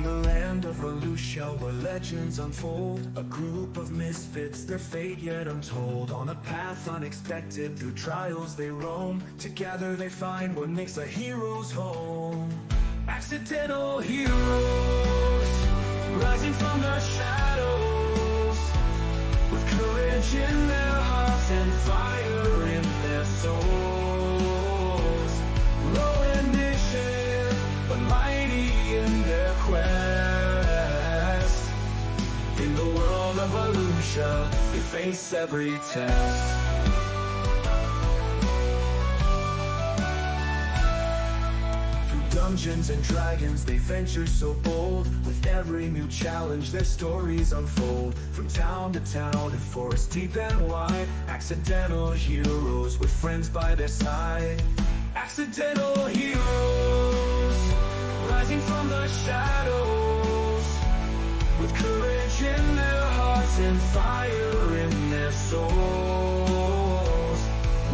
In the land of Volusia where legends unfold, a group of misfits, their fate yet untold. On a path unexpected, through trials they roam. Together they find what makes a hero's home. Accidental heroes, rising from the shadows, with courage in their hearts and fire in their souls. Low initiative, but mighty in their quest. In the world of Volusia, they face every test. Through dungeons and dragons they venture so bold. With every new challenge their stories unfold. From town to town and forest deep and wide, accidental heroes with friends by their side. Accidental heroes, rising from the shadows, with courage in their hearts and fire in their souls.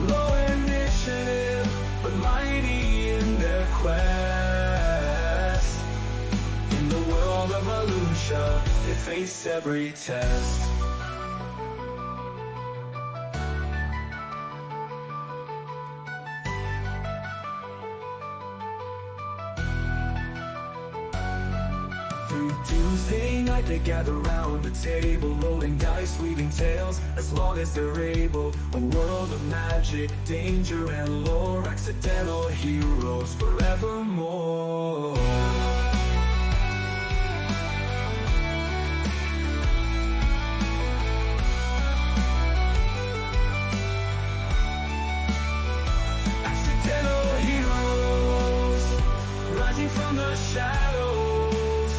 Low initiative, but mighty in their quest. In the world of Volusia, they face every test. Through Tuesday night they gather round the table, rolling dice, weaving tales as long as they're able. A world of magic, danger and lore, accidental heroes forevermore. Accidental heroes, rising from the shadows,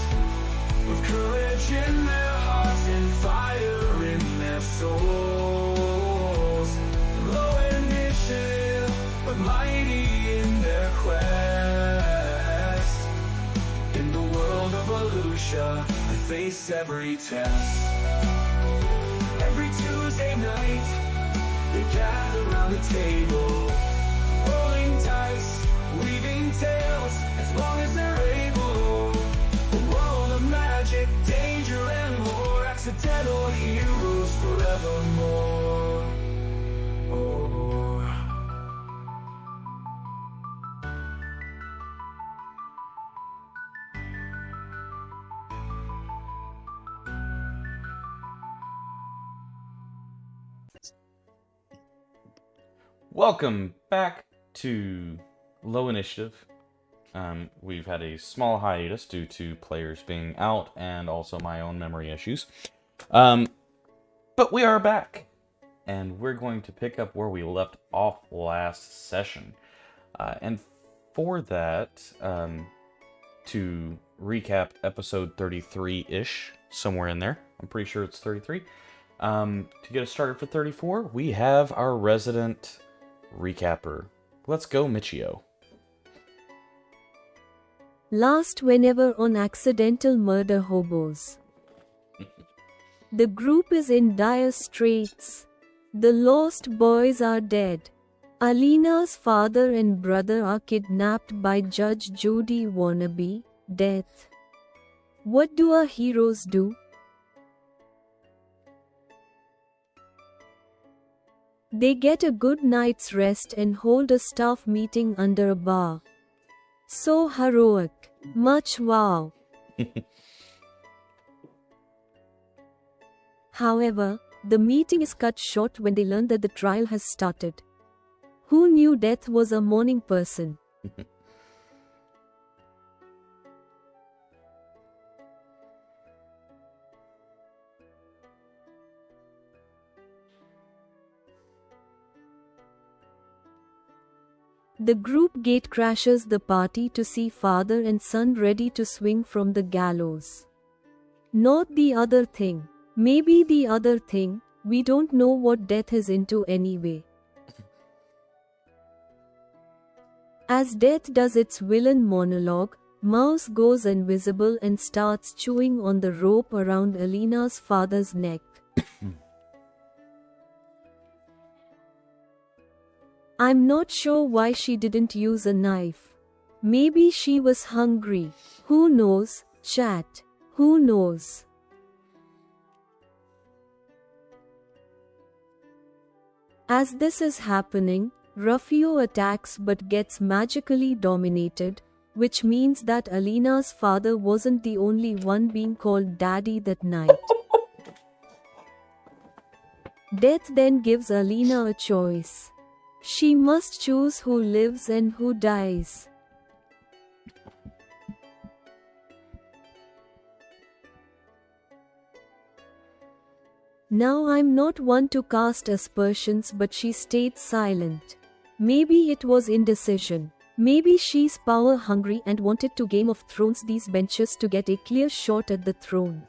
with courage in their hearts and fire in their souls. Low initiative, but mighty in their quest. In the world of Volusia, they face every test. Every Tuesday night, they gather around the table, rolling dice, weaving tales, as long as they're able. A world of magic, danger and lore, accidental heroes forevermore. Oh. Welcome back to Low Initiative. We've had a small hiatus due to players being out and also my own memory issues. But we are back, and we're going to pick up where we left off last session. And for that, to recap episode 33-ish, somewhere in there, I'm pretty sure it's 33. To get us started for 34, we have our resident recapper. Let's go, Michio. Last whenever on Accidental Murder Hobos. The group is in dire straits. The lost boys are dead. Alina's father and brother are kidnapped by Judge Judy Wannabe, Death. What do our heroes do? They get a good night's rest and hold a staff meeting under a bar. So heroic. Much wow. However, the meeting is cut short when they learn that the trial has started. Who knew Death was a morning person? The group gate crashes the party to see father and son ready to swing from the gallows. Not the other thing. Maybe the other thing, we don't know what Death is into anyway. As Death does its villain monologue, Mouse goes invisible and starts chewing on the rope around Alina's father's neck. I'm not sure why she didn't use a knife. Maybe she was hungry. Who knows? Chat. Who knows? As this is happening, Rufio attacks but gets magically dominated, which means that Alina's father wasn't the only one being called daddy that night. Death then gives Alina a choice. She must choose who lives and who dies. Now I'm not one to cast aspersions, but she stayed silent. Maybe it was indecision. Maybe she's power hungry and wanted to Game of Thrones these benches to get a clear shot at the throne.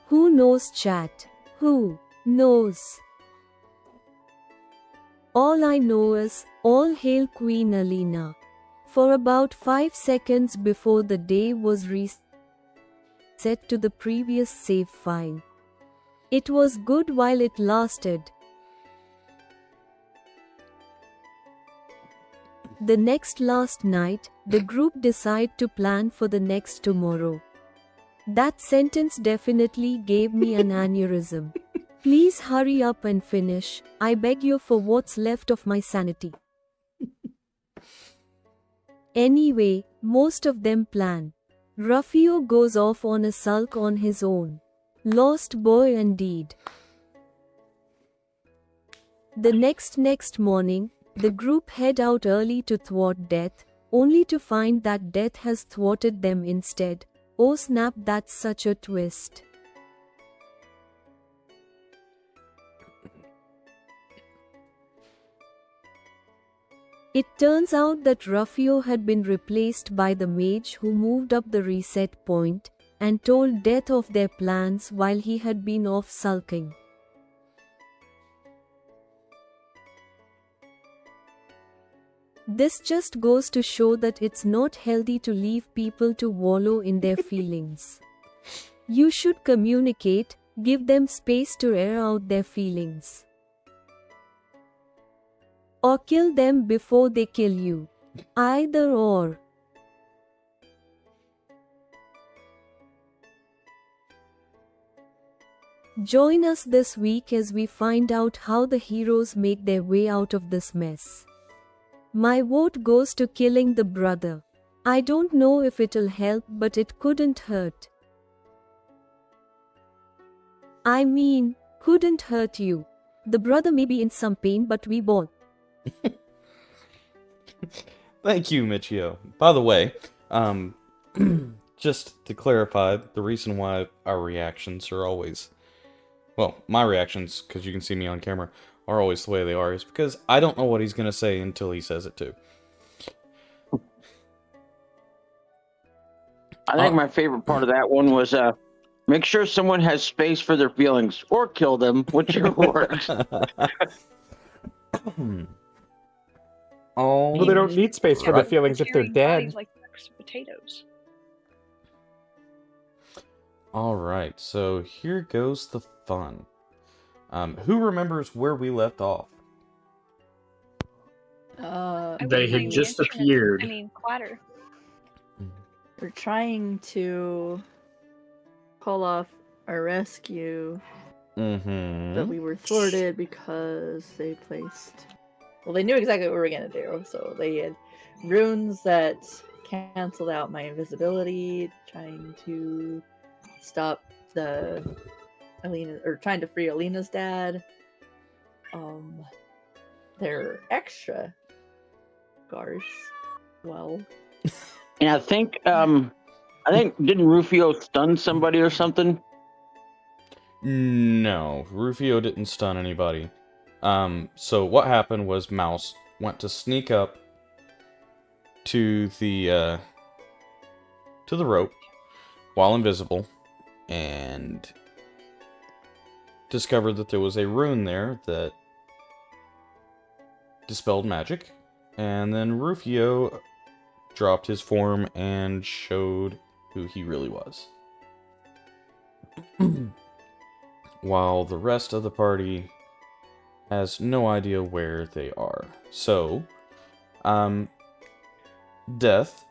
Who knows, chat? Who knows? All I know is, all hail Queen Alina. For about 5 seconds before the day was reset to the previous save file. It was good while it lasted. The last night, the group decide to plan for the next tomorrow. That sentence definitely gave me an aneurysm. Please hurry up and finish, I beg you, for what's left of my sanity. Anyway, most of them plan. Rufio goes off on a sulk on his own. Lost boy indeed. The next morning, the group head out early to thwart Death, only to find that Death has thwarted them instead. Oh snap, that's such a twist. It turns out that Rufio had been replaced by the mage who moved up the reset point and told Death of their plans while he had been off sulking. This just goes to show that it's not healthy to leave people to wallow in their feelings. You should communicate, give them space to air out their feelings. Or kill them before they kill you. Either or. Join us this week as we find out how the heroes make their way out of this mess. My vote goes to killing the brother. I don't know if it'll help, but it couldn't hurt. I mean, couldn't hurt you. The brother may be in some pain, but we both. Thank you, Michio. By the way, just to clarify, the reason why our reactions are always, well, my reactions, because you can see me on camera, are always the way they are, is because I don't know what he's going to say until he says it too. I think my favorite part of that one was make sure someone has space for their feelings, or kill them, whichever works. Oh, Well, they don't need space for their feelings if they're Carrying dead. bodies like sacks of potatoes. Alright, so here goes the fun. Who remembers where we left off? I They wouldn't had mind just the insurance. appeared. I mean, Clatter. We're trying to pull off a rescue, Mm-hmm. but we were thwarted because they placed. Well, they knew exactly what we were gonna do, so they had runes that canceled out my invisibility, trying to stop the Alina, or trying to free Alina's dad. They're extra guards. Well, And I think didn't Rufio stun somebody or something? No, Rufio didn't stun anybody. So what happened was Mouse went to sneak up to the rope while invisible and discovered that there was a rune there that dispelled magic, and then Rufio dropped his form and showed who he really was. While the rest of the party has no idea where they are. So, Death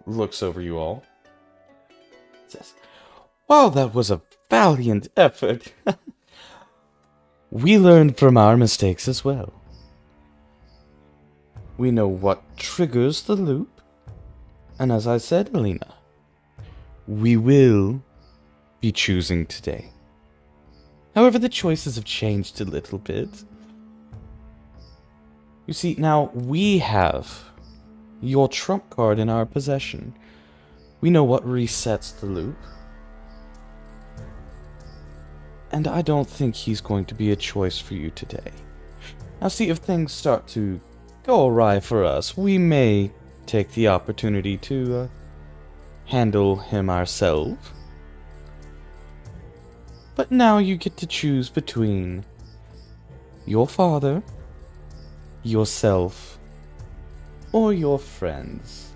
looks over you all. Says, "Wow, that was a valiant effort. We learned from our mistakes as well. We know what triggers the loop. And as I said, Alina, we will be choosing today. However, the choices have changed a little bit. You see, now we have your trump card in our possession. We know what resets the loop. And I don't think he's going to be a choice for you today. Now see, if things start to go awry for us, we may take the opportunity to handle him ourselves. But now you get to choose between your father, yourself, or your friends.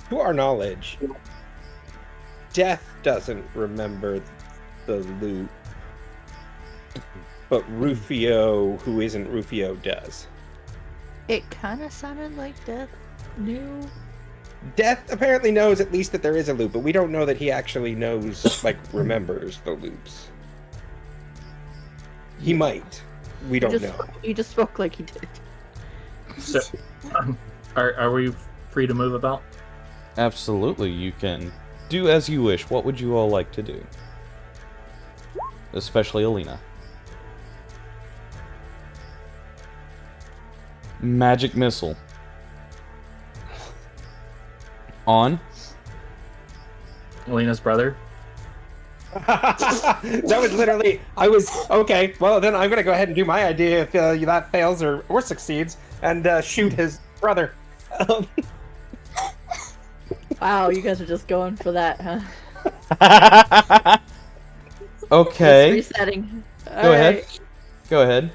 To our knowledge, Death doesn't remember the loop, but Rufio, who isn't Rufio, does. It kind of sounded like Death knew. Death apparently knows at least that there is a loop, but we don't know that he actually knows, like, remembers the loops. He might. We don't know. He just spoke like he did. So, are we free to move about? Absolutely, you can do as you wish. What would you all like to do? Especially Alina. Magic missile. On. Alina's brother? That was literally, okay, well then I'm gonna go ahead and do my idea if that fails or succeeds, and shoot his brother. Wow, you guys are just going for that, huh? Okay. Just resetting. Go ahead. Go ahead.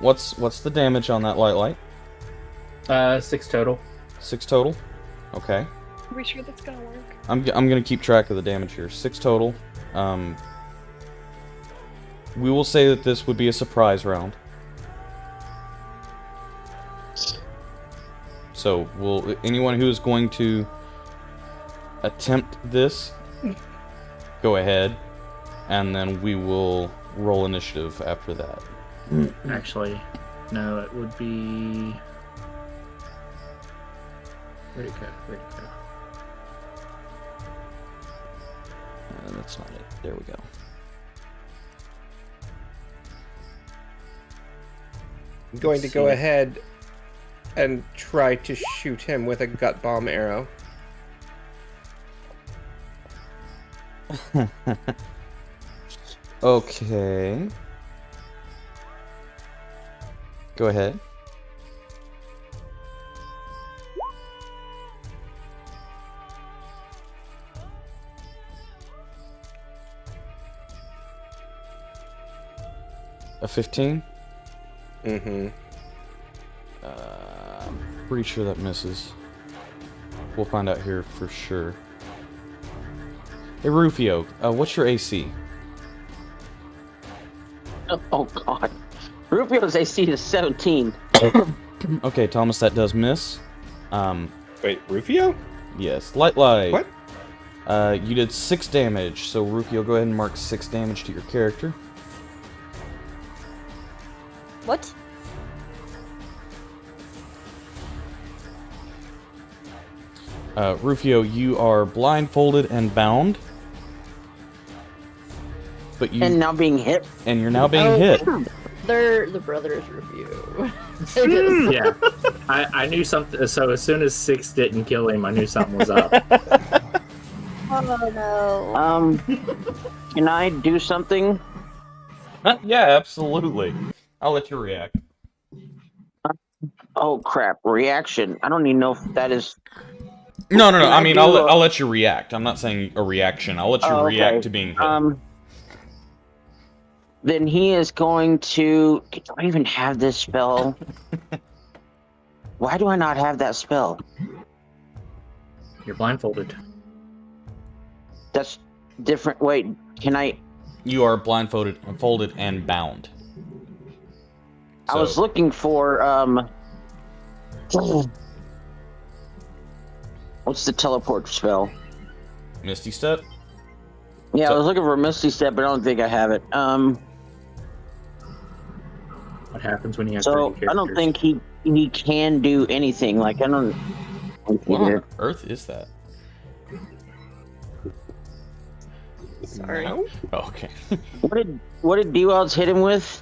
What's the damage on that light? 6 total. 6 total? Okay. Are we sure that's gonna work? I'm gonna keep track of the damage here. 6 total. We will say that this would be a surprise round. So, will anyone who is going to attempt this, go ahead, and then we will roll initiative after that. Actually, no, it would be... Where'd it go? That's not it. There we go. I'm going to go ahead and try to shoot him with a gut bomb arrow. Okay. Go ahead. A 15? Mm-hmm. I'm pretty sure that misses. We'll find out here for sure. Hey Rufio, what's your AC? Oh god. Rufio's AC is 17. Okay, Thomas, that does miss. Wait, Rufio? Yes, light. What? You did 6 damage, so Rufio, go ahead and mark 6 damage to your character. What? Rufio, you are blindfolded and bound. But you... And now being hit? And you're now being hit. They're the brothers review. Yeah, I knew something. So as soon as 6 didn't kill him, I knew something was up. Oh no. Can I do something? Yeah, absolutely. I'll let you react. Oh crap! Reaction. I don't even know if that is. No. I mean, I'll do let you react. I'm not saying a reaction. I'll let you react to being hit. Then he is going to. Do I even have this spell? Why do I not have that spell? You're blindfolded. That's different. Wait, can I? You are blindfolded, folded, and bound. I was looking for what's the teleport spell? Misty Step. Yeah, So- I was looking for a Misty Step, but I don't think I have it. What happens when you have 30 So characters? I don't think he can do anything. Like I don't. What on earth is that? Sorry. No? Oh, okay. What did D-Wilds hit him with?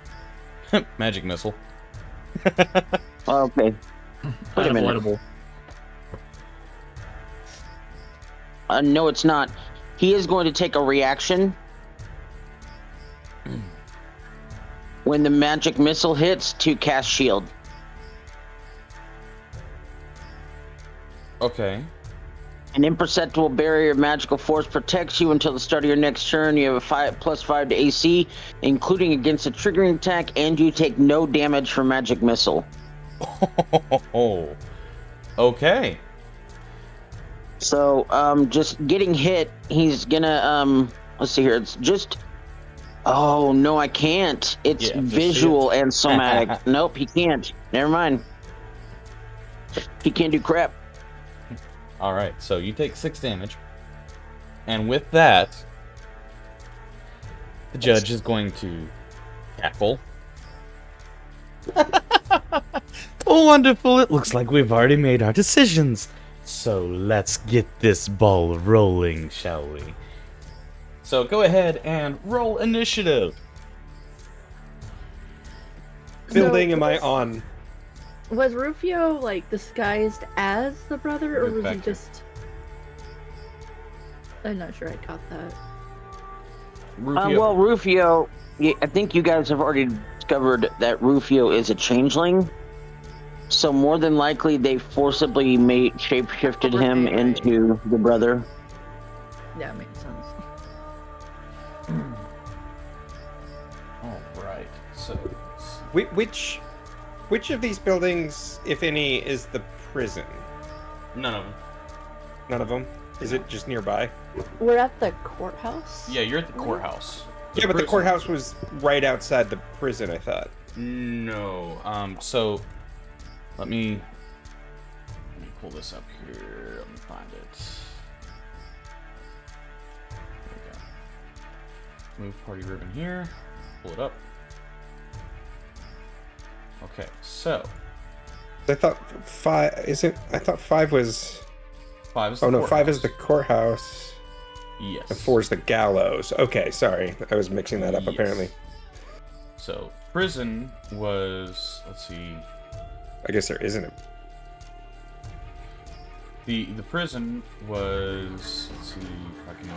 Magic missile. Oh, okay. Wait a minute. Unavoidable. No, it's not. He is going to take a reaction when the magic missile hits to cast shield. Okay. An imperceptible barrier of magical force protects you until the start of your next turn. You have a +5 to AC, including against a triggering attack, and you take no damage from magic missile. Oh. Okay. So, just getting hit, he's gonna, let's see here, it's just, oh, no, I can't. It's Yeah, just visual see it. and somatic. Nope, he can't. Never mind. He can't do crap. All right. So you take 6 damage, and with that, the judge is going to cackle. Wonderful! It looks like we've already made our decisions. So let's get this ball rolling, shall we? So go ahead and roll initiative. Building am I on? Was Rufio like disguised as the brother, or was he Rebecca. just? I'm not sure I caught that. Rufio. Well, Rufio, I think you guys have already discovered that Rufio is a changeling. So more than likely, they forcibly shape-shifted him Right. into the brother. Yeah, makes sense. All right. So Which of these buildings, if any, is the prison? none of them. None of them. Is it just nearby? We're at the courthouse. Yeah, you're at the courthouse. Yeah, but the prison- courthouse was right outside the prison, I thought. No. So let me pull this up here. Let me find it. There we go. Move party ribbon here. Pull it up. Okay, so I thought 5 isn't. I thought 5 was. 5 is the Oh no, 5 is the courthouse. courthouse. Yes. And 4 is the gallows. Okay, sorry, I was mixing that up. Yes. Apparently, So prison was, let's see, I guess there isn't a. the prison was, let's see if I can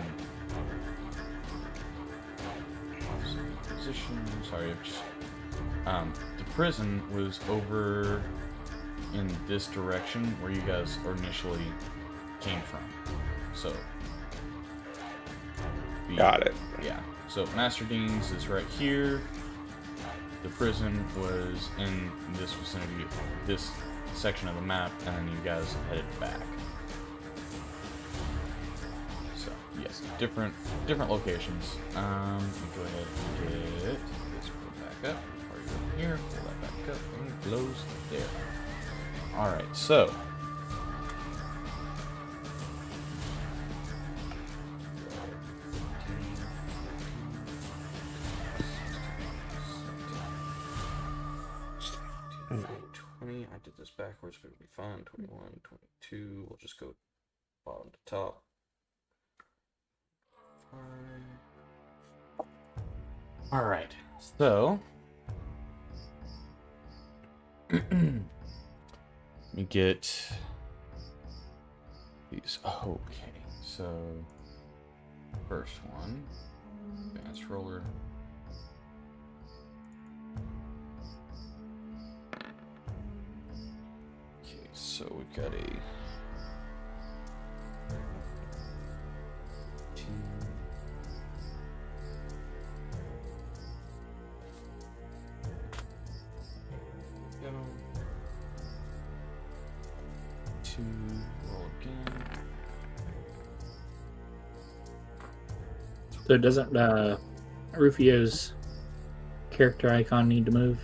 position. Sorry, I've just the prison was over in this direction where you guys initially came from. So Got it. Yeah. So Master Dean's is right here. The prison was in this vicinity, this section of the map, and then you guys headed back. So yes, different locations. Let me go ahead and get this pulled back up. Party over here, pull that back up, and close there. All right, so. I did this backwards, but it'll be fine. 21, 22. We'll just go bottom to top. All right. So let me get these. Okay. So first one, advanced roller. So we've got a two, roll again. So doesn't Rufio's character icon need to move?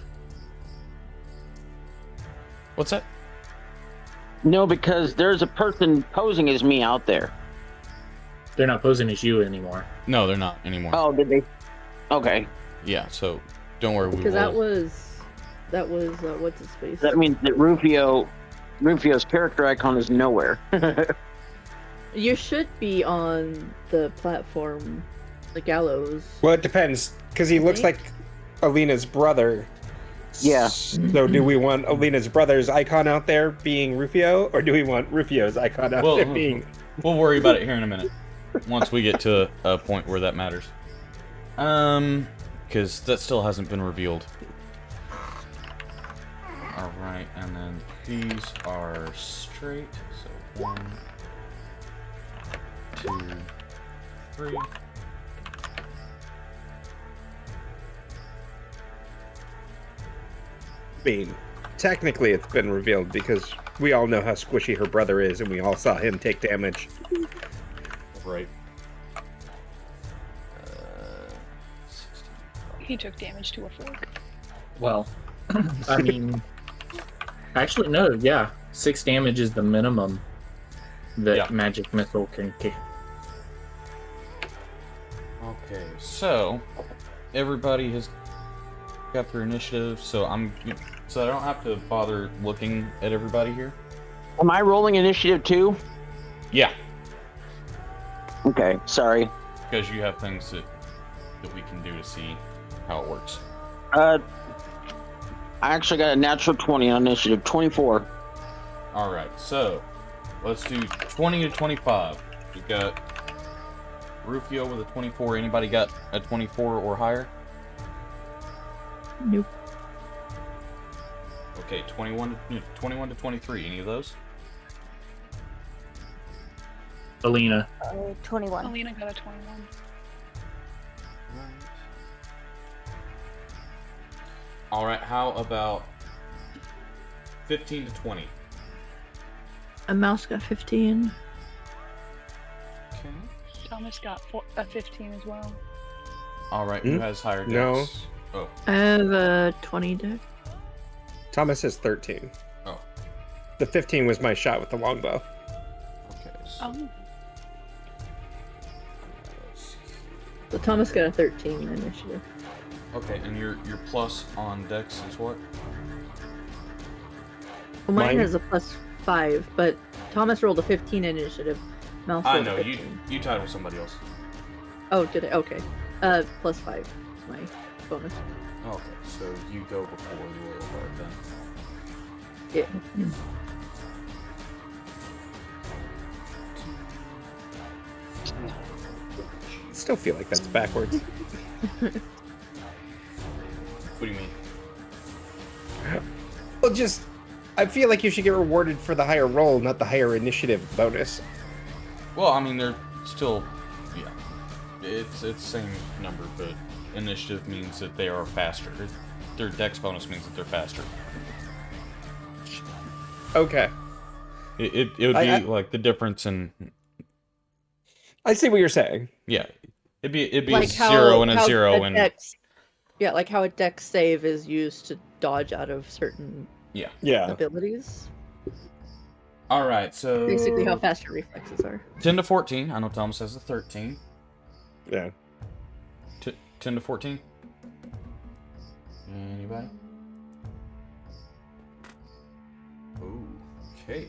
What's that? No, because there's a person posing as me out there. They're not posing as you anymore. No, they're not anymore. Oh, did they? Okay. Yeah, so don't worry. Because that was what's his face? That means that Rufio's character icon is nowhere. You should be on the platform, the gallows. Well, it depends, because he looks like Alina's brother. Yeah. So do we want Alina's brother's icon out there being Rufio, or do we want Rufio's icon out there being... We'll worry about it here in a minute. Once we get to a point where that matters. Because that still hasn't been revealed. Alright, and then these are straight. So 1, 2, 3. I mean, technically it's been revealed because we all know how squishy her brother is, and we all saw him take damage. Right. He took damage to a fork. Well, I mean, actually, no, yeah. 6 damage is the minimum that magic missile can kick. Okay, so everybody has got their initiative, so I don't have to bother looking at everybody here. Am I rolling initiative too? Yeah, Okay, sorry. because you have things that we can do to see how it works. I actually got a natural 20 on initiative. 24. All right, so let's do 20 to 25. We've got Rufio with a 24. Anybody got a 24 or higher? Nope. Okay, 21 to 23. Any of those? Alina. 21. Alina got a 21. All right, how about 15 to 20? A mouse got 15. Okay. Thomas got a 15 as well. All right, who has higher dex? No. Oh, I have a 20 deck. Thomas has 13. oh, The 15 was my shot with the longbow. okay. So, Oh, let's see. So Thomas got a 13 initiative. Okay, and your plus on dex is what? Well, mine Mine- has a +5, but Thomas rolled a 15 initiative. Mouse I rolled a know, 15. you tied with somebody else. Oh, did I? Okay. +5 is my bonus. Okay, so you go before the roll card then. Yeah. Still feel like that's backwards. What do you mean? Well, just... I feel like you should get rewarded for the higher roll, not the higher initiative bonus. Well, I mean, they're still, yeah. It's the same number, but initiative means that they are faster. Their dex bonus means that they're faster. Okay. It would be I- like the difference in, I see what you're saying. yeah. It'd be Like a 0 and a 0 and yeah, like how a dex save is used to dodge out of certain Yeah. abilities. all right. So Basically, how fast your reflexes are. 10 to 14. I know Thomas has a 13. Yeah. 10 to 14. Anybody? Ooh, okay.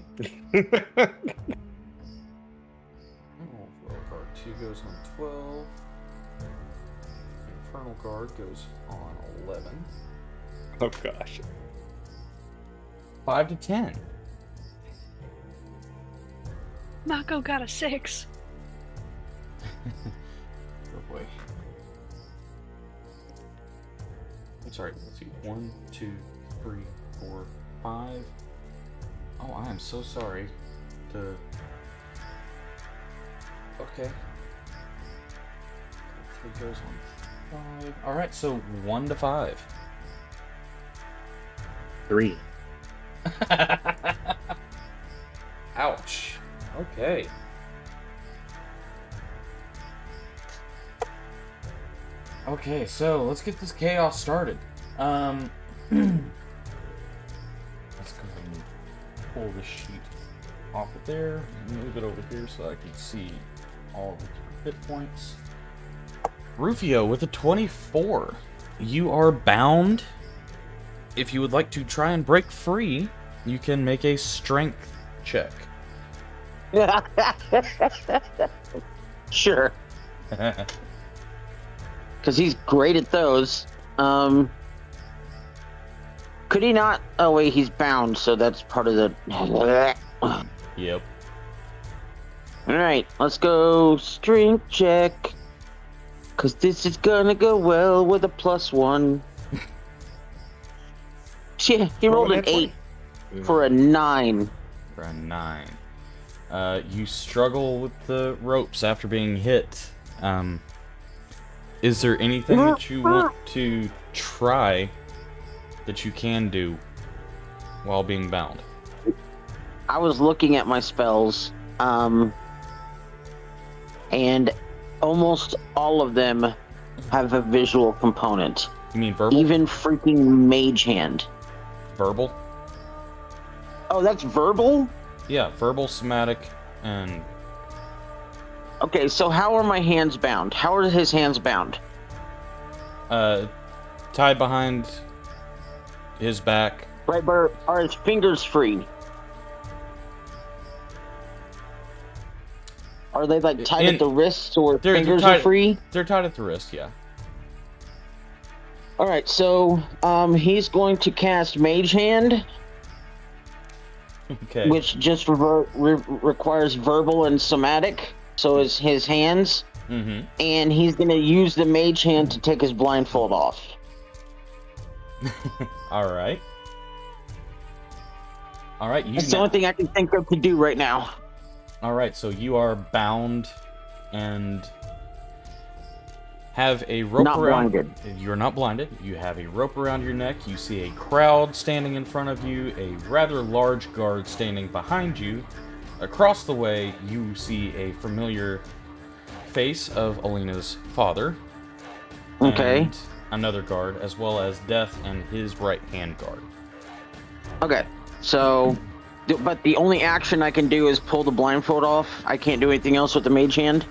Oh, Royal Guard 2 goes on 12. Infernal Guard goes on 11. Oh, gosh. 5 to 10. Mako got a 6. Oh boy. I'm sorry, let's see. 1, 2, 3, 4, 5. Oh, I am so sorry. Okay. 3 goes on 5. Alright, so 1 to 5. 3. Ouch. Okay. Okay, so let's get this chaos started. Let's go ahead and pull the sheet off of there, move it over here so I can see all of the hit points. Rufio with a 24. You are bound. If you would like to try and break free, you can make a strength check. Sure. Because he's great at those. Could he not? Oh wait, he's bound, so that's part of the. Yep. All right, let's go strength check. Cause this is gonna go well with a +1. Yeah, he rolled an 8 for a 9. For a 9. You struggle with the ropes after being hit. Is there anything that you want to try that you can do while being bound? I was looking at my spells, and almost all of them have a visual component. You mean verbal? Even freaking Mage Hand. Verbal? Oh, that's verbal? Yeah, verbal, somatic, and... Okay, so how are my hands bound? How are his hands bound? Tied behind his back. Right, but are his fingers free? Are they like tied at the wrists or fingers are free? They're tied at the wrist, yeah. Alright, so he's going to cast Mage Hand. Okay. Which just requires verbal and somatic. So is his hands. Mm-hmm. And he's going to use the Mage Hand to take his blindfold off. Alright. Alright, That's the only thing I can think of to do right now. Alright, so you are bound and have a rope not around... blinded. You're not blinded. You have a rope around your neck. You see a crowd standing in front of you, a rather large guard standing behind you. Across the way, you see a familiar face of Alina's father. Okay. And another guard, as well as Death and his right-hand guard. Okay, so... But the only action I can do is pull the blindfold off. I can't do anything else with the Mage Hand?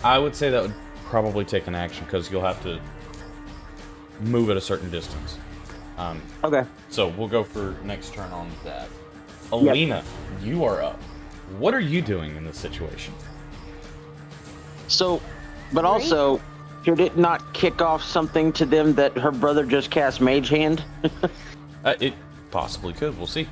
I would say that would probably take an action, because you'll have to move at a certain distance. Okay. So we'll go for next turn on that. Alina, you are up. What are you doing in this situation? So, but also, should it not kick off something to them that her brother just cast Mage Hand? It possibly could. We'll see.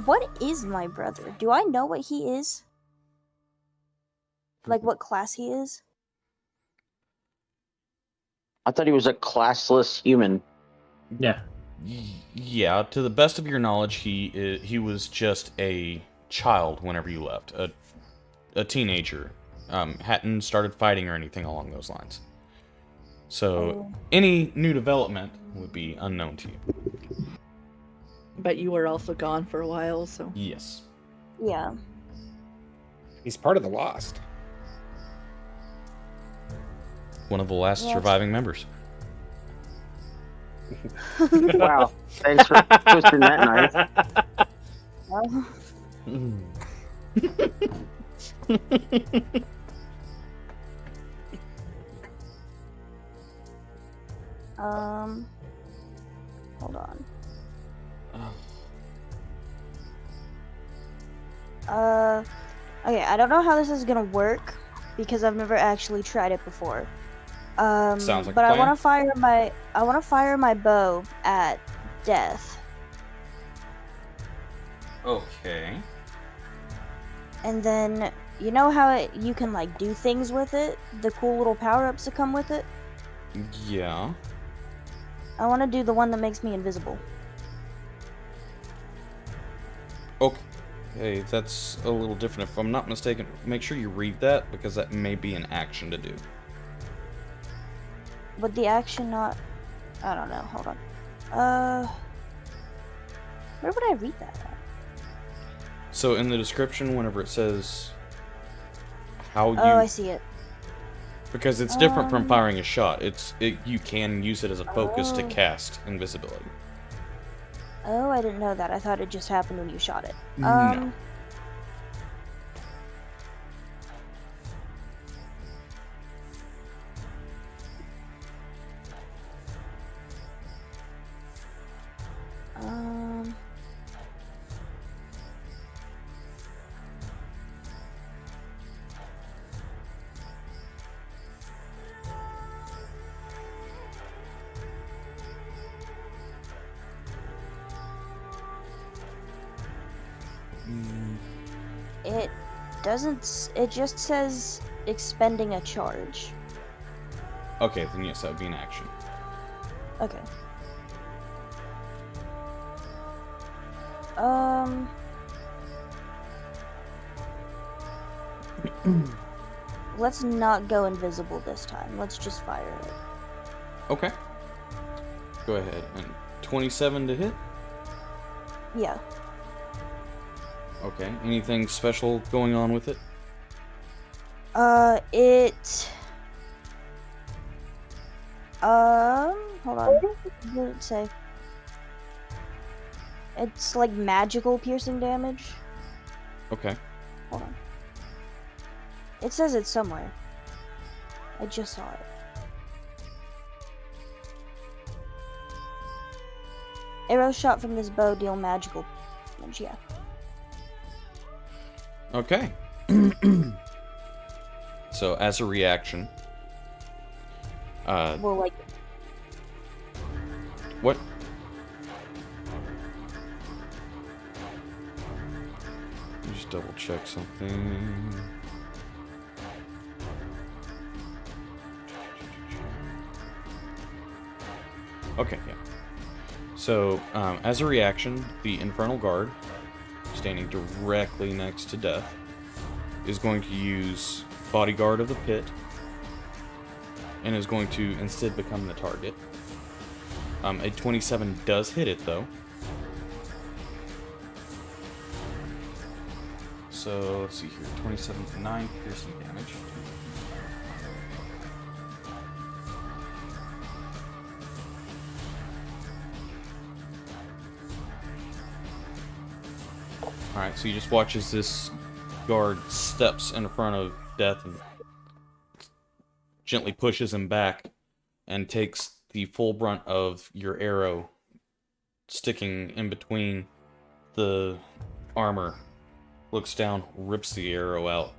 What is my brother? Do I know what he is? Like what class he is? I thought he was a classless human. Yeah. Yeah, to the best of your knowledge, he was just a child whenever you left. A teenager. Hadn't started fighting or anything along those lines. So, any new development would be unknown to you. But you were also gone for a while, so... Yes. Yeah. He's part of the Lost. One of the last Yes. surviving members. Wow. Thanks for twisting that knife. Well, hold on. Okay, I don't know how this is gonna work because I've never actually tried it before. Sounds like a but plan. I want to fire my bow at Death, Okay. and then you know how you can like do things with it, the cool little power-ups that come with it. Yeah. I want to do the one that makes me invisible. Okay, that's a little different. If I'm not mistaken, make sure you read that, because that may be an action to do. Would the action not? I don't know. Hold on. Where would I read that at? So in the description, whenever it says how you Oh, I see it. because it's different from firing a shot. You can use it as a focus to Oh. cast invisibility. Oh, I didn't know that. I thought it just happened when you shot it. No. Um. It doesn't. It just says expending a charge. Okay, then yes, that would be an action. Okay. Um. Let's not go invisible this time. Let's just fire it. Okay. Go ahead. And 27 to hit? Yeah. Okay. Anything special going on with it? It. Hold on. What did it say? It's like magical piercing damage. Okay. Hold on. It says it's somewhere. I just saw it. Arrows shot from this bow deal magical damage, yeah. Okay. So, as a reaction... Well, like, what? Let me just double check something. Okay, yeah. So, as a reaction, the Infernal Guard, standing directly next to Death, is going to use Bodyguard of the Pit, and is going to instead become the target. A 27 does hit it, though. So, let's see here. 27 to 9 piercing damage. Alright, so you just watch as this guard steps in front of Death and gently pushes him back and takes the full brunt of your arrow sticking in between the armor, looks down, rips the arrow out,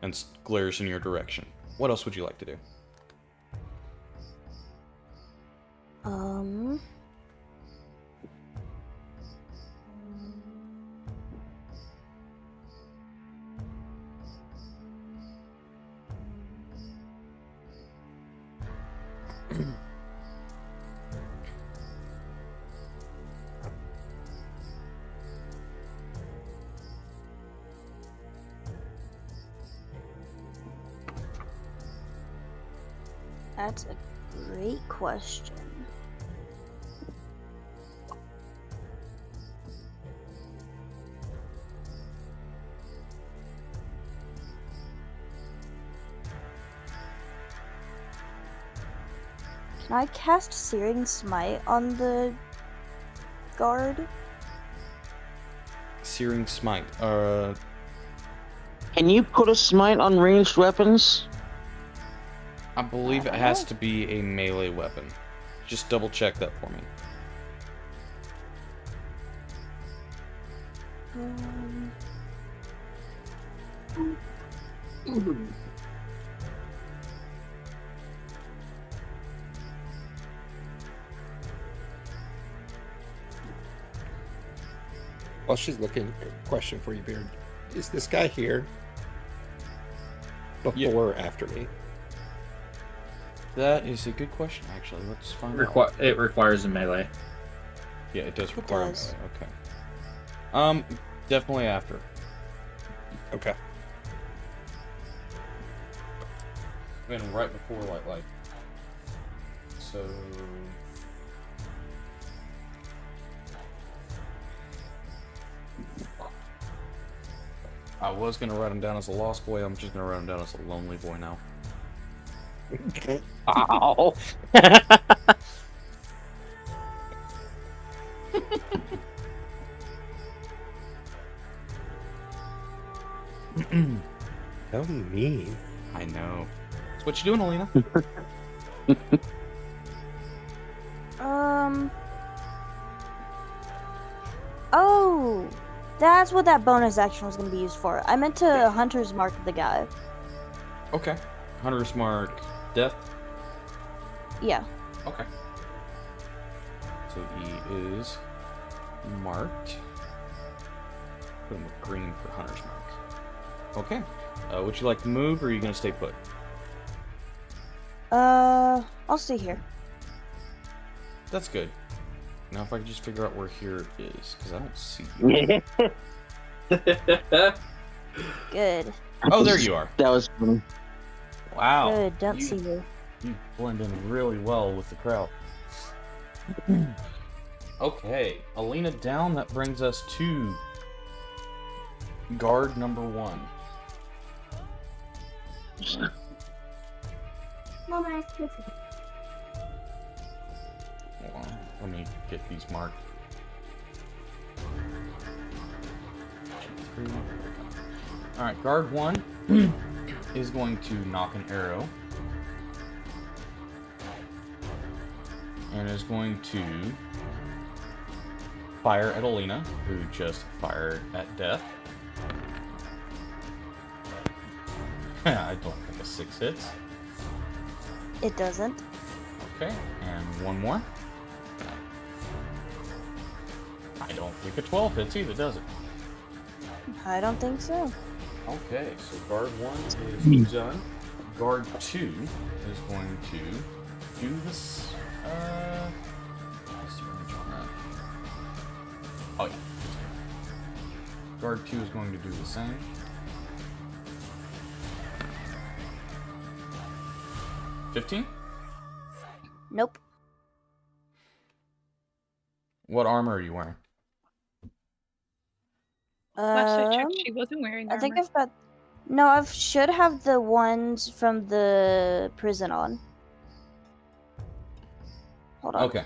and glares in your direction. What else would you like to do? That's a great question. Can I cast Searing Smite on the guard? Searing Smite. Can you put a smite on ranged weapons? I believe it has to be a melee weapon. Just double check that for me. While she's looking, question for you, Beard. Is this guy here before or after me? That is a good question, actually. Let's find out. It requires a melee. Yeah, it does require does. melee. Okay. Definitely after. Okay. And right before, like. So. I was gonna write him down as a lost boy. I'm just gonna write him down as a lonely boy now. Ow. So mean. I know. So what you doing, Alina? Oh, that's what that bonus action was going to be used for. I meant to Hunter's Mark the guy. Okay. Hunter's Mark Death. Yeah. Okay. So he is marked. Put him with green for Hunter's Mark. Okay. Would you like to move, or are you gonna stay put? I'll stay here. That's good. Now, if I could just figure out where here is, because I don't see you. Good. Oh, there you are. That was funny. Wow. Good. Don't see you. You blend in really well with the crowd. Okay, Alina down. That brings us to guard number 1. Mama, Hold on, let me get these marked. 2, 3. Alright, guard 1 is going to knock an arrow. And is going to fire at Alina, who just fired at Death. I don't think a 6 hits. It doesn't. Okay, and one more. I don't think a 12 hits either, does it? I don't think so. Okay, so guard 1 is done. Guard 2 is going to do this. What's the range on that? Oh yeah. Guard 2 is going to do the same. $15? Nope. What armor are you wearing? Last I checked, she wasn't wearing I armor. think I've got. No, I should have the ones from the prison on. Hold on. Okay.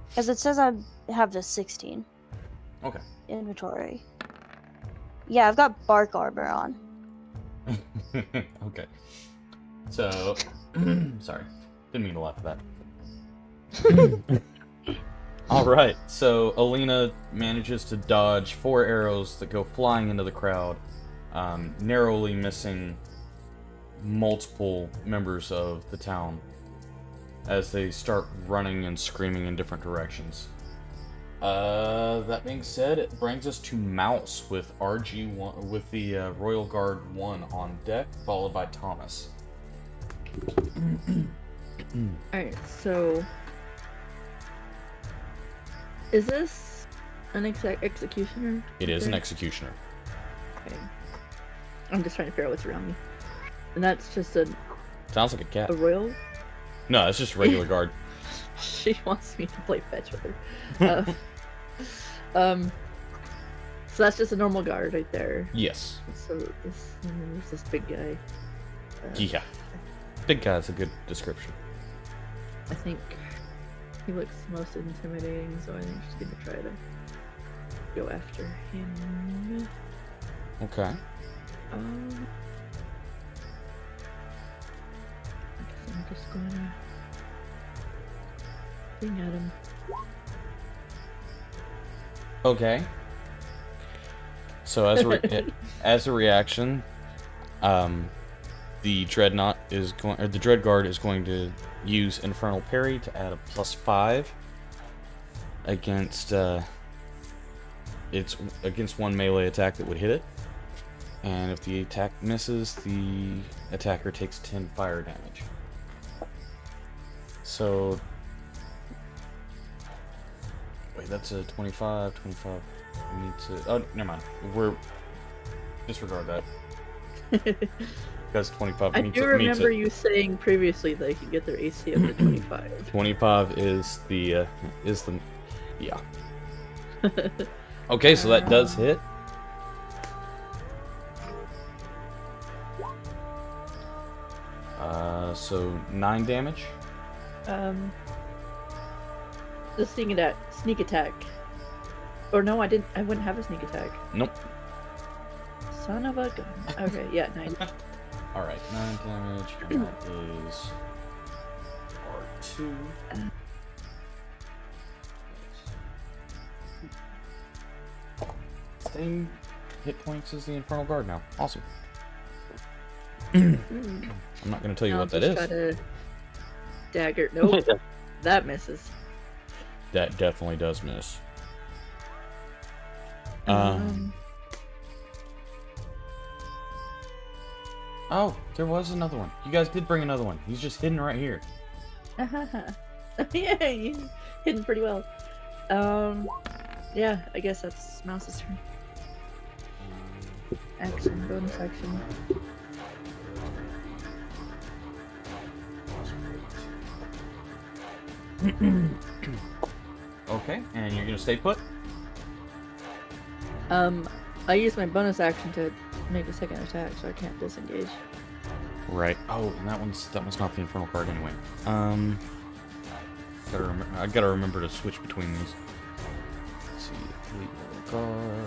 Because it says I have the 16. Okay. Inventory. Yeah, I've got bark armor on. Okay. So, sorry. Didn't mean to laugh at that. Alright, so Alina manages to dodge 4 arrows that go flying into the crowd, narrowly missing multiple members of the town as they start running and screaming in different directions. That being said, it brings us to Mouse with RG1 with the Royal Guard 1 on deck, followed by Thomas. Alright, so is this an executioner? It is an executioner. Okay. I'm just trying to figure out what's around me. And that's just a Sounds like a cat. royal? No, it's just regular guard. She wants me to play fetch with her. So that's just a normal guard right there. Yes. So there's this big guy. Yeah. Big guy's a good description. I think he looks most intimidating, so I think she's gonna try to go after him. Okay. I guess I'm just gonna swing at him. Okay. So as a reaction, the Dreadnought is going, or the Dreadguard is going to use Infernal Parry to add a +5 against it's against one melee attack that would hit it, and if the attack misses, the attacker takes 10 fire damage. So wait, that's a 25. We need to. Oh, never mind. We're disregard that. Because 25 I meets do it. Meets remember it. you saying previously they could get their AC up to 25. 25 is the yeah. Okay, so that does hit. So 9 damage. The sneak attack. Or no, I didn't. I wouldn't have a sneak attack. Nope. Son of a gun. Okay, yeah, 9. All right, 9 damage. And that is R2. Same hit points as the Infernal Guard now. Awesome. I'm not going to tell you I'll what that just is. try to dagger. Nope, that misses. That definitely does miss. Oh, there was another one. You guys did bring another one. He's just hidden right here. Yeah, he's hidden pretty well. Yeah, I guess that's Mouse's turn. Action, bonus action. Okay, and you're gonna stay put? I used my bonus action to make a second attack, so I can't disengage. Right. Oh, and that one's not the Infernal Guard anyway. I gotta remember to switch between these. Let's see, Elite Guard.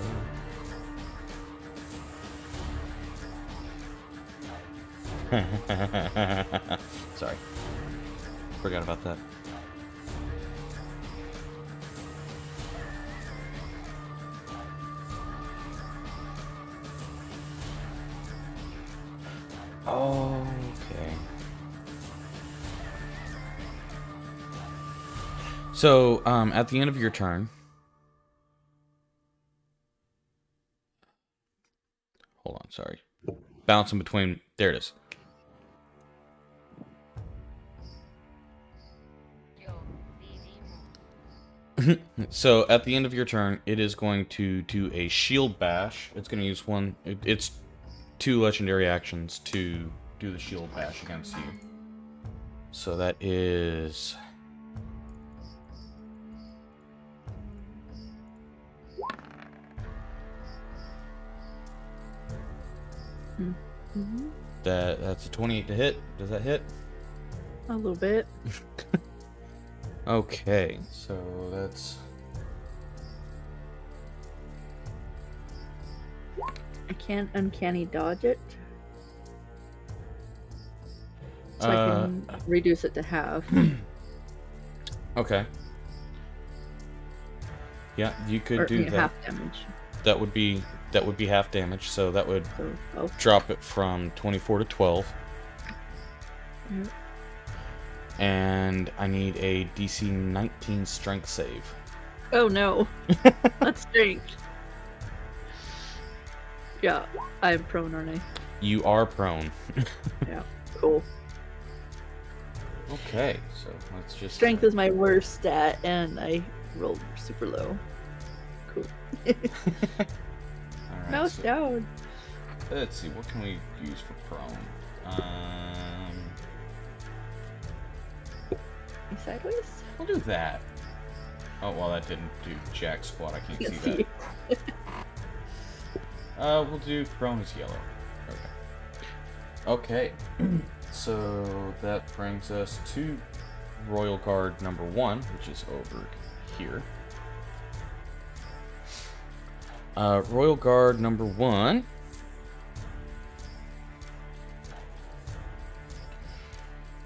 Sorry. Forgot about that. Okay. So, at the end of your turn, hold on, sorry. Bouncing between, there it is. So, at the end of your turn, it is going to do a shield bash. It's going to use one, it's 2 legendary actions to do the shield bash against you. So that is... That's a 28 to hit. Does that hit? A little bit. Okay, so that's... I can't uncanny dodge it. So I can reduce it to half. Okay. Yeah, you could Or, do that. half damage. That would be half damage, so that would So, drop it from 24 to 12. Yep. And I need a DC 19 strength save. Oh no. That's strength. Yeah, I'm prone, aren't I? You are prone. Yeah, cool. Okay, so let's just... Strength is my worst stat, and I rolled super low. Cool. Alright, Mouse so down. let's see, what can we use for prone? Sideways? We'll do that. Oh, well, that didn't do jack squat. I can't see that. We'll do prone is yellow. Okay. Okay. So that brings us to Royal Guard number 1, which is over here. Royal Guard number 1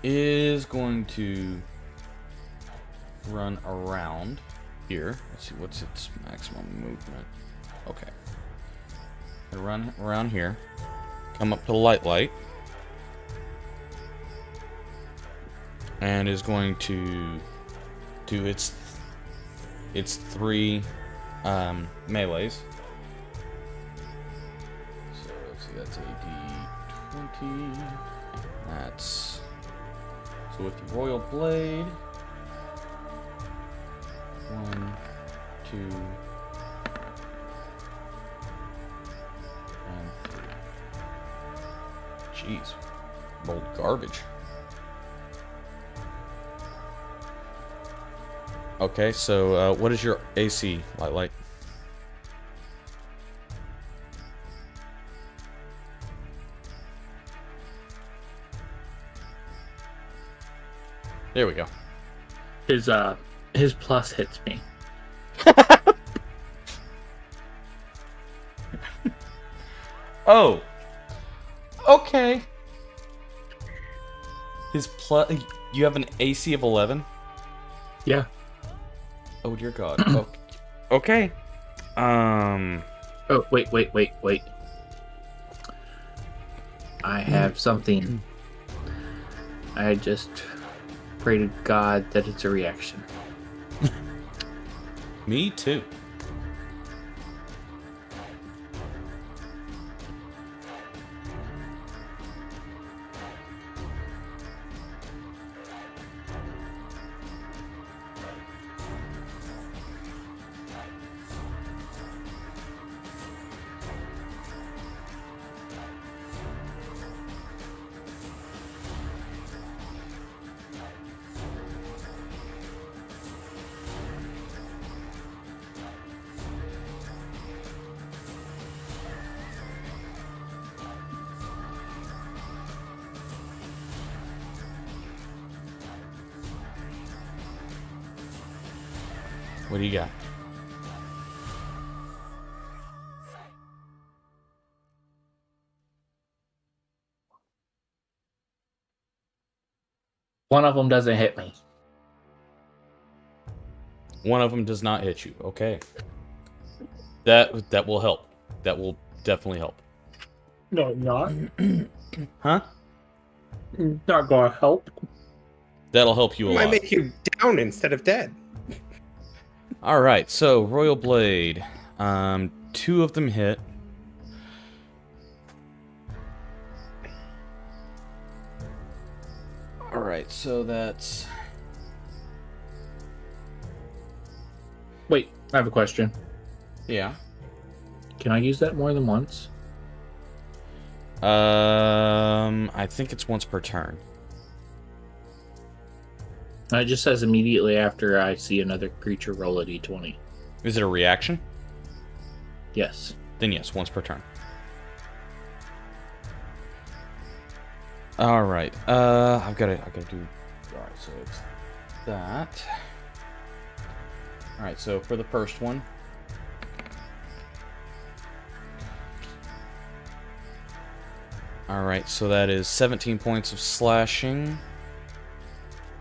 is going to run around here. Let's see, what's its maximum movement? Okay. Gonna run around here. Come up to the light. And is going to do its 3 melees. So let's see, that's a D20. That's... So with the Royal Blade... 1, 2, and 3. Jeez. Rolled garbage. Okay, so what is your AC, Light? There we go. His plus hits me. Oh. Okay. His plus. You have an AC of 11? Yeah. Oh dear God. Oh. Okay. Oh, wait. I have something. I just pray to God that it's a reaction. Me too. What do you got? One of them doesn't hit me. One of them does not hit you. Okay. That will help. That will definitely help. No, not. Huh? Not gonna help. That'll help you a Might lot. make you down instead of dead. All right. So Royal Blade. 2 of them hit. All right. So that's. Wait, I have a question. Yeah. Can I use that more than once? I think it's once per turn. It just says immediately after I see another creature roll a d20. Is it a reaction? Yes. Then yes, once per turn. All right. I've got to do. All right. So it's that. All right. So for the first one. All right. So that is 17 points of slashing.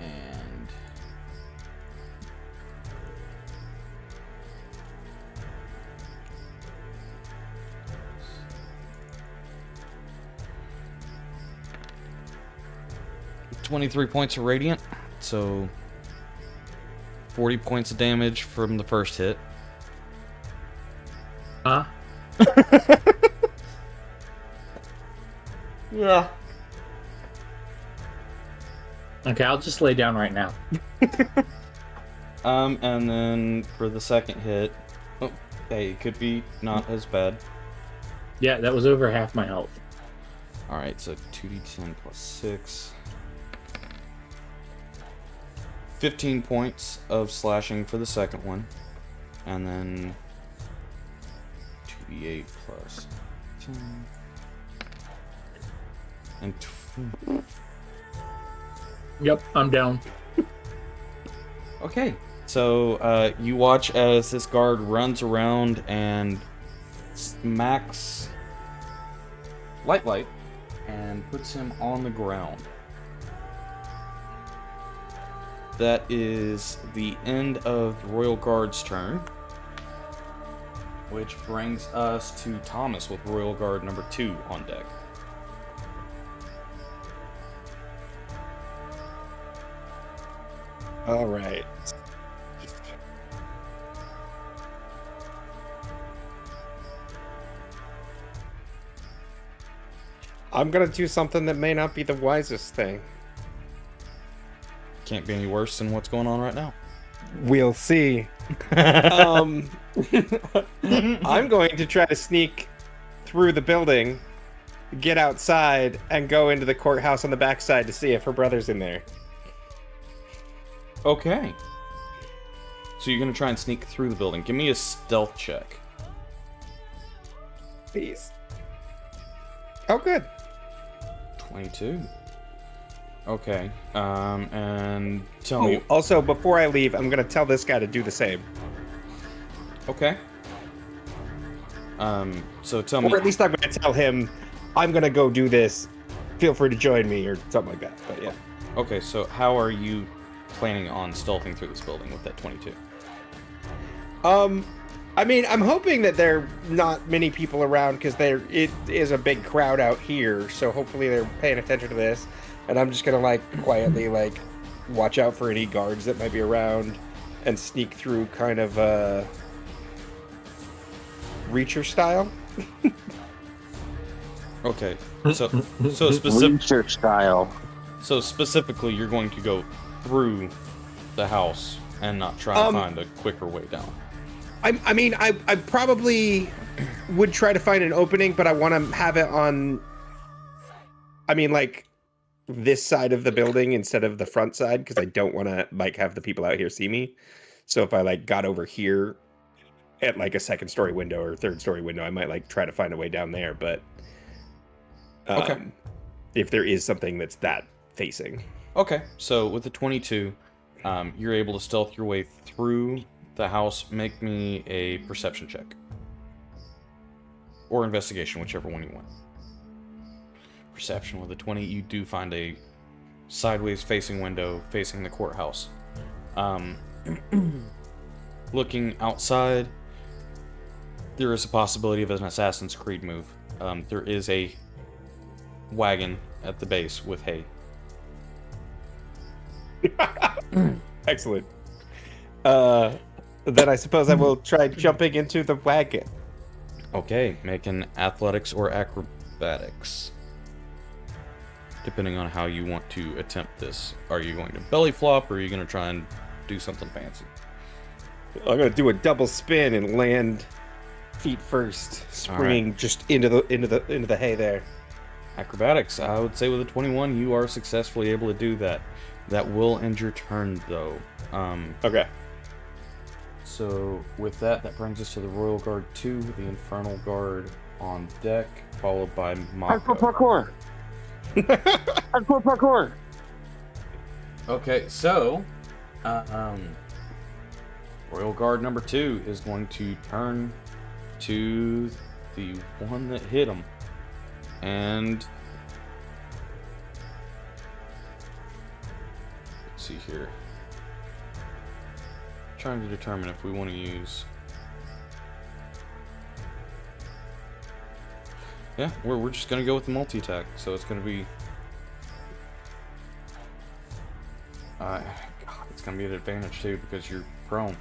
And 23 points of radiant, so 40 points of damage from the first hit. Huh? Yeah. Okay, I'll just lay down right now. And then for the second hit, oh, hey, it could be not as bad. Yeah, that was over half my health. All right, so 2d10 plus 6. 15 points of slashing for the second one. And then 2d8 plus 10. And Yep, I'm down. okay, so you watch as this guard runs around and smacks Light and puts him on the ground. That is the end of the Royal Guard's turn, which brings us to Thomas with Royal Guard number 2 on deck. All right. I'm gonna do something that may not be the wisest thing. Can't be any worse than what's going on right now. We'll see. I'm going to try to sneak through the building, get outside, and go into the courthouse on the backside to see if her brother's in there. Okay. So you're gonna try and sneak through the building. Give me a stealth check. Please. Oh, good. 22. Okay. And tell me. Also, before I leave, I'm gonna tell this guy to do the same. Okay. So tell me. Or at least I'm gonna tell him, I'm gonna go do this. Feel free to join me, or something like that. But yeah. Okay, so how are you planning on stealthing through this building with that 22? I mean, I'm hoping that there are not many people around because it is a big crowd out here. So hopefully they're paying attention to this, and I'm just gonna like quietly like watch out for any guards that might be around and sneak through, kind of Reacher style. Okay, so specific. Research style. So specifically, you're going to go through the house and not try to find a quicker way down. I mean, I probably would try to find an opening, but I want to have it on, I mean, like, this side of the building instead of the front side, because I don't want to, like, have the people out here see me. So if I, like, got over here at, like, a second-story window or third-story window, I might, like, try to find a way down there, but... Okay. If there is something that's that facing. Okay, so with the 22, you're able to stealth your way through the house. Make me a perception check. Or investigation, whichever one you want. Perception with a 20, you do find a sideways facing window facing the courthouse. Looking outside, there is a possibility of an Assassin's Creed move. There is a wagon at the base with hay. Excellent. Then I suppose I will try jumping into the wagon. Okay, make an athletics or acrobatics. Depending on how you want to attempt this. Are you going to belly flop, or are you going to try and do something fancy? I'm going to do a double spin and land feet first, springing just into the hay there. Acrobatics, I would say with a 21, you are successfully able to do that. That will end your turn, though. Okay. So, with that, that brings us to the Royal Guard 2, the Infernal Guard on deck, followed by Mako. Parkour. Parkour. Okay, so, Royal Guard number 2 is going to turn to the one that hit him. And let's see here. Trying to determine if we want to use. Yeah, we're just gonna go with the multi-attack. So it's gonna be. God, it's gonna be an advantage too because you're prone.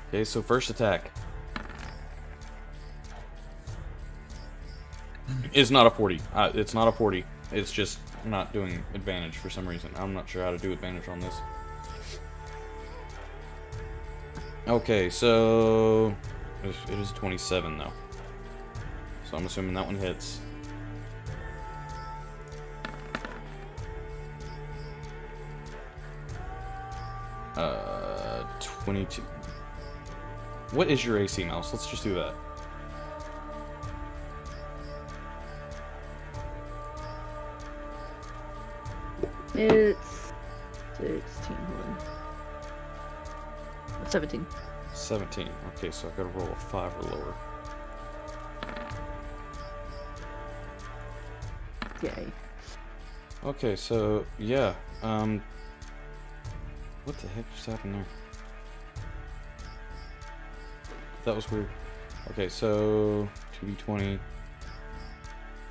Okay, so first attack. It's not a 40. It's not a 40. It's just not doing advantage for some reason. I'm not sure how to do advantage on this. Okay, so it is 27 though. So I'm assuming that one hits. Uh, 22. What is your AC, Mouse? Let's just do that. It's 16. Hold on. 17. 17. Okay, so I gotta roll a 5 or lower. Yay. Okay, so yeah. What the heck just happened there? That was weird. Okay, so 2d20.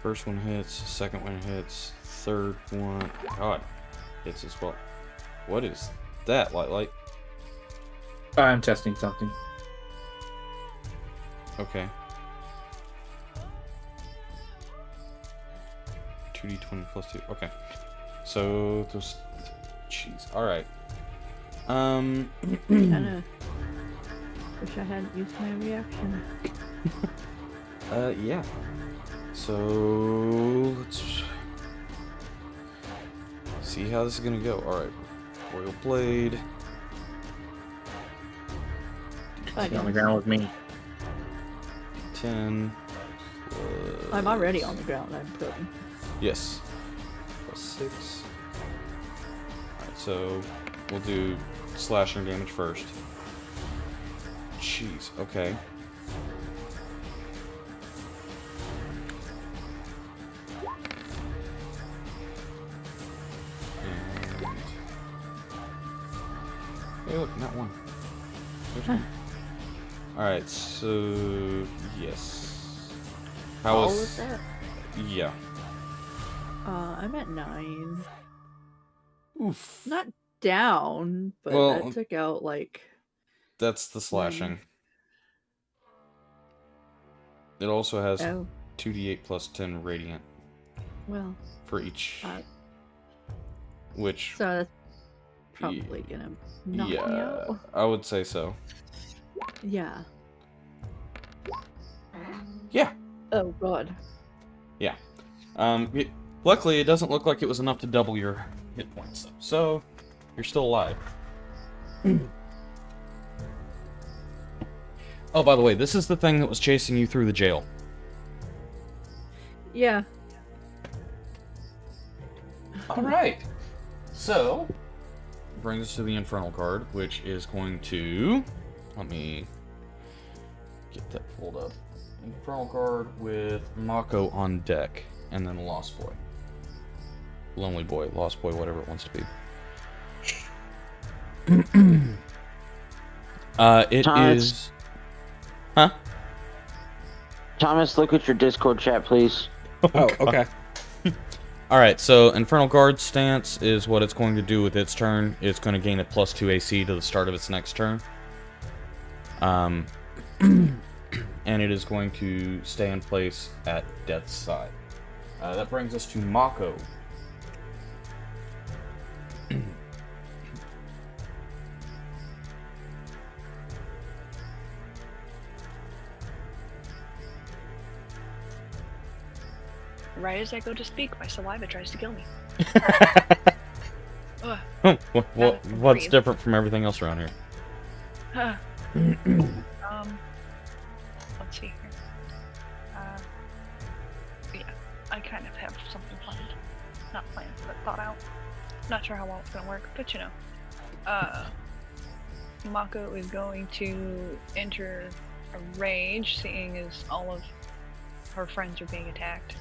First one hits, second one hits, third one, God, hits as well. What is that, Light? I'm testing something. Okay. 2d20 plus 2. Okay. So those. Jeez. All right. Kinda wish I hadn't used my reaction. Yeah. So let's see how this is gonna go. All right. Royal Blade. Stay on the ground with me. 10. I'm already on the ground. I'm prone. Yes. plus 6. Alright, so we'll do slashing damage first. Jeez, okay. And... Hey, look, not one. There's one. Alright, so... Yes. How All was... of that? Yeah. I'm at 9. Oof. Not down, but Well, that took out like. That's the slashing. It also has Oh, 2d8 plus 10 radiant well. for each. Uh, Which, So that's probably gonna knock me yeah, out. I would say so. Yeah. Yeah. Oh god. Yeah. Luckily, it doesn't look like it was enough to double your hit points, though. So, you're still alive. Oh, by the way, this is the thing that was chasing you through the jail. Yeah. Alright. So, brings us to the Infernal card, which is going to... Let me get that pulled up. Infernal card with Mako on deck, and then Lost Boy. Lonely Boy, Lost Boy, whatever it wants to be. It Thomas. is... Huh? Thomas, look at your Discord chat, please. Oh, okay. Alright, so Infernal Guard stance is what it's going to do with its turn. It's going to gain a +2 AC to the start of its next turn. And it is going to stay in place at Death's side. That brings us to Mako. Right as I go to speak, my saliva tries to kill me. Ugh. What's breathe. different from everything else around here? Let's see here. Yeah, I kind of have something planned. Not planned, but thought out. Not sure how well it's gonna work, but you know. Mako is going to enter a rage, seeing as all of her friends are being attacked.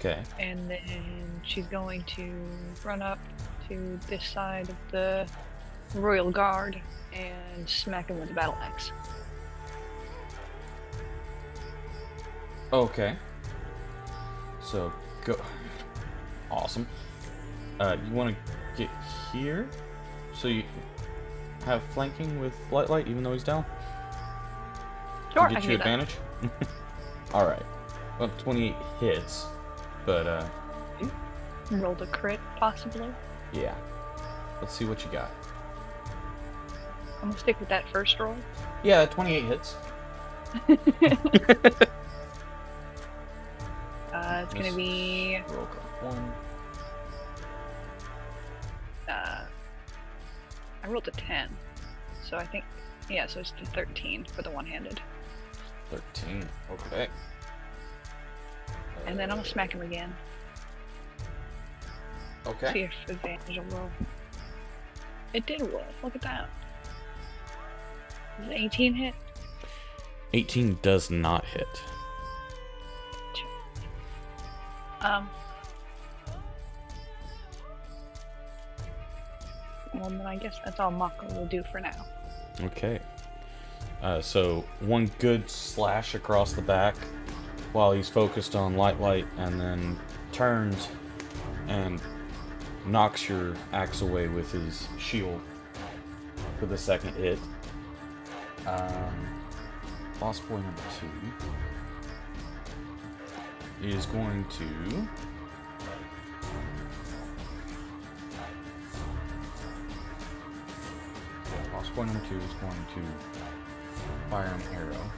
Okay. And then she's going to run up to this side of the Royal Guard and smack him with a battle axe. Okay. So, go. Awesome. You want to get here? So you have flanking with Light, even though he's down? Sure, To I get can you do that. advantage? Alright. Well, 28 hits. But, Rolled a crit, possibly. yeah. Let's see what you got. I'm gonna stick with that first roll. Yeah, 28 hits. It's gonna be Roll call 1. I rolled a 10, so I think so it's the 13 for the one-handed, 13. Okay. and then I'm gonna smack him again. Okay. See if advantage will roll. It did roll. Look at that. Does 18 hit? 18 does not hit. Well, then I guess that's all Mako will do for now. Okay. So one good slash across the back while he's focused on Light, and then turns and knocks your axe away with his shield for the second hit. Lost Boy number 2 is going to... Lost Boy number 2 is going to fire an arrow.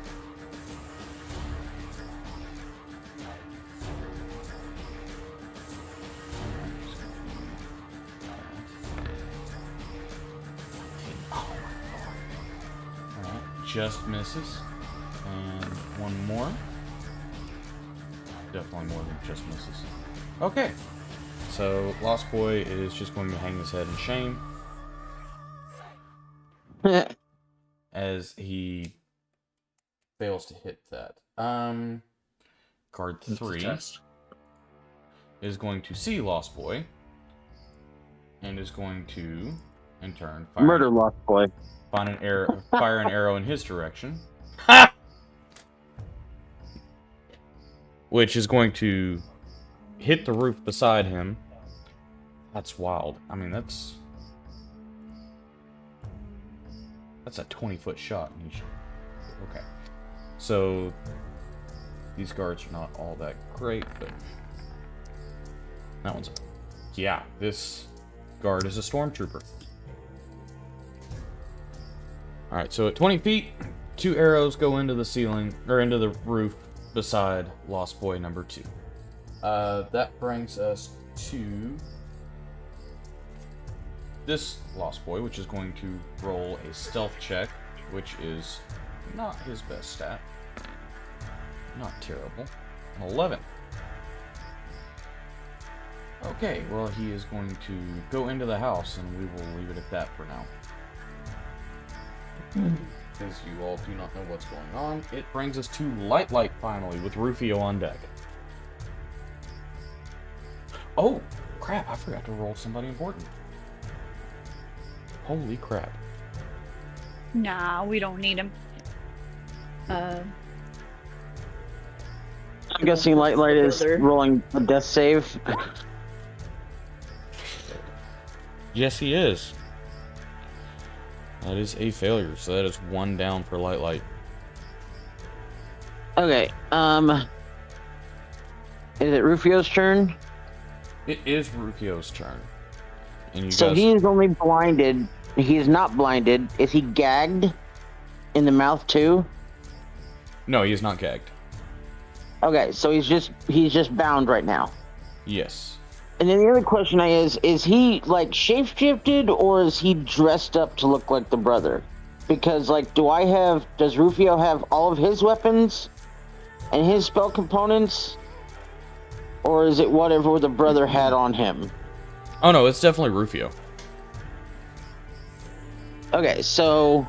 Alright, just misses. And one more. Definitely more than just misses. Okay. So Lost Boy is just going to hang his head in shame as he fails to hit that. Card It's a 3 test. is going to see Lost Boy and is going to, in turn, fire Murder Lost Boy. fire an arrow in his direction. Which is going to hit the roof beside him. That's wild. I mean, that's a 20-foot shot. Okay. So, these guards are not all that great, but that one's... Yeah, this guard is a stormtrooper. Alright, so at 20 feet, 2 arrows go into the ceiling, or into the roof beside Lost Boy number 2. That brings us to this Lost Boy, which is going to roll a stealth check, which is not his best stat. Not terrible. An 11. Okay, well, he is going to go into the house, and we will leave it at that for now. Because you all do not know what's going on. It brings us to Light finally, with Rufio on deck. Oh, crap, I forgot to roll somebody important. Holy crap. Nah, we don't need him. I'm guessing Light is rolling a death save. Yes, he is. That is a failure, so that is 1 down for Light. Okay, is it Rufio's turn? It is Rufio's turn. And you So guys... he is only blinded. He is not blinded. Is he gagged in the mouth too? No, he is not gagged. Okay, so he's just bound right now. Yes. And then the other question is he like shapeshifted or is he dressed up to look like the brother? Because like, does Rufio have all of his weapons and his spell components? Or is it whatever the brother had on him? Oh no, it's definitely Rufio. Okay, so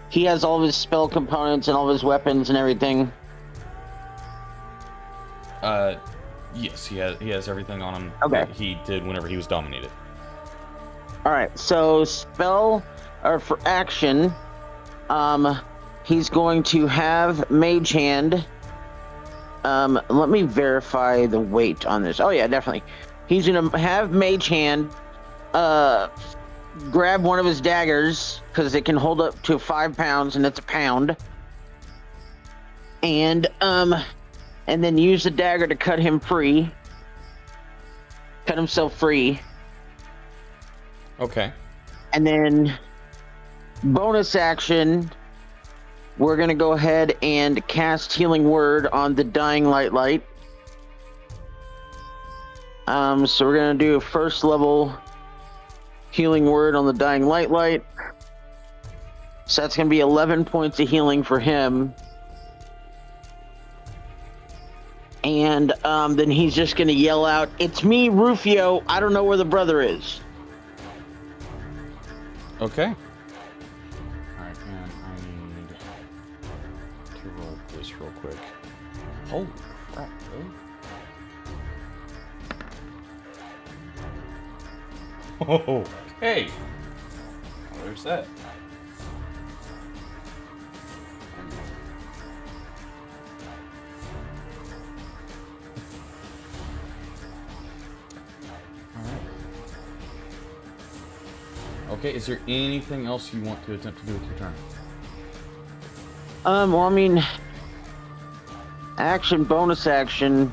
he has all of his spell components and all of his weapons and everything. Yes, he has everything on him Okay. that he did whenever he was dominated. Alright, so for action, he's going to have Mage Hand. Let me verify the weight on this. Oh yeah, definitely. He's gonna have Mage Hand, grab one of his daggers, because it can hold up to 5 pounds, and it's a pound. And then use the dagger to cut himself free. Okay. And then bonus action, we're gonna go ahead and cast Healing Word on the dying Light. So we're gonna do a 1st level Healing Word on the dying Light. So that's gonna be 11 points of healing for him. And then he's just gonna yell out, "It's me, Rufio. I don't know where the brother is." Okay. Alright, and I need to roll this real quick. Holy crap, really? Oh, okay. Well, there's that. Okay, is there anything else you want to attempt to do with your turn? Well, I mean, bonus action.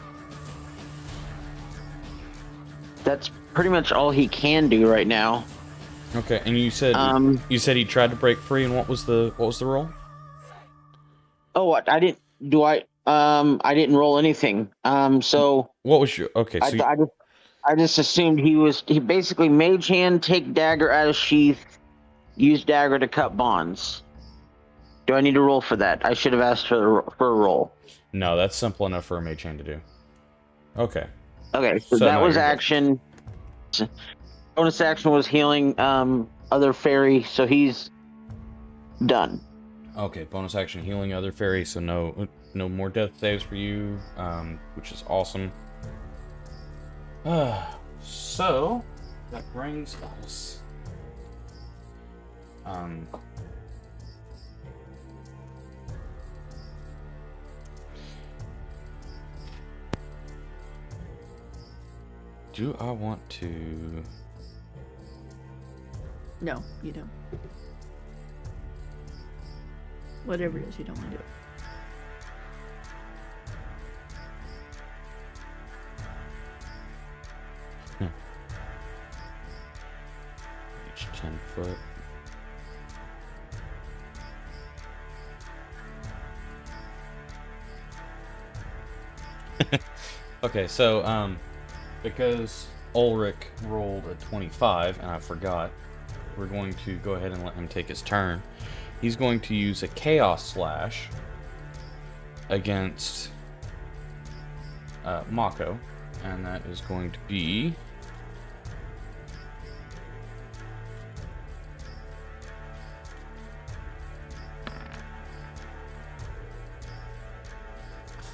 That's pretty much all he can do right now. Okay, and you said he tried to break free, and what was the roll? Oh, what? I didn't roll anything. So What was your... Okay, so I just assumed he basically Mage Hand, take dagger out of sheath, use dagger to cut bonds. Do I need to roll for that? I should have asked for a roll. No, that's simple enough for a mage hand to do. Okay. Okay, so So that no, was you're good. action. Bonus action was healing other fairy, so he's done. Okay, bonus action healing other fairy, so no more death saves for you, which is awesome. So that brings us do I want to No, you don't. Whatever it is, you don't want to do it. each 10 foot? Okay, so because Ulrich rolled a 25 and I forgot, we're going to go ahead and let him take his turn. He's going to use a Chaos Slash against Mako, and that is going to be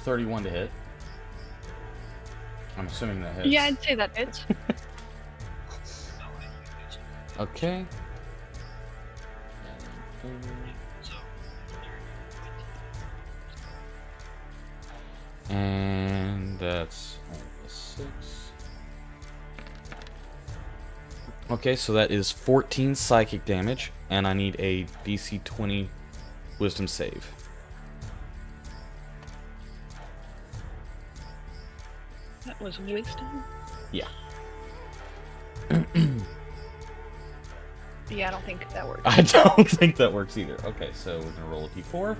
31 to hit. I'm assuming that hits. Yeah, I'd say that hits. Okay. And that's a 6. Okay, so that is 14 psychic damage, and I need a DC 20 wisdom save. That was wisdom. Yeah. Yeah, I don't think that works. I don't think that works either. Okay, so we're gonna roll a d4.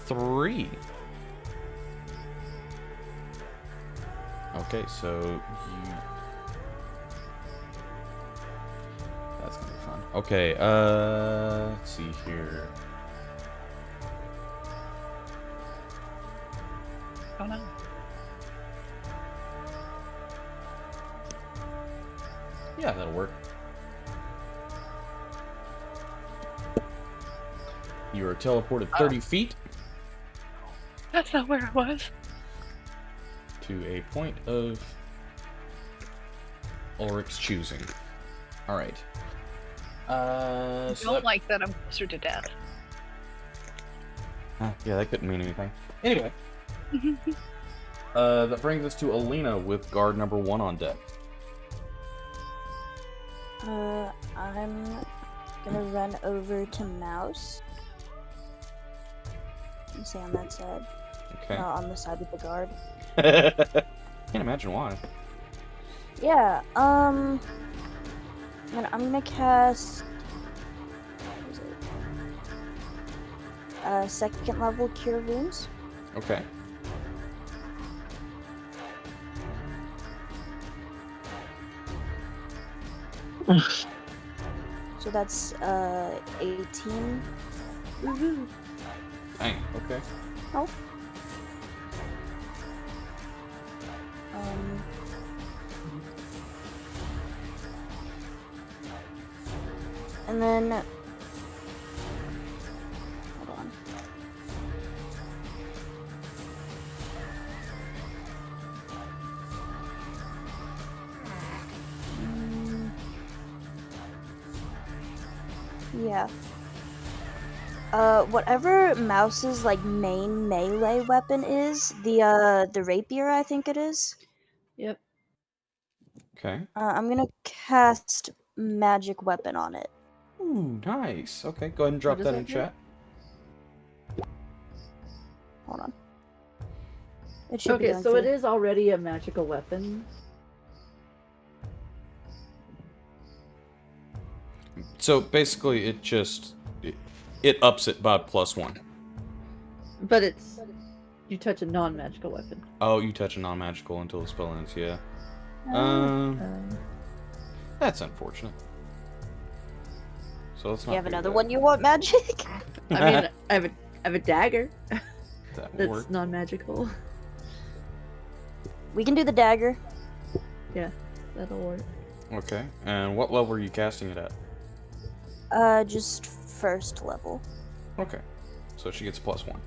3. Okay, so you... That's gonna be fun. Okay, let's see here. Oh no. Yeah, that'll work. You are teleported 30 feet That's not where I was. to a point of Ulrich's choosing. Alright. I So don't that... like that I'm closer to death. Yeah, that couldn't mean anything. Anyway. That brings us to Alina with guard number 1 on deck. I'm gonna run over to Mouse. And stay on that side. Okay. On the side with the guard. Can't imagine why. Yeah, and I'm gonna cast... What is it? Second level Cure Wounds. Okay. So that's 18. Woohoo! Dang, okay. Oh. Um. And then. Hold on. Yeah. Whatever Mouse's like main melee weapon is, the rapier, I think it is. Yep. Okay. I'm gonna cast magic weapon on it. Ooh, nice. Okay, go ahead and drop does that that in do? chat. Hold on. It should be Okay, going so it through. is already a magical weapon. So basically, it just it ups it by +1. But it's you touch a non-magical weapon. Oh, you touch a non-magical until the spell ends. Yeah. Um, That's unfortunate. So let's not. You have do another that. one you want magic? I mean, I have a dagger That will that's work. non-magical. We can do the dagger. Yeah, that'll work. Okay. And what level are you casting it at? Just first level. Okay. So she gets +1.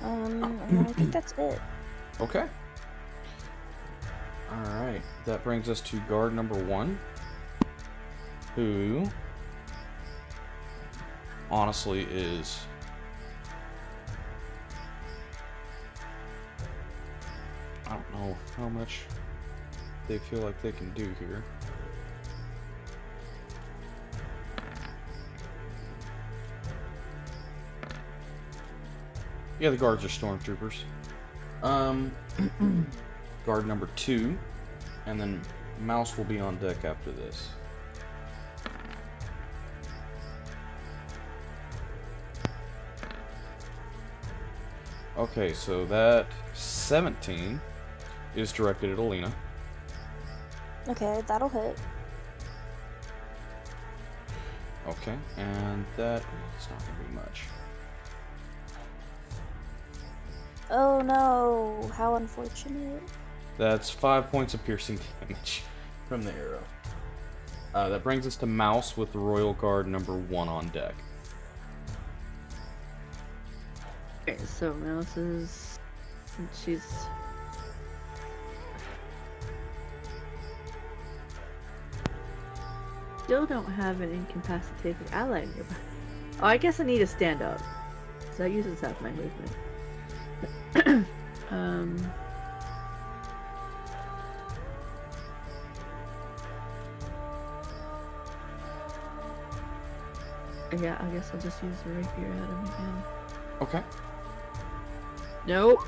And I think that's it. Okay. Alright. That brings us to guard number 1. Who honestly is I don't know how much they feel like they can do here. Yeah, the guards are stormtroopers. Guard number 2, and then Mouse will be on deck after this. Okay, so that 17 is directed at Alina. Okay, that'll hit. Okay, and that is not going to be much. Oh no, how unfortunate. That's 5 points of piercing damage from the arrow. That brings us to Mouse with the Royal Guard number 1 on deck. Okay, so Mouse is... She's... Still don't have an incapacitated ally nearby. Oh, I guess I need to stand up. So that uses half my movement. Yeah, I guess I'll just use the rapier at him again. Okay. Nope.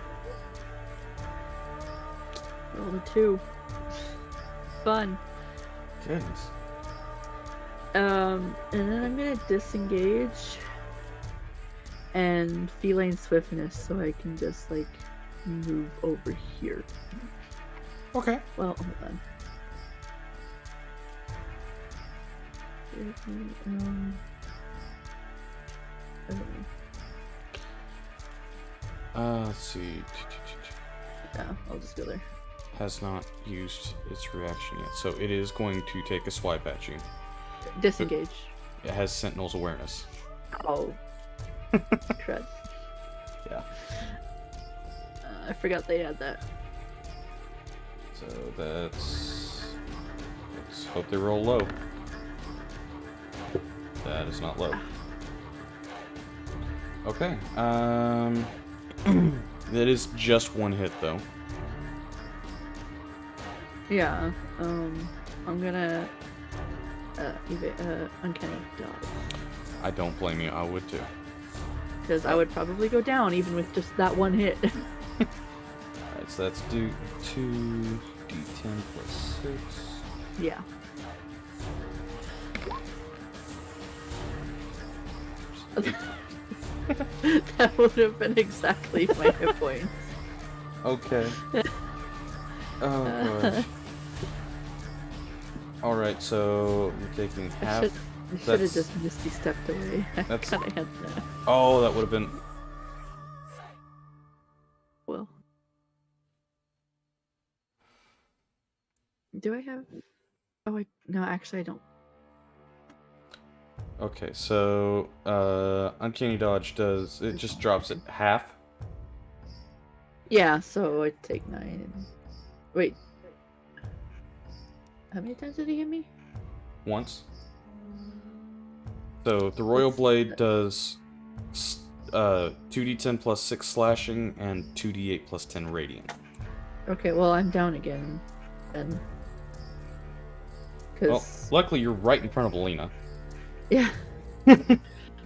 Rolled a 2. Fun. Goodness. And then I'm gonna disengage and feline swiftness so I can just like move over here. Okay. Well, hold on. Let's see. Yeah, I'll just go there. Has not used its reaction yet, so it is going to take a swipe at you. Disengage. It has Sentinel's awareness. Oh. Crud. Yeah. I forgot they had that. So that's... Let's hope they roll low. That is not low. Okay. That is just 1 hit though. Yeah. I'm gonna uncanny dodge. I don't blame you. I would too. Because I would probably go down even with just that 1 hit. Alright, so that's do 2d10 plus 6. Yeah. That would have been exactly my hit points. Okay. Oh gosh. Alright, so you're taking half. I should have just Misty stepped away. I That's- kinda had that. Oh, that would have been. Well. Do I have... Oh, no, actually I don't. Okay, so Uncanny Dodge does it just drops it half? Yeah, so I take 9 and... Wait. How many times did he hit me? Once. So the Royal Blade does 2d10 plus 6 slashing and 2d8 plus 10 radiant. Okay, well I'm down again then. Well, Cause... luckily you're right in front of Alina. Yeah.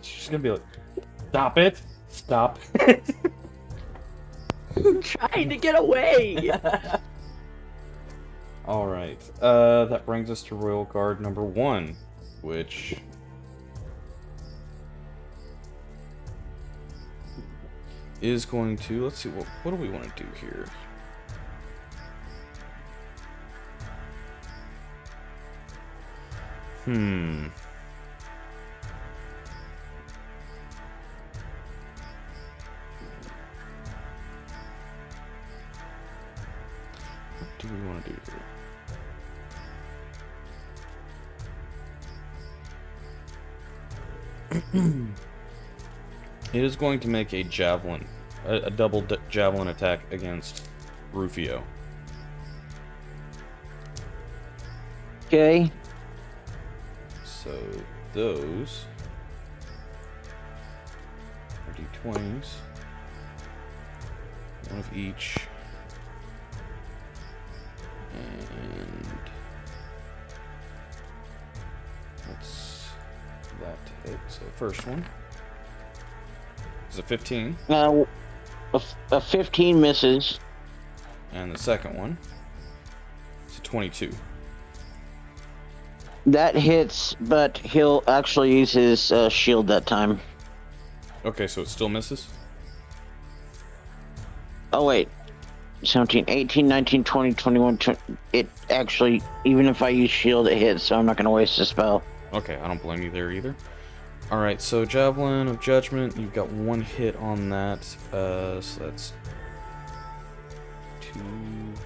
She's gonna be like, stop it! Stop it! I'm trying to get away! Alright, that brings us to Royal Guard number 1, which... is going to... Let's see, what do we want to do here? do we want to do here? It is going to make a javelin, a double javelin attack against Rufio. Okay. So those are d20s, one of each, and that's that to hit. So first one is a 15, A 15 misses. and the second one is a 22. That hits, but he'll actually use his shield that time. Okay, so it still misses? Oh, wait. 17, 18, 19, 20, 21, 20. It actually, even if I use shield, it hits, so I'm not going to waste a spell. Okay, I don't blame you there either. Alright, so Javelin of Judgment, you've got one hit on that. So that's 2d8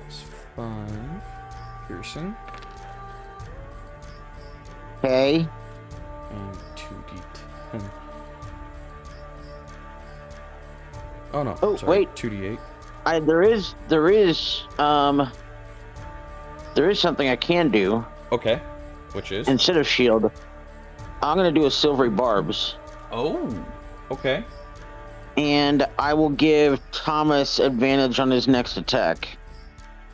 plus 5. Piercing. Okay. And 2d10. Oh no, Oh, sorry, wait. 2d8. There is something I can do. Okay, which is? Instead of shield, I'm going to do a silvery barbs. Oh, okay. And I will give Thomas advantage on his next attack.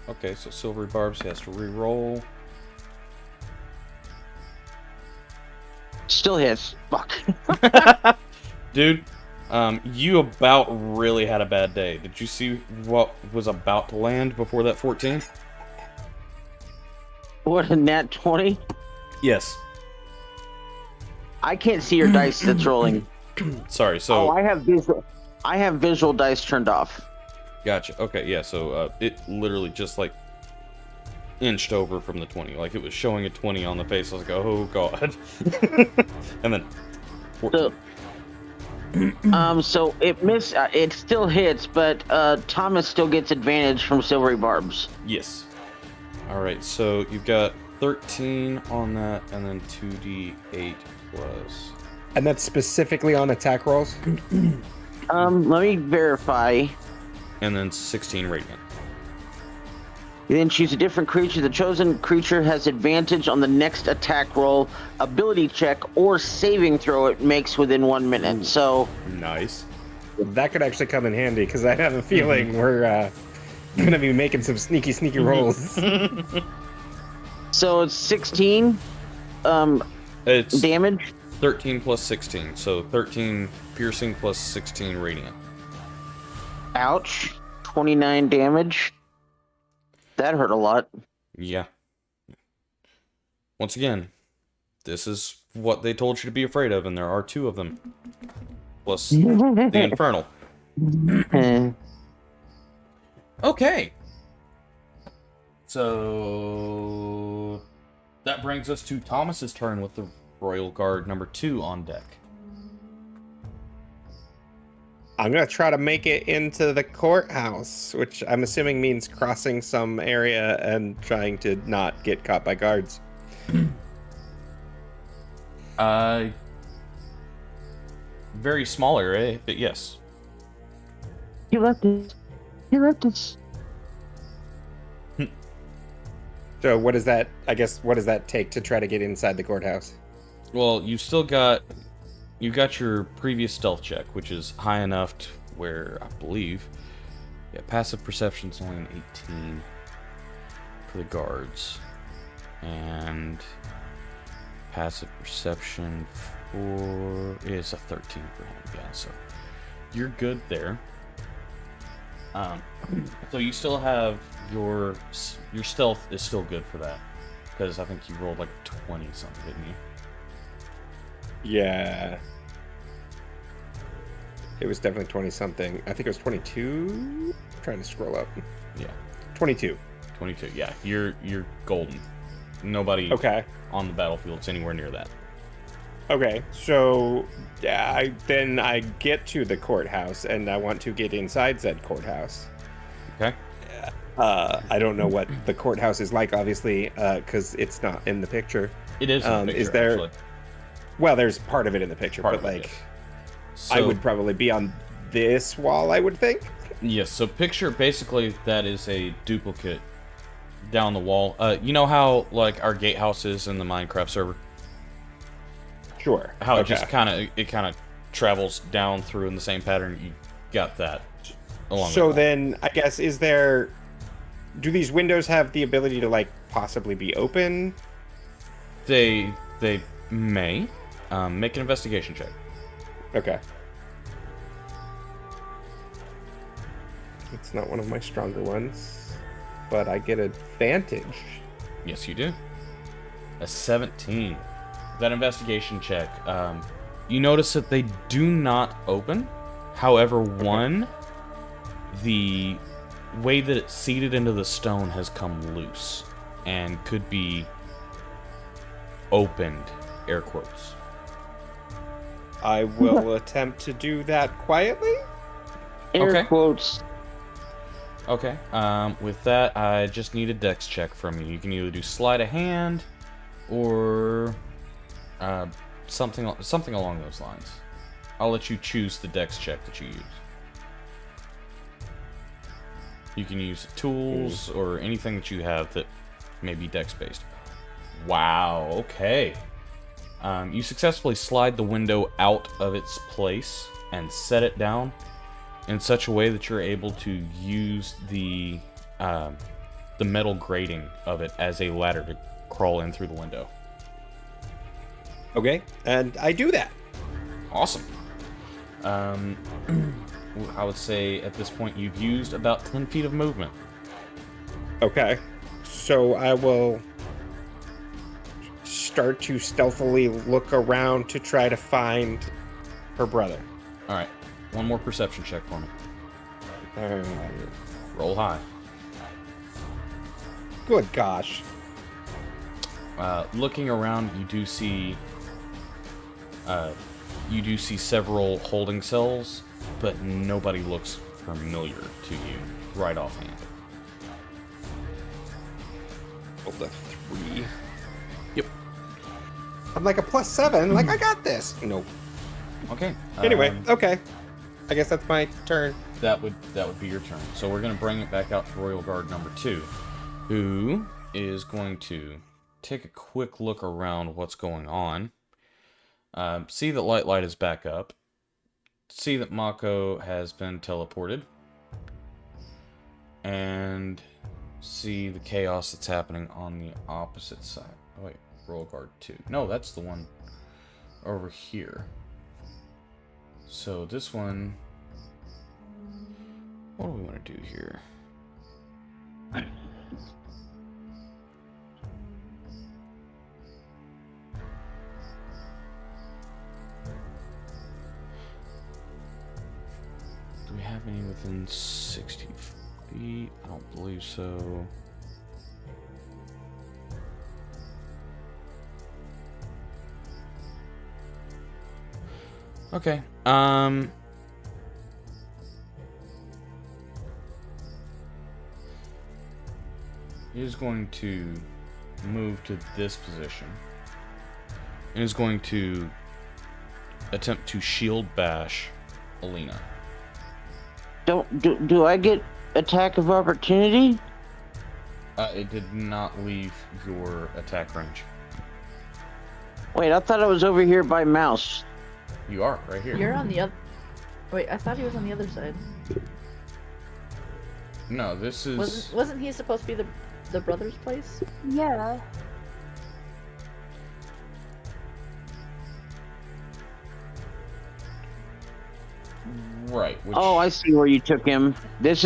Okay, so Silvery Barbs, he has to re-roll. Still hits. Fuck. Dude, you about really had a bad day. Did you see what was about to land before that 14? What, a nat 20? Yes. I can't see your dice that's rolling. Sorry, so... Oh, I have visual dice turned off. Gotcha. Okay, yeah, so it literally just, like, inched over from the 20. Like, it was showing a 20 on the face. I was like, oh, God. And then 14. So it it still hits, but Thomas still gets advantage from silvery barbs. Yes. Alright, so you've got 13 on that, and then 2d8 plus... And that's specifically on attack rolls? Let me verify. And then 16 radiant. You then choose a different creature. The chosen creature has advantage on the next attack roll, ability check, or saving throw it makes within 1 minute. So Nice. That could actually come in handy, because I have a feeling we're going to be making some sneaky rolls. so it's 16 It's damage. 13 plus 16, so 13 piercing plus 16 radiant. Ouch. 29 damage. That hurt a lot. Yeah. Once again, this is what they told you to be afraid of, and there are 2 of them. Plus the Infernal. Okay. So that brings us to Thomas's turn with the Royal Guard number 2 on deck. I'm going to try to make it into the courthouse, which I'm assuming means crossing some area and trying to not get caught by guards. Very small area, but yes. You left it. You left it. So what does that, I guess, what does that take to try to get inside the courthouse? Well, you got your previous stealth check, which is high enough to where I believe, yeah, passive perception's only an 18 for the guards, and passive perception is a 13 for him. Yeah, so you're good there. So you still have your stealth is still good for that, because I think you rolled like 20 something, didn't you? Yeah. It was definitely 20 something. I think it was 22. I'm trying to scroll up. Yeah. 22. 22. Yeah, you're golden. Nobody on the battlefield's anywhere near that. Okay, so yeah, I get to the courthouse and I want to get inside said courthouse. Okay. I don't know what the courthouse is like, obviously, because it's not in the picture. It is in the picture, is there? actually. Well, there's part of it in the picture, Part but of it, like, yes. I So- would probably be on this wall, I would think. Yes, so picture basically that is a duplicate down the wall. You know how like our gatehouse is in the Minecraft server? Sure. How it Okay. just kind of travels down through in the same pattern. You got that along. So the wall. then, I guess, do these windows have the ability to like possibly be open? they may make an investigation check. Okay. It's not one of my stronger ones, but I get advantage. Yes, you do. A 17. That investigation check. You notice that they do not open. However, one, the way that it's seated into the stone has come loose and could be opened, air quotes. I will attempt to do that quietly. Air Okay. quotes. Okay. With that, I just need a dex check from you. You can either do sleight of hand or something along those lines. I'll let you choose the dex check that you use. You can use tools or anything that you have that may be dex based. Wow. Okay. You successfully slide the window out of its place and set it down in such a way that you're able to use the metal grating of it as a ladder to crawl in through the window. Okay, and I do that. Awesome. I would say at this point you've used about 10 feet of movement. Okay, so I will start to stealthily look around to try to find her brother. All right. One more perception check for me. Uh, Roll high. good gosh. Looking around, you do see several holding cells, but nobody looks familiar to you right offhand. Rolled a 3. Yep. I'm like a +7. Like, I got this. Nope. Okay. Anyway, okay. I guess that's my turn. That would be your turn. So we're going to bring it back out to Royal Guard number 2, who is going to take a quick look around what's going on. See that Light is back up. See that Mako has been teleported. And see the chaos that's happening on the opposite side. Oh wait, Royal Guard 2. No, that's the one over here. So this one... What do we want to do here? Do we have any within 60 feet? I don't believe so. Okay. He is going to move to this position. And is going to attempt to shield bash Alina. Do I get attack of opportunity? It did not leave your attack range. Wait, I thought I was over here by mouse. You are right here. You're on the other. Wait, I thought he was on the other side. No, this is. Wasn't he supposed to be the brother's place? Yeah. Right. Which, Oh, I see where you took him. Is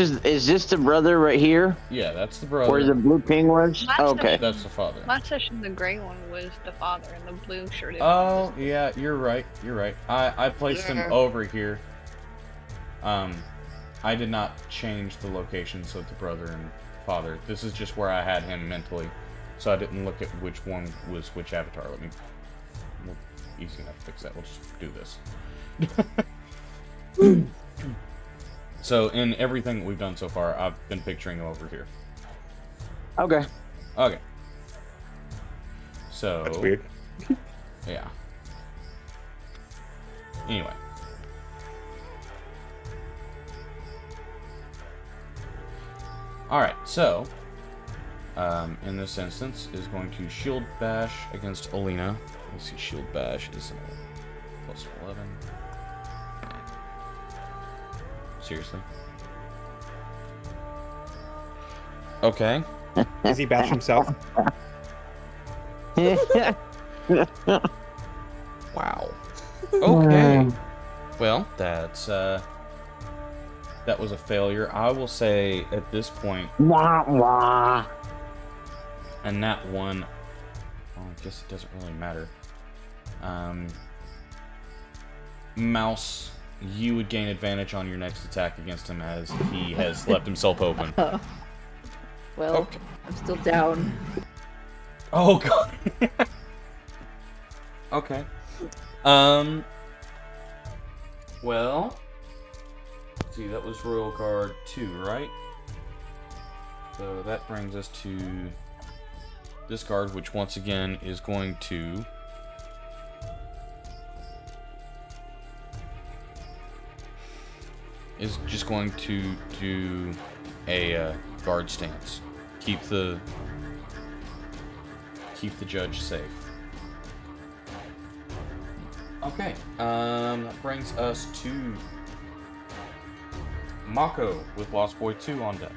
this the brother right here? Yeah, that's the brother. Where the blue ping was? Last Okay. That's the father. Last session, the gray one was the father, and the blue shirted. Oh, yeah, you're right. You're right. I placed him over here. I did not change the locations of the brother and father. This is just where I had him mentally, so I didn't look at which one was which avatar. Easy enough to fix that. We'll just do this. So So in everything that we've done so far, I've been picturing him over here. Okay. Okay. So That's weird. Yeah. Anyway. Alright, so in this instance is going to shield bash against Alina. Let's see, shield bash is plus 11. Seriously? Okay. Does he bash himself? Wow. Okay. Well, that's that was a failure. I will say at this point, Wah, wah. and that one, well, I guess it doesn't really matter. Mouse, you would gain advantage on your next attack against him as he has left himself open. Well, Okay. I'm still down. Oh god. Okay. Well, let's see, that was Royal Guard 2, right? So that brings us to this guard, which once again is going to just going to do a guard stance. Keep the judge safe. Okay, that brings us to Mako with Lost Boy 2 on deck.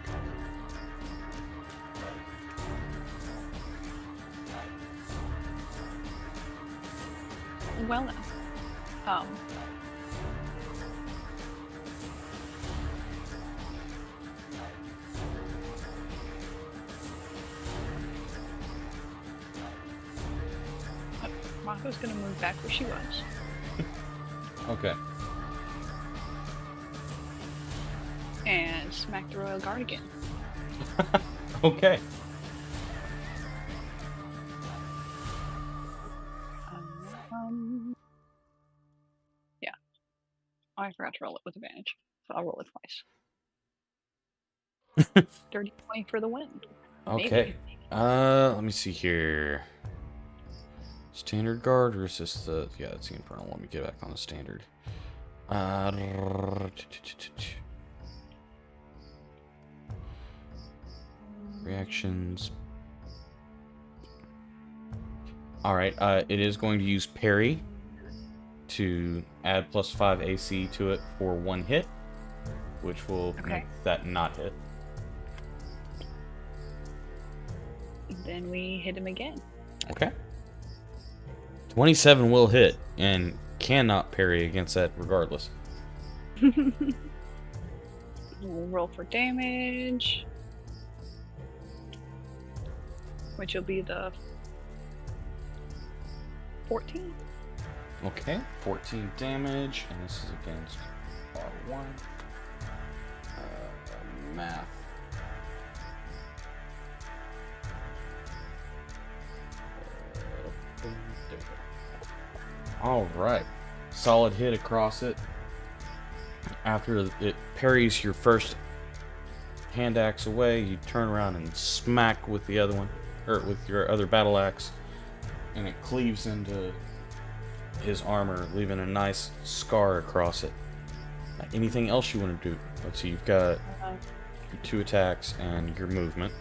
Well now. Mako's gonna move back where she was. Okay. And smack the Royal Guard again. Okay. Yeah. I forgot to roll it with advantage, so I'll roll it twice. Dirty 20 for the win. Okay. Let me see here. Standard guard, or is this the... Yeah, that's the infernal. Let me get back on the standard. Reactions. Alright, it is going to use parry to add +5 AC to it for 1 hit, which will make that not hit. Then we hit him again. Okay. 27 will hit, and cannot parry against that regardless. We'll roll for damage, which will be the 14. Okay, 14 damage, and this is against R1. Math. Alright. Solid hit across it. After it parries your first hand axe away, you turn around and smack with the other one, or with your other battle axe, and it cleaves into his armor, leaving a nice scar across it. Anything else you want to do? Let's see, you've got your 2 attacks and your movement.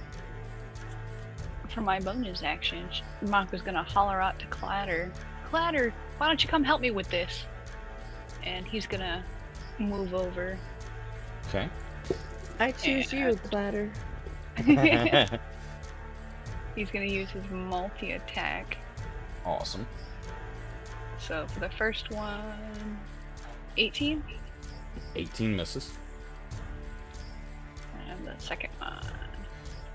For my bonus action, Mako's gonna holler out to Clatter. Clatter, why don't you come help me with this? And he's gonna move over. Okay. I choose you, Clatter. He's gonna use his multi-attack. Awesome. So for the first one, 18. 18 misses. And the second one,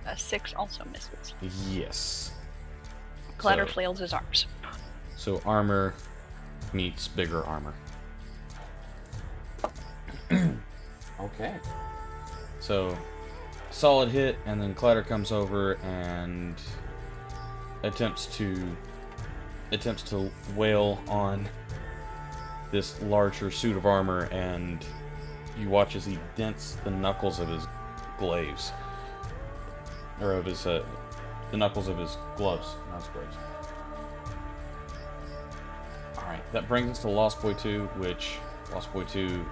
a 6 also misses. Yes. Clatter So- flails his arms. So armor meets bigger armor. Okay. So solid hit, and then Clatter comes over and attempts to wail on this larger suit of armor, and You watch as he dents the knuckles of his glaives. Or of his, the knuckles of his gloves, not his glaives. Alright, that brings us to Lost Boy 2, which, Lost Boy 2...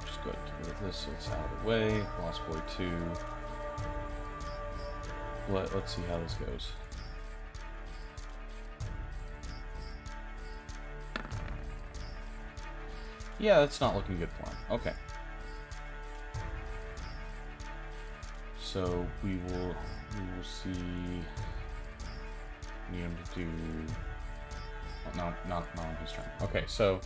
just go ahead and get rid of this so it's out of the way. Lost Boy 2... Let's see how this goes. Yeah, that's not looking good for him. Okay. So we will see. Need him to do. Oh, no, not on his turn. Okay, so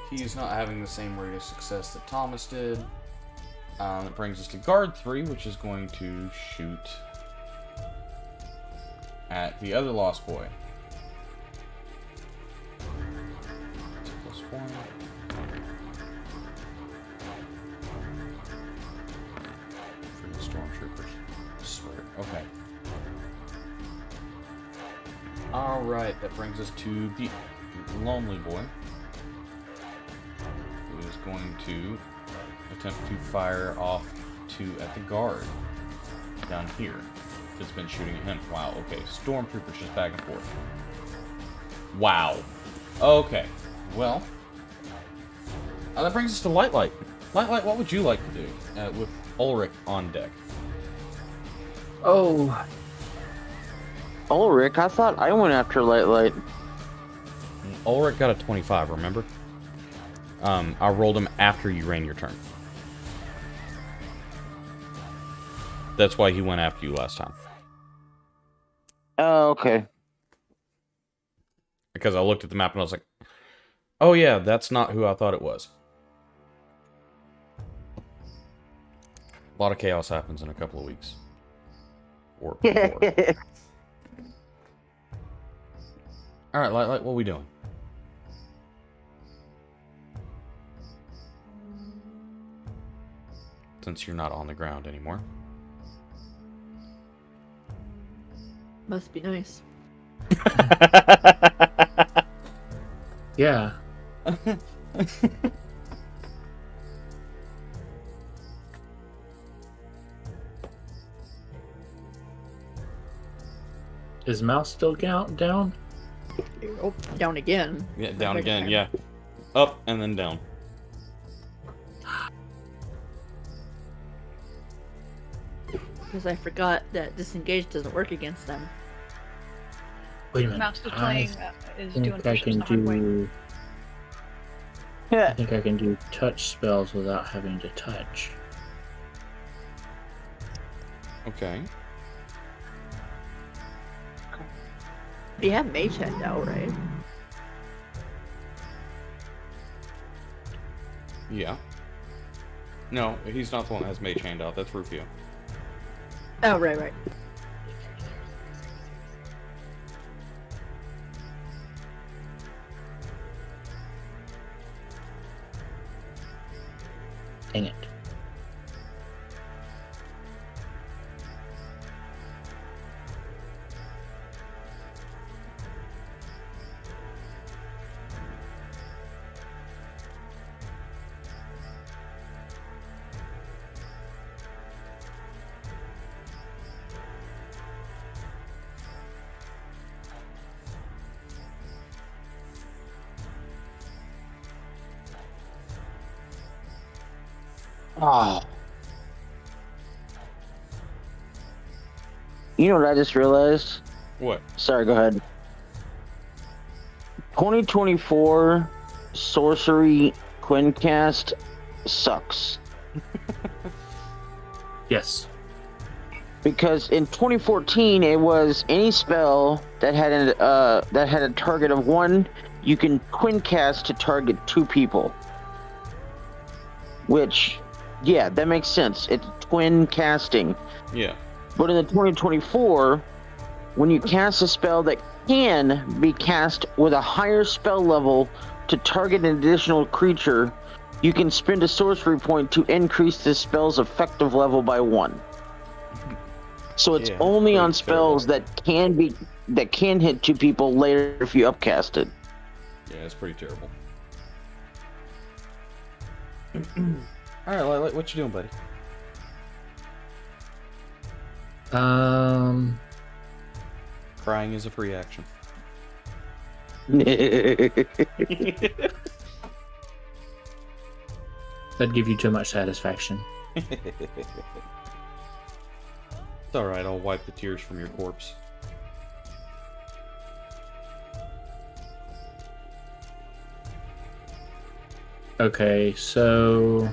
he's not having the same rate of success that Thomas did. That brings us to guard 3, which is going to shoot at the other Lost Boy. +1. Freaking stormtroopers. I swear. Okay. Alright, that brings us to the lonely boy, who is going to attempt to fire off 2 at the guard down here that's been shooting at him. Wow, okay. Stormtroopers just back and forth. Wow. Okay. Well, that brings us to Light. Light, what would you like to do with Ulrich on deck? Oh, Ulrich, I thought I went after Light. Ulrich got a 25, remember? I rolled him after you ran your turn. That's why he went after you last time. Oh, okay. Because I looked at the map and I was like, oh yeah, that's not who I thought it was. A lot of chaos happens in a couple of weeks. Or before. Alright, Light, what are we doing? Since you're not on the ground anymore. Must be nice. yeah. Is mouse still down? Oh, down again. Yeah, down again, yeah. Up and then down. Because I forgot that disengage doesn't work against them. Wait a minute. Mouse is playing, is doing I think I pushes can the hard way. do. I Yeah. think I can do touch spells without having to touch. Okay. You have Mage Hand out, right? Yeah. No, he's not the one that has Mage Hand out. That's Rufio. Oh, right. Dang it. Ah. You know what I just realized? What? Sorry, go ahead. 2024 sorcery Quincast sucks. Yes. Because in 2014 it was any spell that had a target of 1, you can Quincast to target 2 people. Which, yeah, that makes sense. It's twin casting. Yeah. But in the 2024, when you cast a spell that can be cast with a higher spell level to target an additional creature, you can spend a sorcery point to increase the spell's effective level by 1. So it's Yeah, only pretty on spells that can hit 2 people later if you upcast it. Yeah, it's pretty terrible. All right, Lilac, what you doing, buddy? Crying is a free action. That'd give you too much satisfaction. It's alright, I'll wipe the tears from your corpse. Okay, so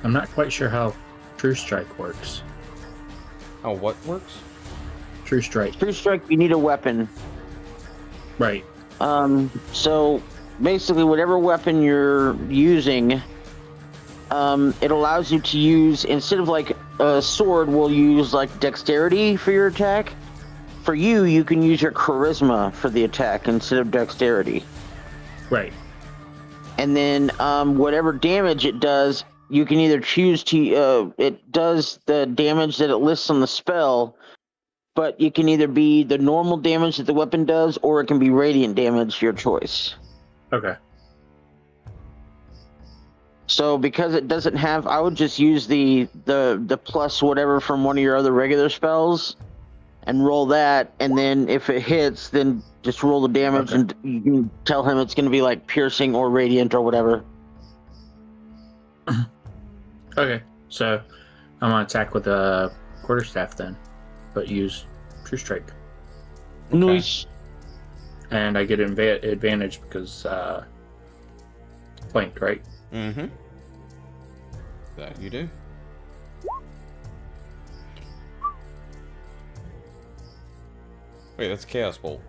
I'm not quite sure how True Strike works. Oh, what works? True Strike. True Strike, you need a weapon. Right. So basically, whatever weapon you're using, it allows you to use, instead of like a sword, we'll use like dexterity for your attack. For you, you can use your charisma for the attack instead of dexterity. Right. And then whatever damage it does, you can either choose to, it does the damage that it lists on the spell, but it can either be the normal damage that the weapon does, or it can be radiant damage, your choice. Okay. So because it doesn't have, I would just use the plus whatever from one of your other regular spells and roll that, and then if it hits, then just roll the damage, Okay. and you can tell him it's going to be like piercing or radiant or whatever. Okay. So I'm gonna attack with a quarterstaff then, but use True Strike, Nice. and I get advantage because flanked, right? Mm-hmm. That you do. Wait, that's Chaos Bolt.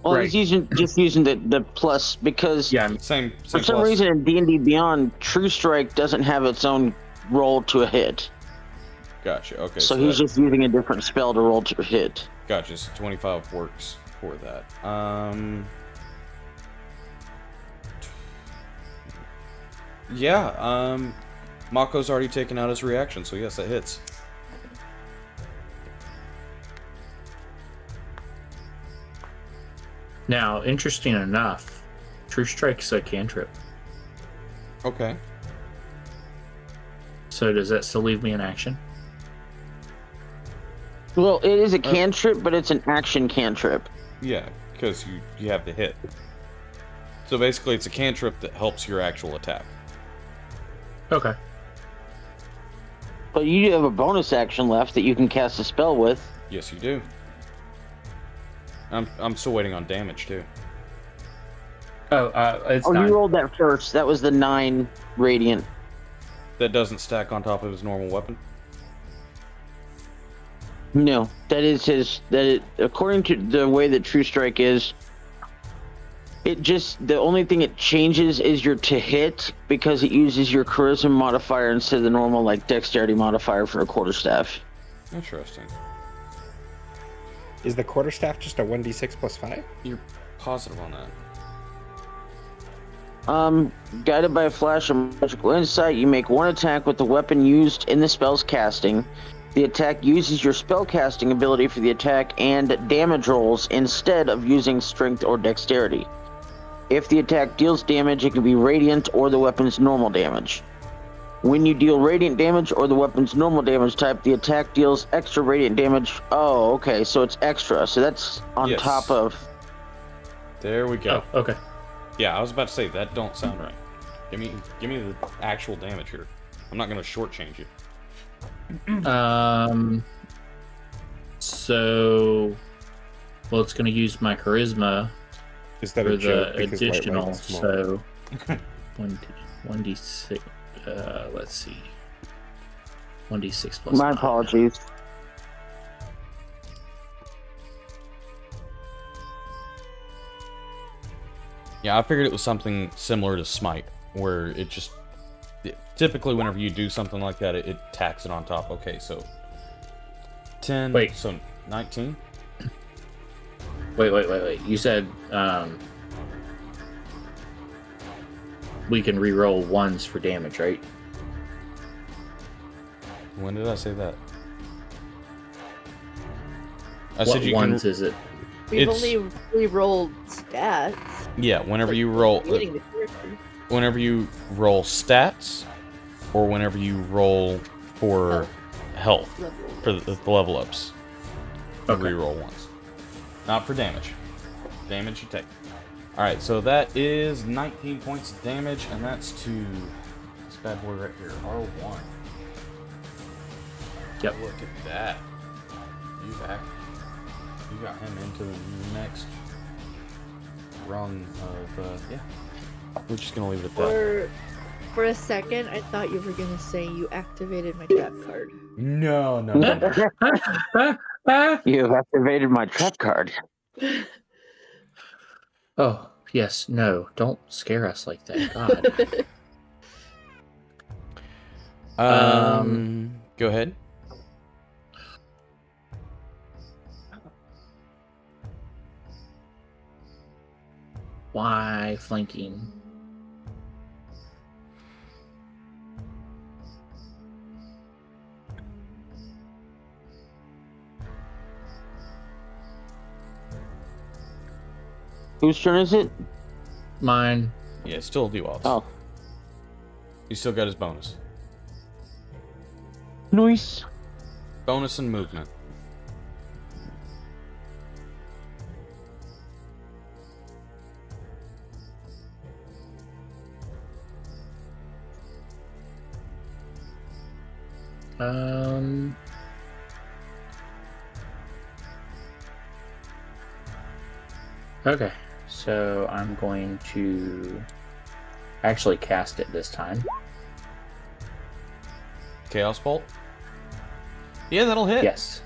Well, Right. he's just using the plus because Yeah. Same for some plus. reason in D&D Beyond, True Strike doesn't have its own roll to a hit. Gotcha. Okay. So he's that- just using a different spell to roll to a hit. Gotcha. So 25 works for that. Yeah. Mako's already taken out his reaction, so yes, that hits. Now, interesting enough, True Strike's a cantrip. Okay. So does that still leave me in action? Well, it is a cantrip, but it's an action cantrip. Yeah, because you have the hit. So basically, it's a cantrip that helps your actual attack. Okay. But you do have a bonus action left that you can cast a spell with. Yes, you do. I'm still waiting on damage too. Oh, it's Oh, not. you rolled that first. That was the 9 radiant. That doesn't stack on top of his normal weapon. No, that is his. According to the way that True Strike is, it just, the only thing it changes is your to hit, because it uses your charisma modifier instead of the normal like dexterity modifier for a quarterstaff. Interesting. Is the quarterstaff just a 1d6 plus 5? You're positive on that? Guided by a flash of magical insight, you make one attack with the weapon used in the spell's casting. The attack uses your spellcasting ability for the attack and damage rolls instead of using strength or dexterity. If the attack deals damage, it can be radiant or the weapon's normal damage. When you deal radiant damage or the weapon's normal damage type, the attack deals extra radiant damage. Oh, okay, so it's extra. So that's on Yes. top of... There we go. Oh, okay. Yeah, I was about to say that don't sound right. Give me the actual damage here. I'm not gonna shortchange you. So, well, it's going to use my charisma Is that for a joke? the Because Light Light additional. is small? So, 1d6. Let's see. 1d6 plus. My 9. apologies. Yeah, I figured it was something similar to Smite, where it just... Typically, whenever you do something like that, it tacks it on top. Okay, so... 10, Wait. so 19? Wait. You said we can re-roll ones for damage, right? When did I say that? I What said you ones can... is it? We've It's- only re-rolled stats. Yeah, whenever like, you roll... creating the character. whenever you roll stats, or whenever you roll for health, Level. for the level ups. Okay. Reroll once. Not for damage. Damage you take. Alright, so that is 19 points of damage, and that's to this bad boy right here, R1. Yep. Look at that. You got him into the next rung of, yeah. We're just gonna leave it at that. For a second, I thought you were gonna say you activated my trap card. No. You have activated my trap card. Oh, yes, no, don't scare us like that. God. Go ahead. Why flanking? Whose turn is it? Mine. Yeah, still do odds. Oh, He still got his bonus. nice. Bonus and movement. Okay, so I'm going to actually cast it this time. Chaos Bolt? Yeah, that'll hit. Yes.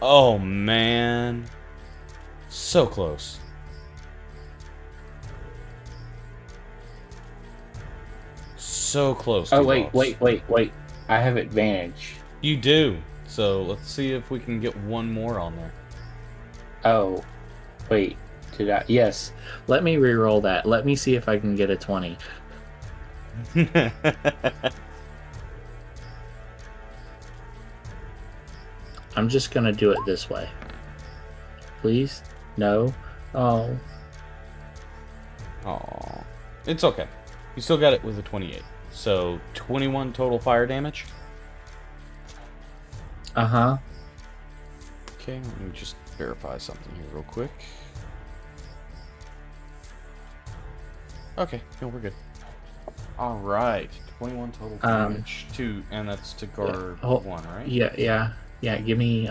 Oh, man. So close. So close. Oh, to wait. I have advantage. You do. So let's see if we can get one more on there. Oh, wait. Did I? Yes. Let me re-roll that. Let me see if I can get a 20. I'm just gonna do it this way. Please? No? Oh. Aw. It's okay. You still got it with a 28. So 21 total fire damage. Uh-huh. Okay, let me just verify something here real quick. Okay, no, we're good. All right, 21 total damage. Two, and that's to guard Oh, one, right? Yeah. Give me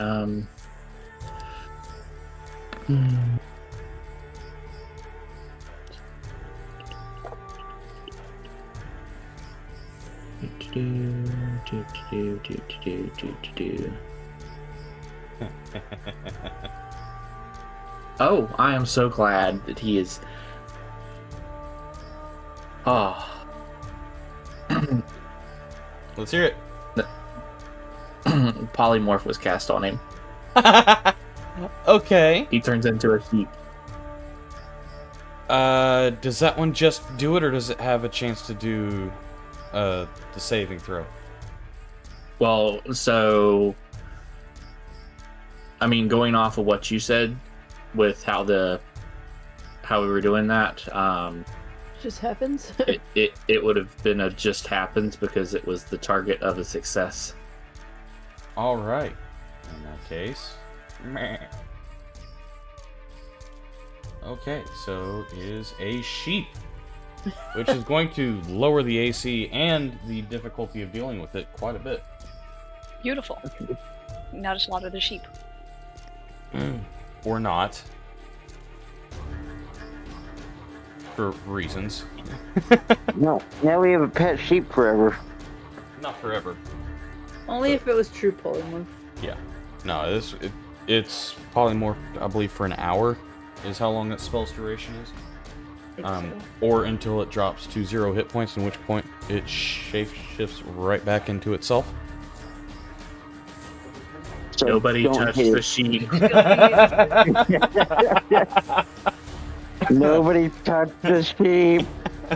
Oh, I am so glad that he is. Oh. Let's hear it. Polymorph was cast on him. Okay. He turns into a sheep. Does that one just do it, or does it have a chance to do the saving throw? Well, so I mean, going off of what you said with how we were doing that, Just happens. it would have been a just happens because it was the target of a success. All right. In that case, meh. Okay, so is a sheep, which is going to lower the AC and the difficulty of dealing with it quite a bit. Beautiful. Now to slaughter the sheep. Or not. For reasons. No, now we have a pet sheep forever. Not forever. Only if it was true polymorph. Yeah. No, it's polymorph, I believe, for an hour. is how long that spell's duration is. Think so. Or until it drops to 0 hit points, in which point it shapeshifts right back into itself. So Nobody don't touched hit the it. sheep. Nobody touch the sheep.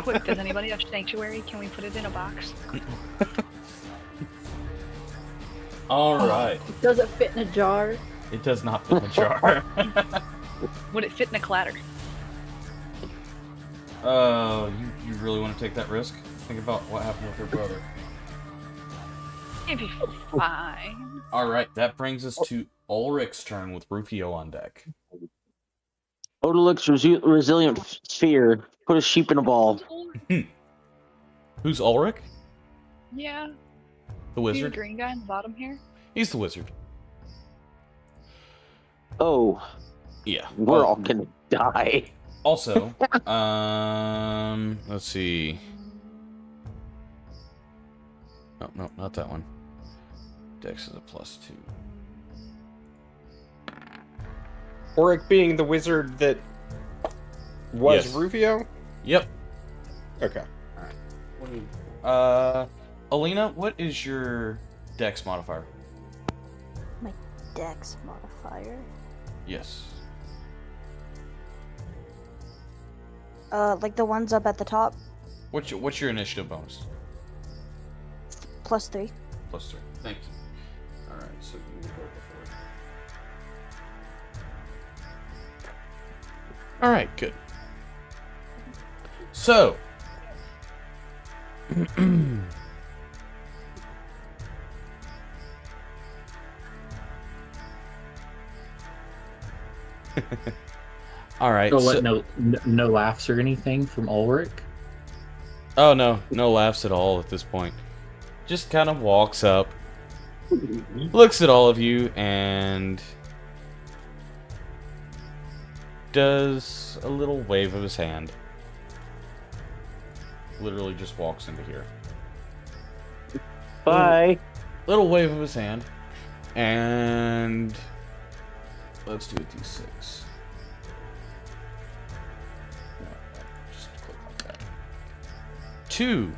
Quick, does anybody have sanctuary? Can we put it in a box? Alright. Does it fit in a jar? It does not fit in the jar. Would it fit in a clatter? You really want to take that risk? Think about what happened with her brother. It'd be fine. Alright, that brings us to Ulrich's turn with Rufio on deck. Odalix resilient sphere. Put a sheep in a ball. Who's Ulrich? Yeah. The See the wizard? green guy in the bottom here? He's the wizard. Oh, Yeah. we're all gonna die. Also, let's see. Oh, no, not that one. Dex is a +2. Auric being the wizard that was Yes. Rufio? Yep. Okay. Alina, what is your Dex modifier? My Dex modifier. Yes. Like the ones up at the top, What's your initiative bonus? +3. +3. Thank you. Alright, so you will go before. Alright, good. So. Alright. So so- what? No laughs or anything from Ulrich? Oh, no. No laughs at all at this point. Just kind of walks up, looks at all of you, and does a little wave of his hand. Literally just walks into here. Bye. Little wave of his hand. And let's do a d6. No, just click like that. 2.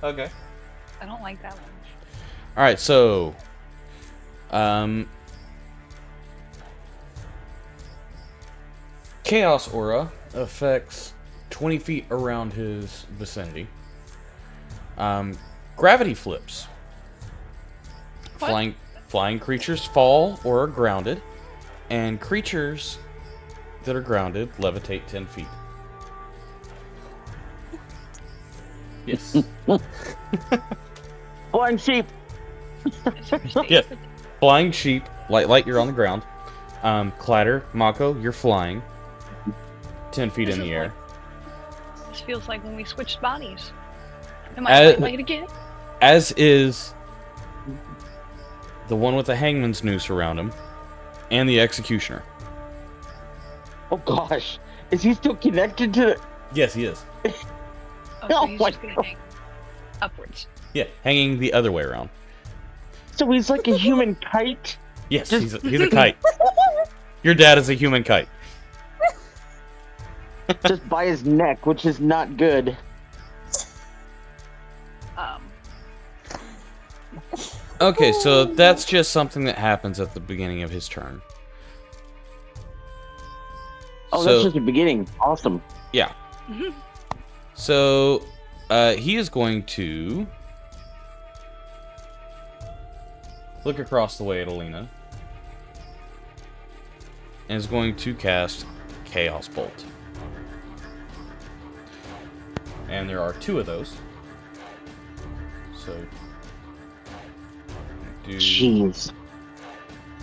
Okay. I don't like that one. Alright, so Chaos Aura affects 20 feet around his vicinity. Gravity flips. What? Flying creatures fall or are grounded, and creatures that are grounded levitate 10 feet. Yes. Flying sheep. Yeah. Flying sheep, light, you're on the ground. Clatter, Mako, you're flying. 10 feet This in is the air. This feels like when we switched bodies. Am I light again? As is the one with the hangman's noose around him, and the executioner. Oh gosh, is he still connected to? Yes, he is. Oh, Oh so he's my just gonna God. hang upwards. Yeah, hanging the other way around. So he's like a human kite. Yes, Just- he's a kite. Your dad is a human kite. Just by his neck, which is not good. Okay, so that's just something that happens at the beginning of his turn. Oh, So- that's just the beginning. Awesome. Yeah. So, he is going to look across the way at Alina and is going to cast Chaos Bolt. And there are 2 of those. So, do Jeez.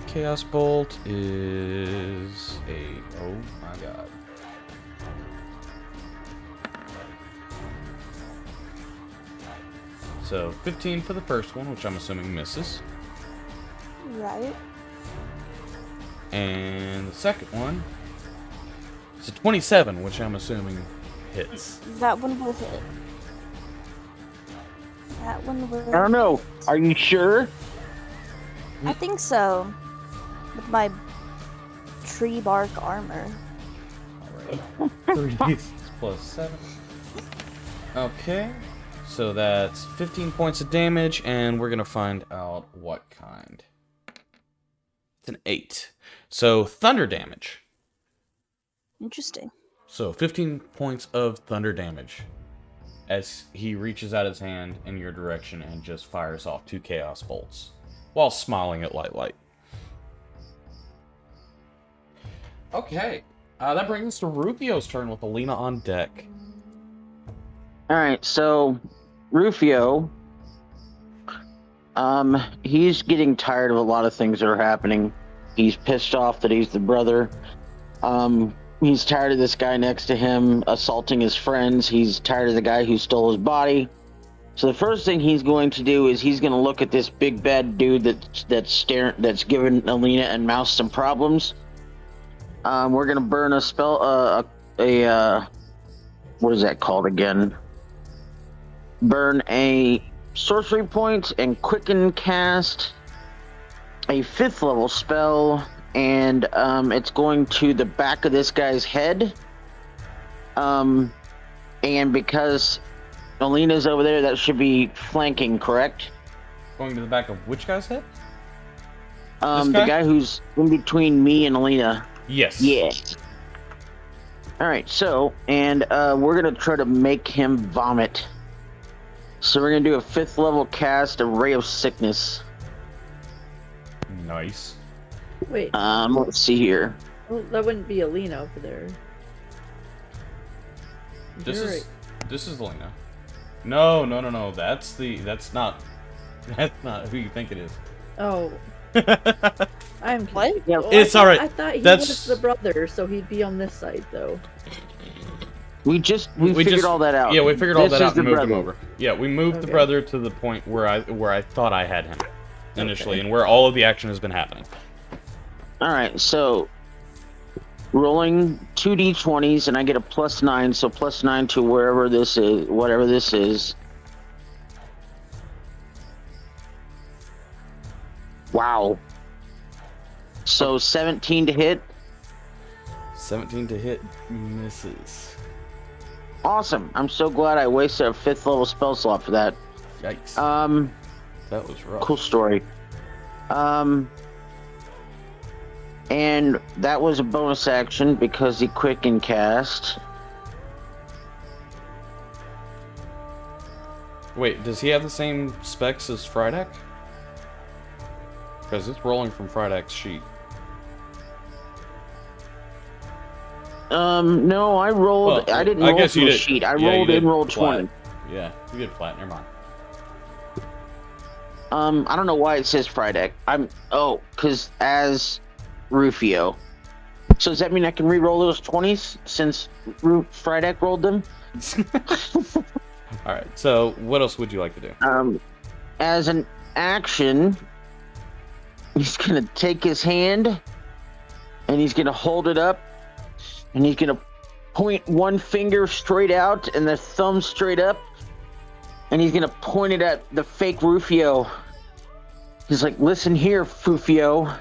Chaos Bolt is a oh my god. So 15 for the first one, which I'm assuming misses. Right. And the second one is a 27, which I'm assuming hits. That one will hit. That one will. I don't know. Are you sure? I think so. With my tree bark armor. Alright. 3d6 plus 7. Okay. So that's 15 points of damage, and we're gonna find out what kind. It's an 8. So thunder damage. Interesting. So 15 points of thunder damage as he reaches out his hand in your direction and just fires off 2 chaos bolts while smiling at Light. Okay. That brings us to Rufio's turn with Alina on deck. All right, so Rufio, he's getting tired of a lot of things that are happening. He's pissed off that he's the brother. He's tired of this guy next to him assaulting his friends. He's tired of the guy who stole his body. So the first thing he's going to do is he's going to look at this big bad dude that's giving Alina and Mouse some problems. We're going to burn a spell, what is that called again? Burn a sorcery point and quicken cast a 5th level spell, and it's going to the back of this guy's head. And because Alina's over there, that should be flanking, correct? Going to the back of which guy's head? The guy who's in between me and Alina. Yes. Yeah. Alright, so, and we're gonna try to make him vomit. So we're gonna do a 5th level cast, a Ray of Sickness. Nice. Wait, Let's see here. well, that wouldn't be Alina over there. This You're is Alina. No. That's not who you think it is. Oh, I'm What? confused. Yeah, Oh, it's I alright. thought he That's- was the brother, so he'd be on this side, though. We figured all that out. Yeah, we figured all This that is out and the moved him brother. over. Yeah, we moved the Okay. brother to the point where I thought I had him initially, and where all of the action has been happening. Alright, so rolling 2d20s, and I get a +9, so +9 to whatever this is. Wow. So 17 to hit. 17 to hit misses. Awesome. I'm so glad I wasted a 5th level spell slot for that. Yikes. That was rough. Cool story. And that was a bonus action because he quicken cast. Wait, does he have the same specs as Frydek? Because it's rolling from Frydek's sheet. No, I rolled. Well, I didn't I roll guess from you the did. sheet. I Yeah, you rolled did in roll flat. 20. Yeah, you did flat. Never mind. I don't know why it says Frydek. Because as Rufio. So does that mean I can re-roll those 20s since Frydek rolled them? All right. So, what else would you like to do? As an action, he's gonna take his hand and he's gonna hold it up and he's gonna point one finger straight out and the thumb straight up and he's gonna point it at the fake Rufio. He's like, "Listen here, Fufio.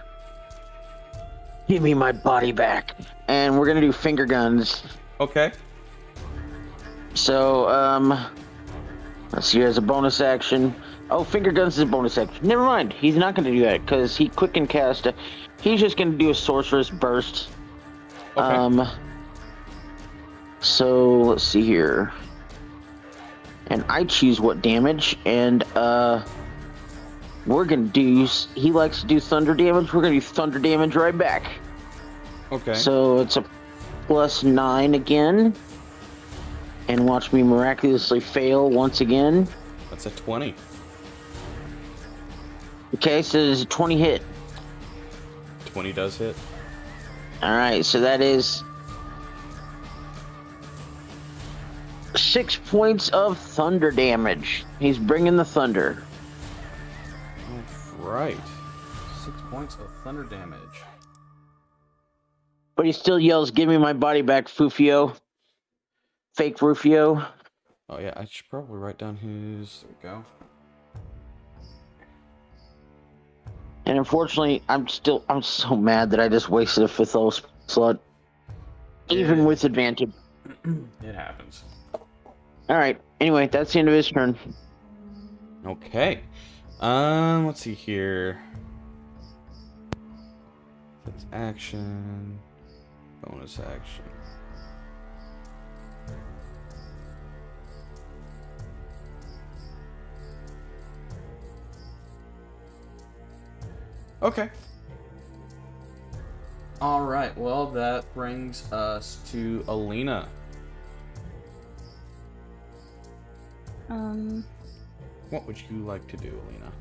Give me my body back." And we're gonna do finger guns. Okay. So, let's see, as a bonus action. Oh, finger guns is a bonus action. Never mind. He's not going to do that because he quick and cast. He's just going to do a sorceress burst. Okay. So let's see here. And I choose what damage, and we're going to do. He likes to do thunder damage. We're going to do thunder damage right back. Okay. So it's a +9 again. And watch me miraculously fail once again. That's a 20. Okay, so there's a 20 hit. 20 does hit. Alright, so that is 6 points of thunder damage. He's bringing the thunder. Right. 6 points of thunder damage. But he still yells, "Give me my body back, Fufio." Fake Rufio. Oh yeah, I should probably write down his. There we go. And unfortunately, I'm so mad that I just wasted a 5th level slot, even with advantage. It happens. All right. Anyway, that's the end of his turn. Okay. Let's see here. That's action. Bonus action. Okay. All right. Well, that brings us to Alina. What would you like to do, Alina?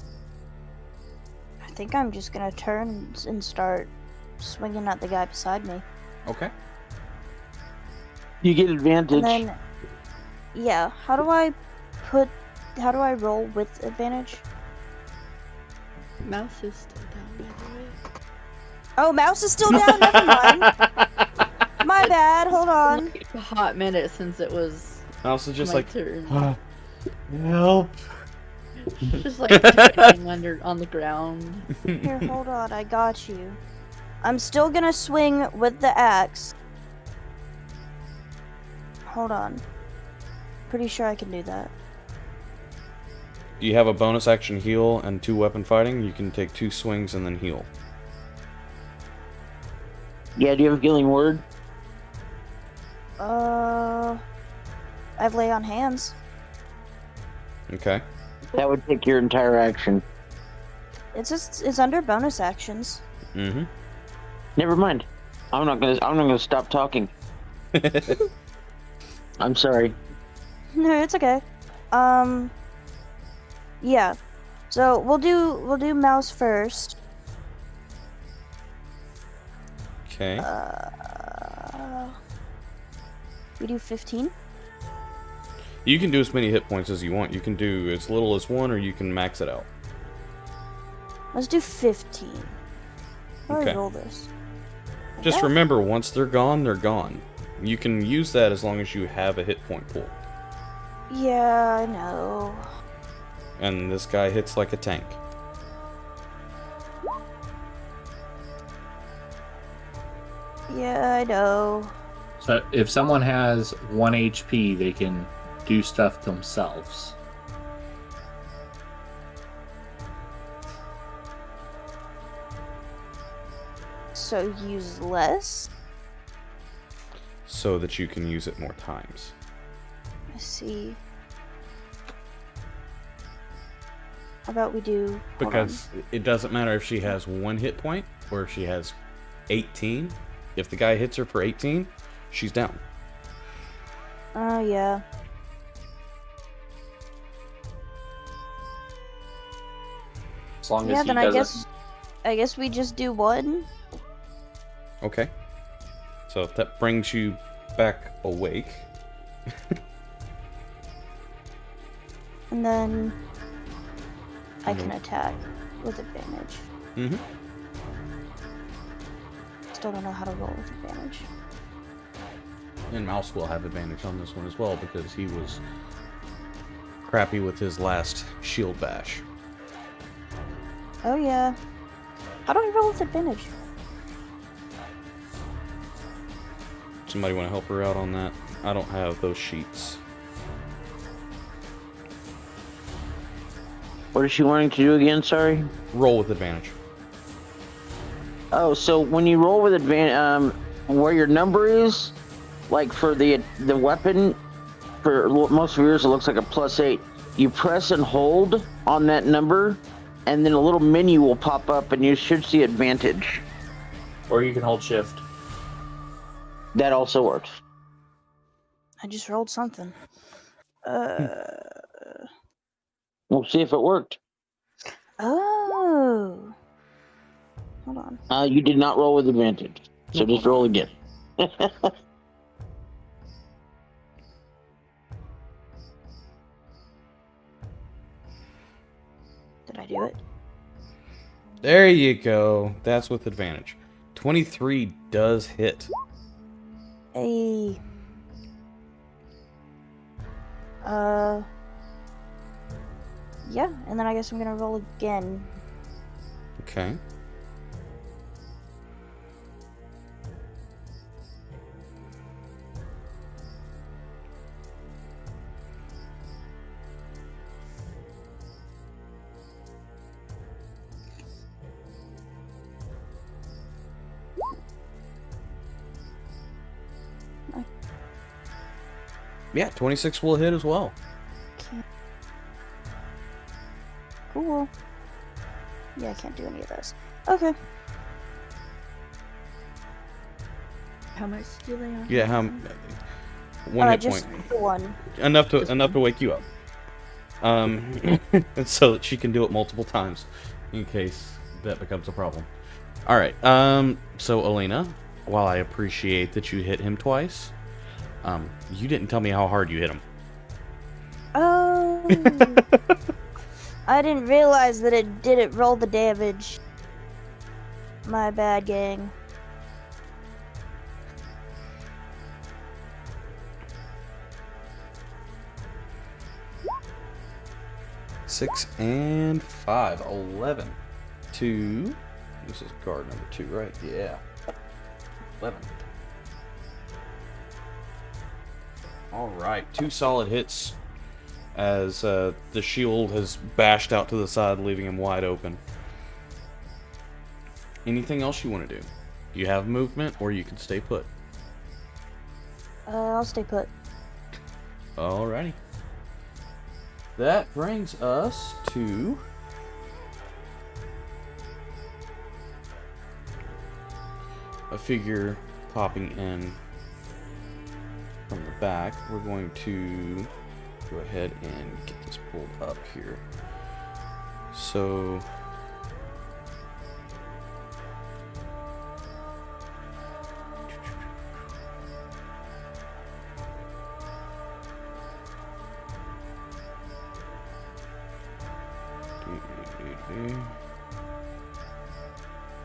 I think I'm just gonna turn and start swinging at the guy beside me. Okay. You get advantage. And then, yeah, how do I roll with advantage? Mouse is still down, by the way. Oh, mouse is still down? Never mind. My bad, hold on. It's a hot minute since it was Also, just my like, turn. help. Just like sitting on the ground. Here, hold on, I got you. I'm still gonna swing with the axe. Hold on. Pretty sure I can do that. Do you have a bonus action heal and 2 weapon fighting? You can take 2 swings and then heal. Yeah, do you have a healing word? I have lay on hands. Okay. That would take your entire action. It's under bonus actions. Mm-hmm. Never mind. I'm not gonna stop talking. I'm sorry. No, it's okay. Yeah. So we'll do mouse first. Okay. We do 15. You can do as many hit points as you want. You can do as little as 1, or you can max it out. Let's do 15. How do Okay. I roll this? Just remember, once they're gone, they're gone. You can use that as long as you have a hit point pool. Yeah, I know. And this guy hits like a tank. Yeah, I know. So if someone has 1 HP, they can do stuff themselves. So use less? So that you can use it more times. I see. How about we do... hold Because it doesn't matter if she has 1 hit point or if she has 18. If the guy hits her for 18, she's down. on. Oh, yeah. As long Yeah, as he then doesn't. I guess we just do 1. Okay. So that brings you back awake. And then I can attack with advantage. Mm-hmm. Still don't know how to roll with advantage. And Mouse will have advantage on this one as well because he was crappy with his last shield bash. Oh yeah. How do I roll with advantage? Somebody want to help her out on that? I don't have those sheets. What is she wanting to do again? Sorry. Roll with advantage. Oh, so when you roll with advantage, where your number is, like for the weapon, for most viewers it looks like a +8. You press and hold on that number, and then a little menu will pop up, and you should see advantage. Or you can hold shift. That also works. I just rolled something. We'll see if it worked. Oh. Hold on. You did not roll with advantage, so just roll again. Did I do it? There you go. That's with advantage. 23 does hit. Hey. Yeah, and then I guess I'm gonna roll again Okay. Yeah, 26 will hit as well. Cool. Yeah, I can't do any of those. Okay. How much do they have? Yeah, one hit just point. the one. Enough to wake you up. And so that she can do it multiple times in case that becomes a problem. All right. So Elena, while I appreciate that you hit him twice, you didn't tell me how hard you hit him. Oh. I didn't realize that it didn't roll the damage. My bad, gang. Six and 5, 11. 2. This is guard number 2, right? Yeah. 11. All right, 2 solid hits as the shield has bashed out to the side, leaving him wide open. Anything else you want to do? You have movement, or you can stay put. I'll stay put. Alrighty. That brings us to a figure popping in from the back. We're going to go ahead and get this pulled up here. So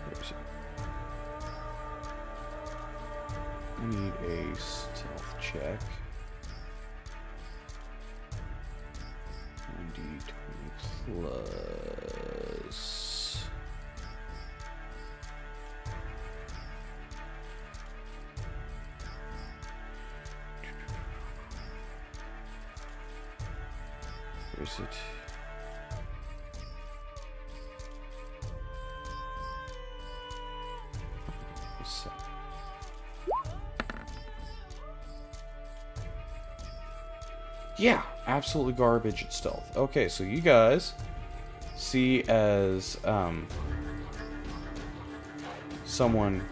where is it? I need a stealth check. 1d20 plus. Where is it? Yeah, absolutely garbage at stealth. Okay, so you guys see as someone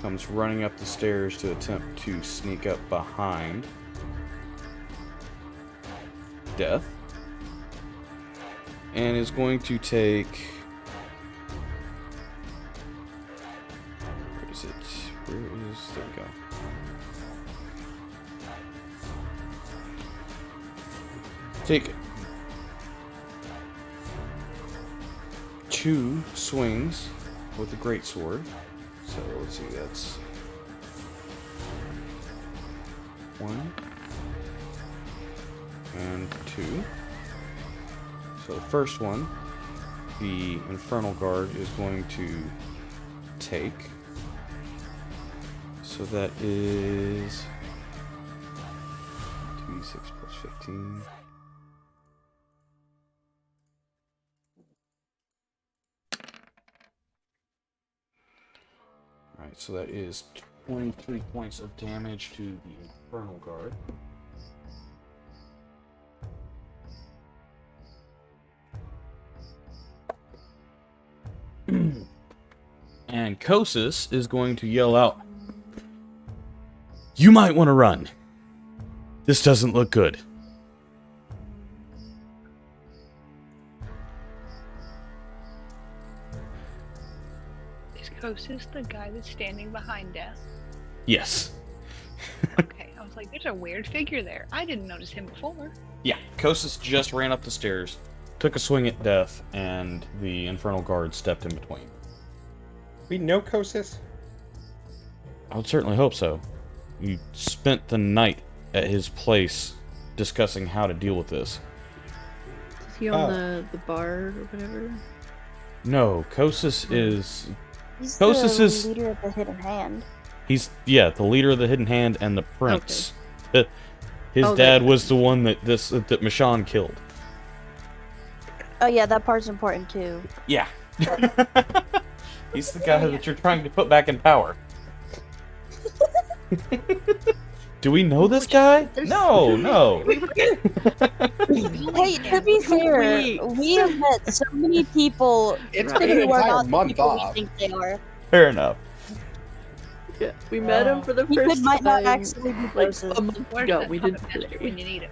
comes running up the stairs to attempt to sneak up behind Death, and is going to take... Where is it? Where is... There we go. Take 2 swings with the greatsword. So let's see, that's 1 and 2. So the first one, the Infernal Guard is going to take. So that is 2d6 plus 15. Alright, so that is 23 points of damage to the Infernal Guard. And Kosis is going to yell out, "You might want to run. This doesn't look good." Is Kosis the guy that's standing behind Death? Yes. Okay, I was like, there's a weird figure there. I didn't notice him before. Yeah, Kosis just ran up the stairs, took a swing at Death, and the Infernal Guard stepped in between. We know Kosis? I would certainly hope so. You spent the night at his place discussing how to deal with this. Is he on the bar or whatever? No, Kosis is He's Kosis the is- leader of the Hidden Hand. he's the leader of the Hidden Hand and the prince. His Oh, dad that- was the one that Michonne killed. Oh yeah, that part's important too. Yeah. He's the guy that you're trying to put back in power. Do we know this guy? No, no. Hey, to be fair, we have met so many people It's Right. been an who are entire not the month people off. we think they are. Fair enough. Yeah, we met him for the He first might not time. actually be Like places. a month Where's ago, that we puppet didn't master play. when you need him?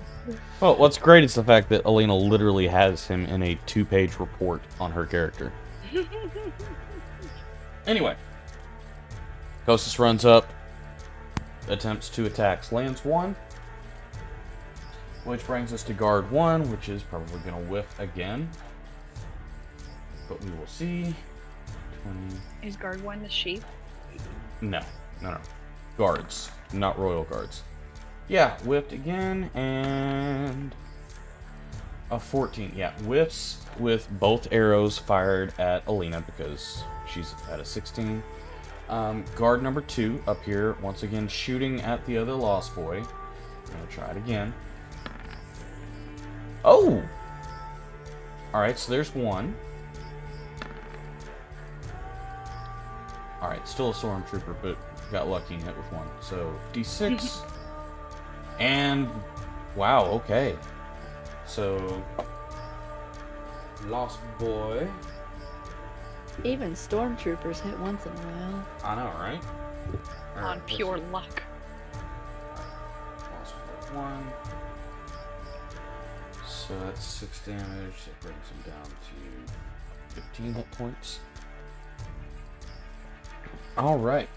Well, what's great is the fact that Alina literally has him in a 2-page report on her character. Anyway, Kosis runs up, attempts 2 attacks, lands 1, which brings us to guard 1, which is probably going to whiff again. But we will see. 20. Is guard 1 the sheep? No. Guards, not royal guards. Yeah, whipped again, and a 14. Yeah, whiffs with both arrows fired at Alina because she's at a 16. Guard number 2 up here, once again shooting at the other Lost Boy. I'm gonna try it again. Oh! Alright, so there's 1. Alright, still a Stormtrooper, but got lucky and hit with 1. So, D6. And, wow, okay. So, Lost Boy. Even stormtroopers hit once in a while. I know, right? On Alright, pure let's luck. see. Lost Boy 1. So that's 6 damage. That brings him down to 15 hit points. Alright.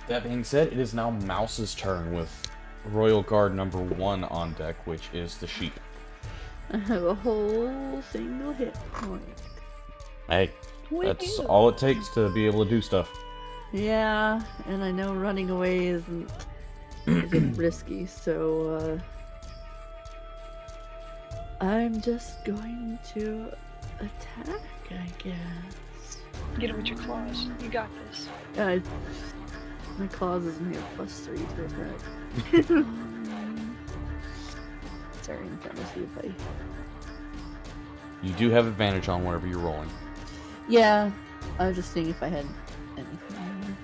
That being said, it is now Mouse's turn with Royal Guard number 1 on deck, which is the sheep. I have a whole single hit point. Hey, that's all it takes to be able to do stuff. Yeah, and I know running away isn't risky, so I'm just going to attack, I guess. Get it with your claws. You got this. My claws is only a +3 to attack. Sorry, I'm trying to see if I. You do have advantage on whenever you're rolling. Yeah, I was just seeing if I had anything.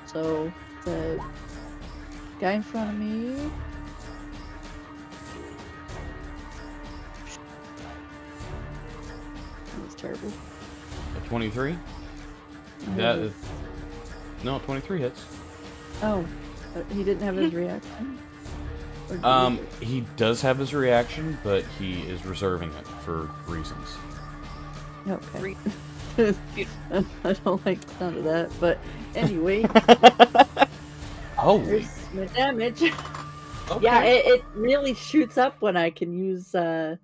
So the guy in front of me. That was terrible. A 23? That is... No, 23 hits. Oh, but he didn't have his reaction. Or did he? He does have his reaction, but he is reserving it for reasons. Okay. Beautiful. I don't like the sound of that, but anyway, Holy. there's my damage. Okay. Yeah, it really shoots up when I can use All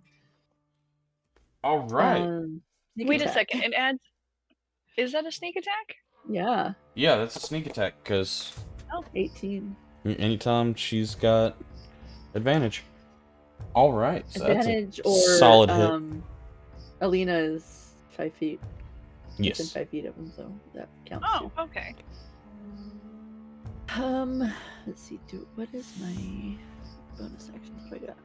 right. sneak Wait a attack. second. It adds. Is that a sneak attack? Yeah, Yeah, that's a sneak attack, because 18. anytime she's got advantage. All right. So Advantage that's a or solid hit. Alina is 5 feet. Within Yes. 5 feet of him, so that counts. Oh, okay. Too. Let's see. What is my bonus action? What do I got?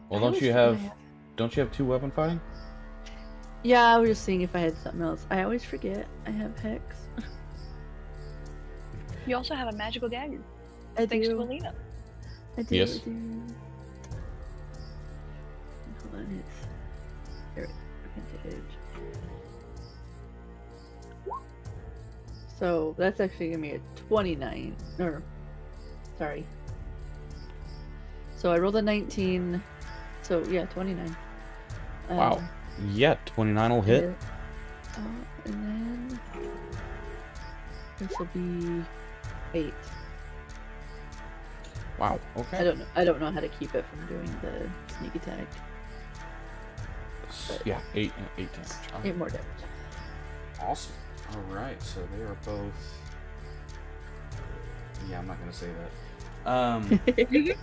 Well, I don't always you forget I have... Don't you have 2 weapon fighting? Yeah, I was just seeing if I had something else. I always forget I have Hex. You also have a magical dagger. I Thanks do. to Alina. I do. Yes. I do. Hold on, it's there. Advantage. So that's actually gonna be a 29. Or, sorry. So I rolled a 19. So yeah, 29. Wow. Yeah, 29 will hit. And then this will be 8. Wow. Okay. I don't know how to keep it from doing the sneak attack. Yeah, 8 damage. All right. 8 more damage. Awesome. All right, so they are both. Yeah, I'm not gonna say that.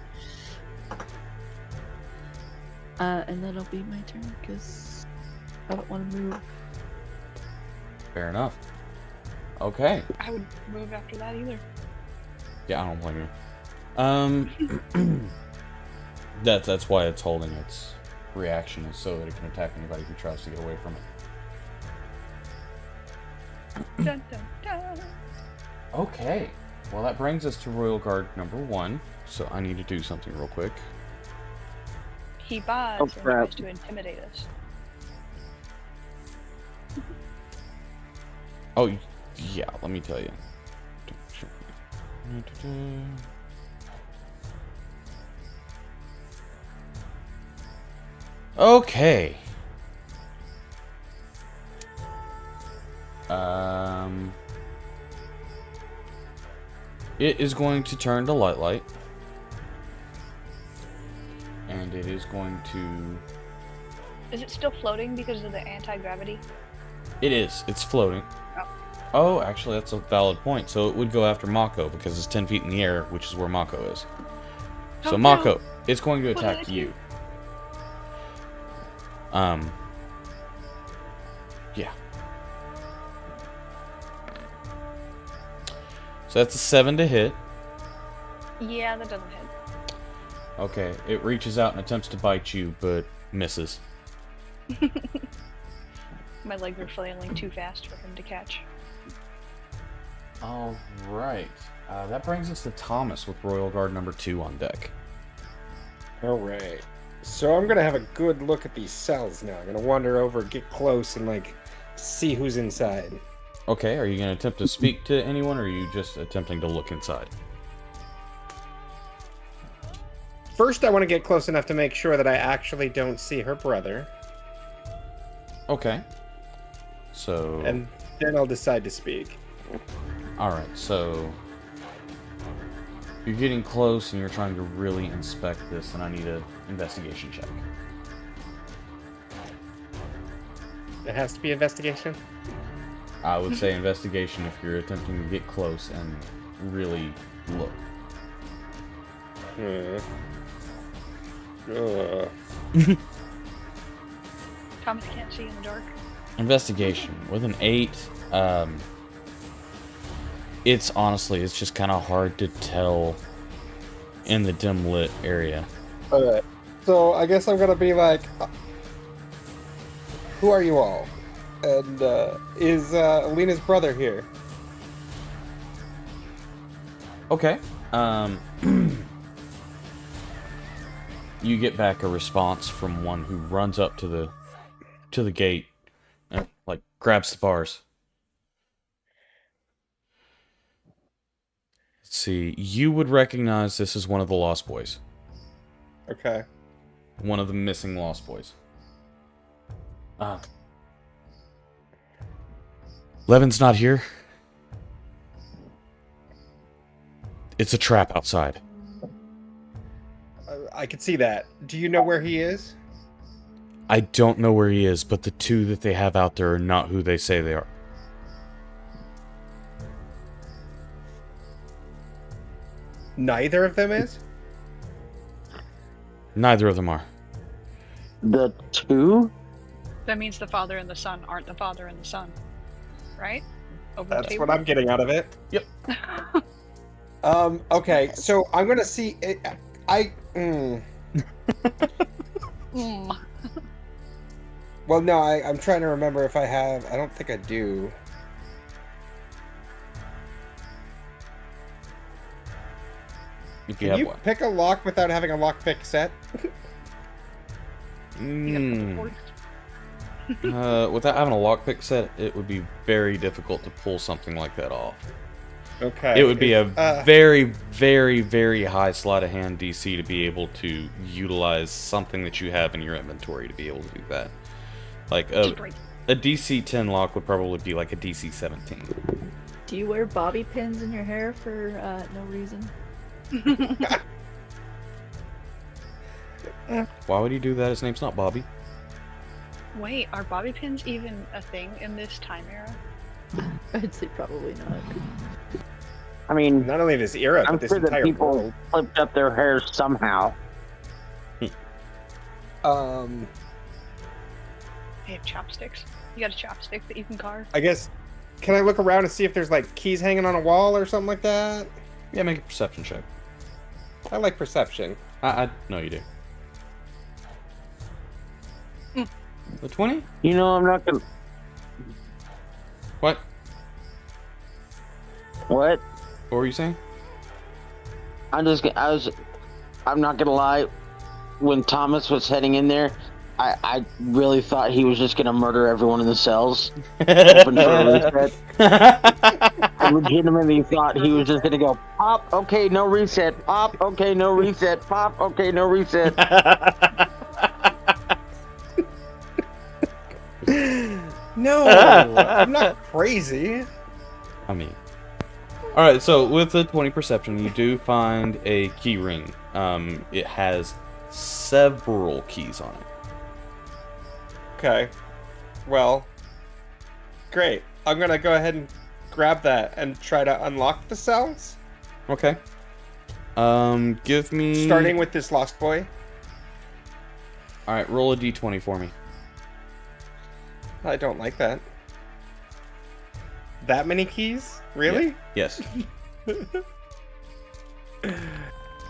And then it'll be my turn because I don't want to move. Fair enough. Okay. I would move after that either. Yeah, I don't blame you. That's why it's holding its reaction, is so that it can attack anybody who tries to get away from it. Dun, dun, dun. Okay. Well, that brings us to Royal Guard number 1. So I need to do something real quick. He buys Oh, and crap. tries to intimidate us. Oh, yeah. Let me tell you. Okay. It is going to turn to Light, and it is going to. Is it still floating because of the anti-gravity? It is. It's floating. Oh. Oh, actually, that's a valid point. So it would go after Mako because it's 10 feet in the air, which is where Mako is. So Oh, Mako, no. it's going to What did I attack do? you. Yeah. So that's a 7 to hit. Yeah, that doesn't hit. Okay, it reaches out and attempts to bite you, but misses. My legs are flailing too fast for him to catch. All right. That brings us to Thomas with Royal Guard number 2 on deck. All right. So I'm gonna have a good look at these cells now. I'm gonna wander over, get close, and like see who's inside. Okay, are you going to attempt to speak to anyone, or are you just attempting to look inside? First, I want to get close enough to make sure that I actually don't see her brother, Okay. So... and then I'll decide to speak. Alright, so... You're getting close and you're trying to really inspect this, and I need an investigation check. It has to be investigation. I would say investigation if you're attempting to get close and really look. Thomas can't see in the dark. Investigation. With an 8, it's honestly, it's just kind of hard to tell in the dim lit area. Alright. So I guess I'm gonna be like, who are you all? And is Alina's brother here? Okay. You get back a response from one who runs up to the gate and like grabs the bars. Let's see. You would recognize this as one of the Lost Boys. Okay. One of the missing Lost Boys. Levin's not here. It's a trap outside. I can see that. Do you know where he is? I don't know where he is, but the 2 that they have out there are not who they say they are. Neither of them is? Neither of them are. The 2? That means the father and the son aren't the father and the son. Right? Over the That's table? what I'm getting out of it. Yep. Okay, so I'm gonna see it. Well, no, I'm trying to remember if I have. I don't think I do. If you Can have you one. pick a lock without having a lockpick set? Without having a lockpick set, it would be very difficult to pull something like that off. Okay. It would be a very, very, very high sleight of hand DC to be able to utilize something that you have in your inventory to be able to do that. Like a DC 10 lock would probably be like a DC 17. Do you wear bobby pins in your hair for no reason? Why would he do that? His name's not Bobby. Wait, are bobby pins even a thing in this time era? I'd say probably not. I mean, Not only this era, I'm but this sure that entire people world. flipped up their hair somehow. They have chopsticks. You got a chopstick that you can carve? I guess. Can I look around and see if there's like keys hanging on a wall or something like that? Yeah, make a perception check. I like perception. I know you do. The 20? You know, I'm not gonna. What? What? What were you saying? I'm not gonna lie. When Thomas was heading in there, I really thought he was just gonna murder everyone in the cells. Hoping for a reset. I legitimately thought he was just gonna go pop. Okay, no reset. Pop. Okay, no reset. Pop. Okay, no reset. No, I'm not crazy. I mean. Alright, so with the 20 perception, you do find a key ring. It has several keys on it. Okay. Well, great. I'm gonna go ahead and grab that and try to unlock the cells. Okay. Give me... Starting with this lost boy. Alright, roll a d20 for me. I don't like that. That many keys? Really? Yeah. Yes.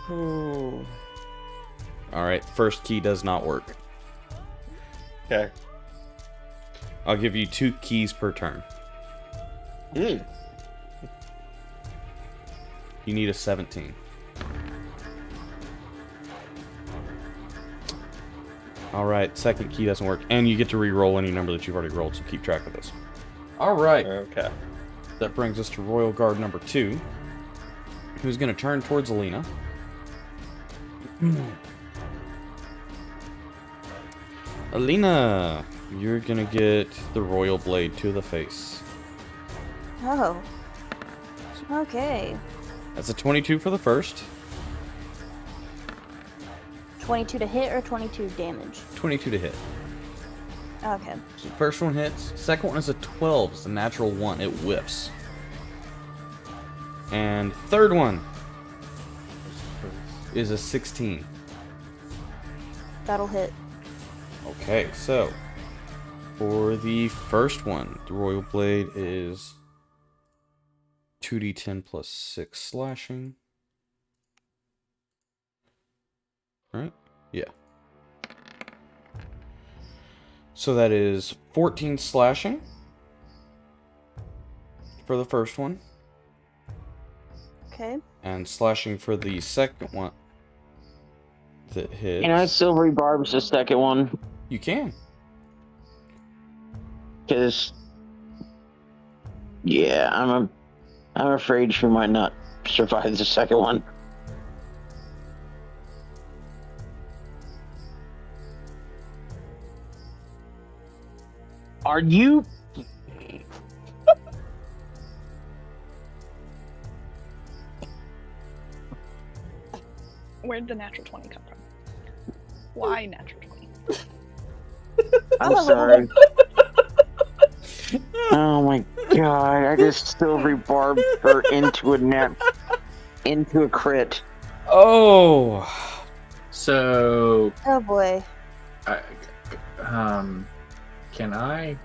Ooh. Alright, first key does not work. Okay. I'll give you 2 keys per turn. Mm. You need a 17. Alright, second key doesn't work. And you get to re-roll any number that you've already rolled, so keep track of this. Alright. Okay. That brings us to Royal Guard number 2, who's going to turn towards Alina. Alina, you're going to get the Royal Blade to the face. Oh. Okay. That's a 22 for the first. 22 to hit or 22 damage? 22 to hit. Okay. So the first one hits. Second one is a 12. It's a natural 1. It whiffs. And third one is a 16. That'll hit. Okay, so for the first one, the Royal Blade is 2d10 plus 6 slashing. Right? Yeah. So that is 14 slashing for the first one. Okay. And slashing for the second one that hits. Can I silvery barbs the second one? You can. Because, yeah, I'm afraid she might not survive the second one. Are you? Where'd the natural 20 come from? Why natural 20? I'm sorry. Oh my god, I just silvery barbed her into a crit. Oh! So, Oh boy. can I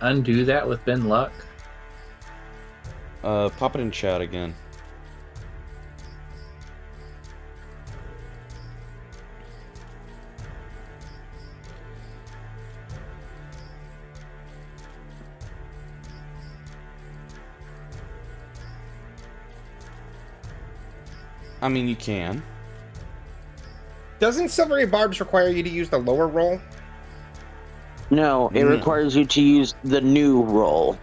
undo that with Ben Luck? Pop it in chat again. I mean, you can. Doesn't silvery barbs require you to use the lower roll? No, it requires you to use the new roll.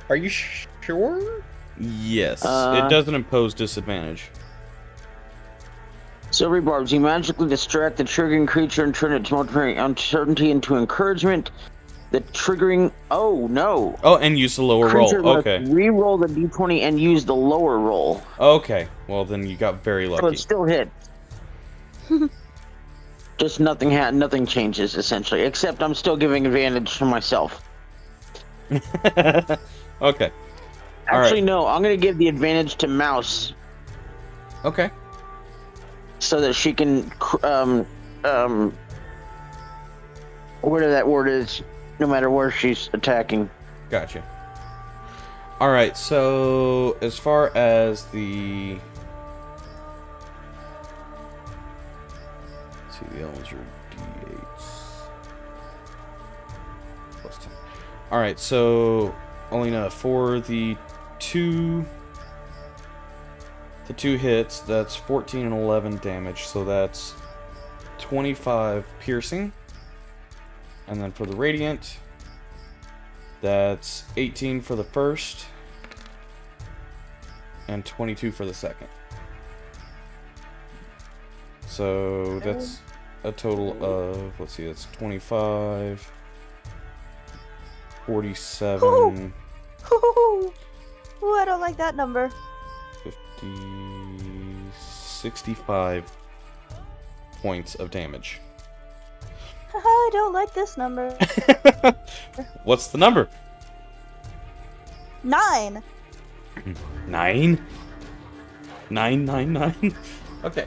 Are you sure? Yes. It doesn't impose disadvantage. Silvery barbs, you magically distract the triggering creature and turn its momentary uncertainty into encouragement. The triggering... Oh, no. Oh, and use the lower Creature roll. must Okay. re-roll the d20 and use the lower roll. Okay. Well, then you got very So lucky. it still hits. Just nothing changes, essentially. Except I'm still giving advantage to myself. Okay. Actually, right. no. I'm gonna give the advantage to Mouse Okay. so that she can whatever that word is, no matter where she's attacking. Gotcha. All right. So as far as the let's see, the elements are d8s plus 10. All right. So Alina, for the two hits, that's 14 and 11 damage. So that's 25 piercing. And then for the radiant, that's 18 for the first and 22 for the second. So that's a total of, let's see, that's 25, 47, Ooh, I don't like that number. 50, 65 points of damage. I don't like this number. What's the number? 9. 9? 999? Okay.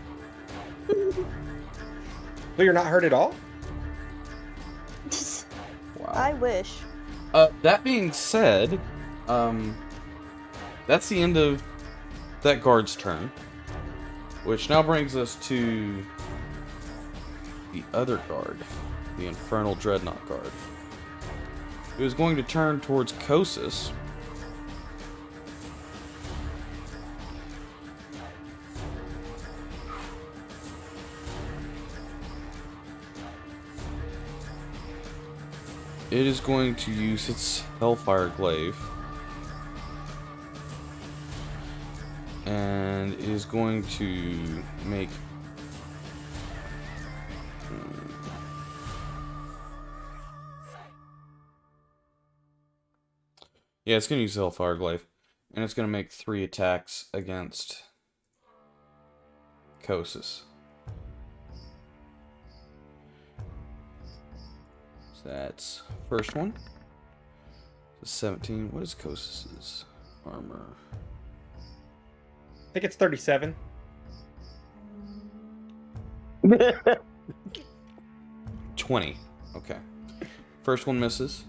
So you're not hurt at all? Wow. I wish. That being said, that's the end of that guard's turn. Which now brings us to the other guard, the Infernal Dreadnought guard, who is going to turn towards Kosis. It is going to use its Hellfire Glaive. And is going to make... Yeah, it's going to use the Hellfire Glaive. And it's going to make 3 attacks against Kosis. So that's first one. So 17. What is Kosis's armor? I think it's 37. 20. Okay. First one misses.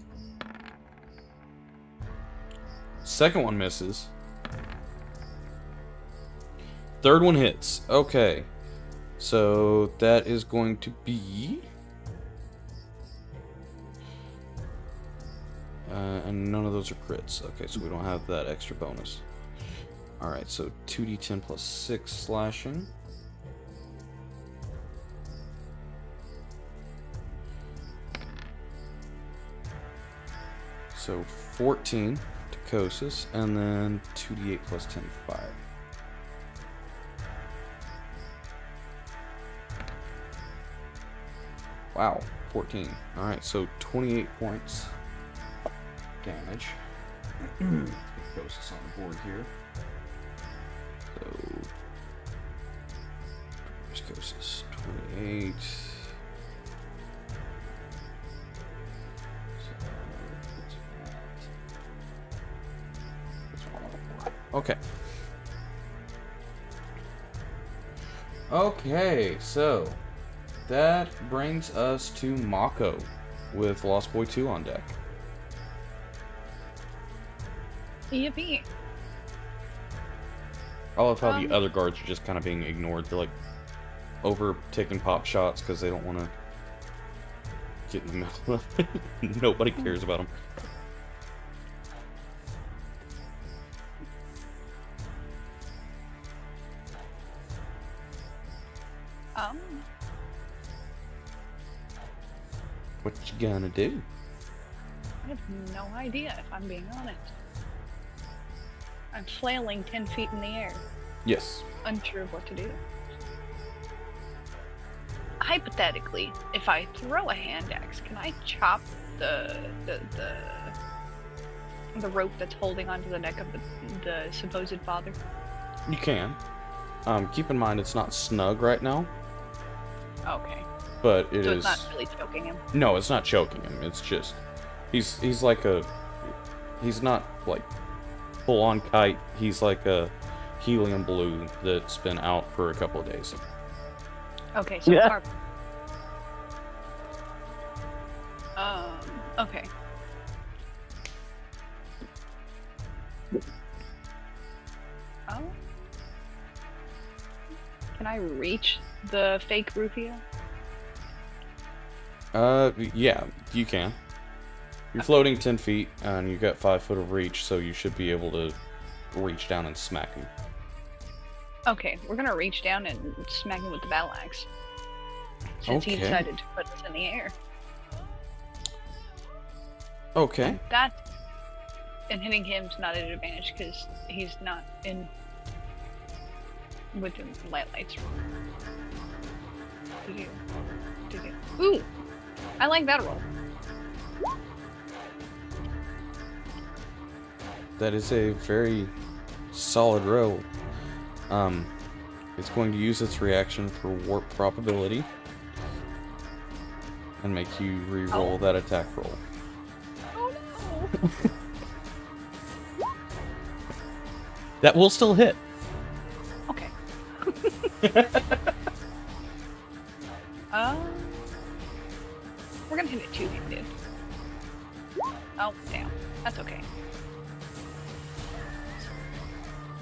Second one misses. Third one hits. Okay. So that is going to be... and none of those are crits. Okay, so we don't have that extra bonus. Alright, so 2d10 plus 6 slashing. So 14 to Kosis, and then 2d8 plus 10, 5. Wow, 14. Alright, so 28 points damage. Let's get Kosis on the board here. So, where's Kosis? 28. Okay. Okay, so that brings us to Mako with Lost Boy 2 on deck. Yippee. I love how the other guards are just kind of being ignored. They're like over taking pop shots because they don't want to get in the middle of it. Nobody cares about them. What you gonna do? I have no idea, if I'm being honest. I'm flailing 10 feet in the air, Yes. unsure of what to do. Hypothetically, if I throw a hand axe, can I chop the rope that's holding onto the neck of the supposed father? You can. Keep in mind it's not snug right now, Okay. but it So is. it's not really choking him. No, it's not choking him. It's just he's like a he's not like full-on kite. He's like a helium balloon that's been out for a couple of days. Okay, so Yeah. Okay. Oh. Can I reach the fake Rufio? Yeah, you can. You're floating 10 feet, and you've got 5 foot of reach, so you should be able to reach down and smack him. Okay, we're gonna reach down and smack him with the battle axe. Since he Okay. decided to put us in the air. Okay. That and hitting him's not at an advantage because he's not in with the light lights. Did you? Ooh! I like that roll. That is a very solid roll. It's going to use its reaction for warp probability and make you re-roll that attack roll. Oh no! That will still hit. Okay. We're gonna hit it two-handed. Oh, damn. That's okay.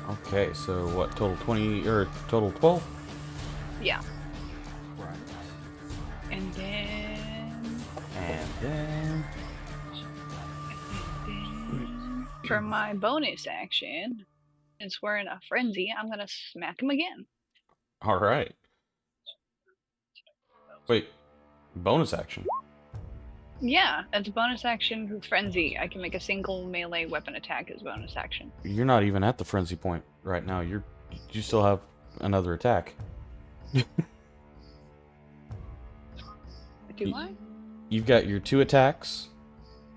Okay, so what, total 20, or total 12? Yeah. Right. And then... And then... For my bonus action, since we're in a frenzy, I'm gonna smack him again. Alright. Wait, bonus action? Yeah, as a bonus action with frenzy, I can make a single melee weapon attack as bonus action. You're not even at the frenzy point right now. You still have another attack. Do I? You've got your 2 attacks.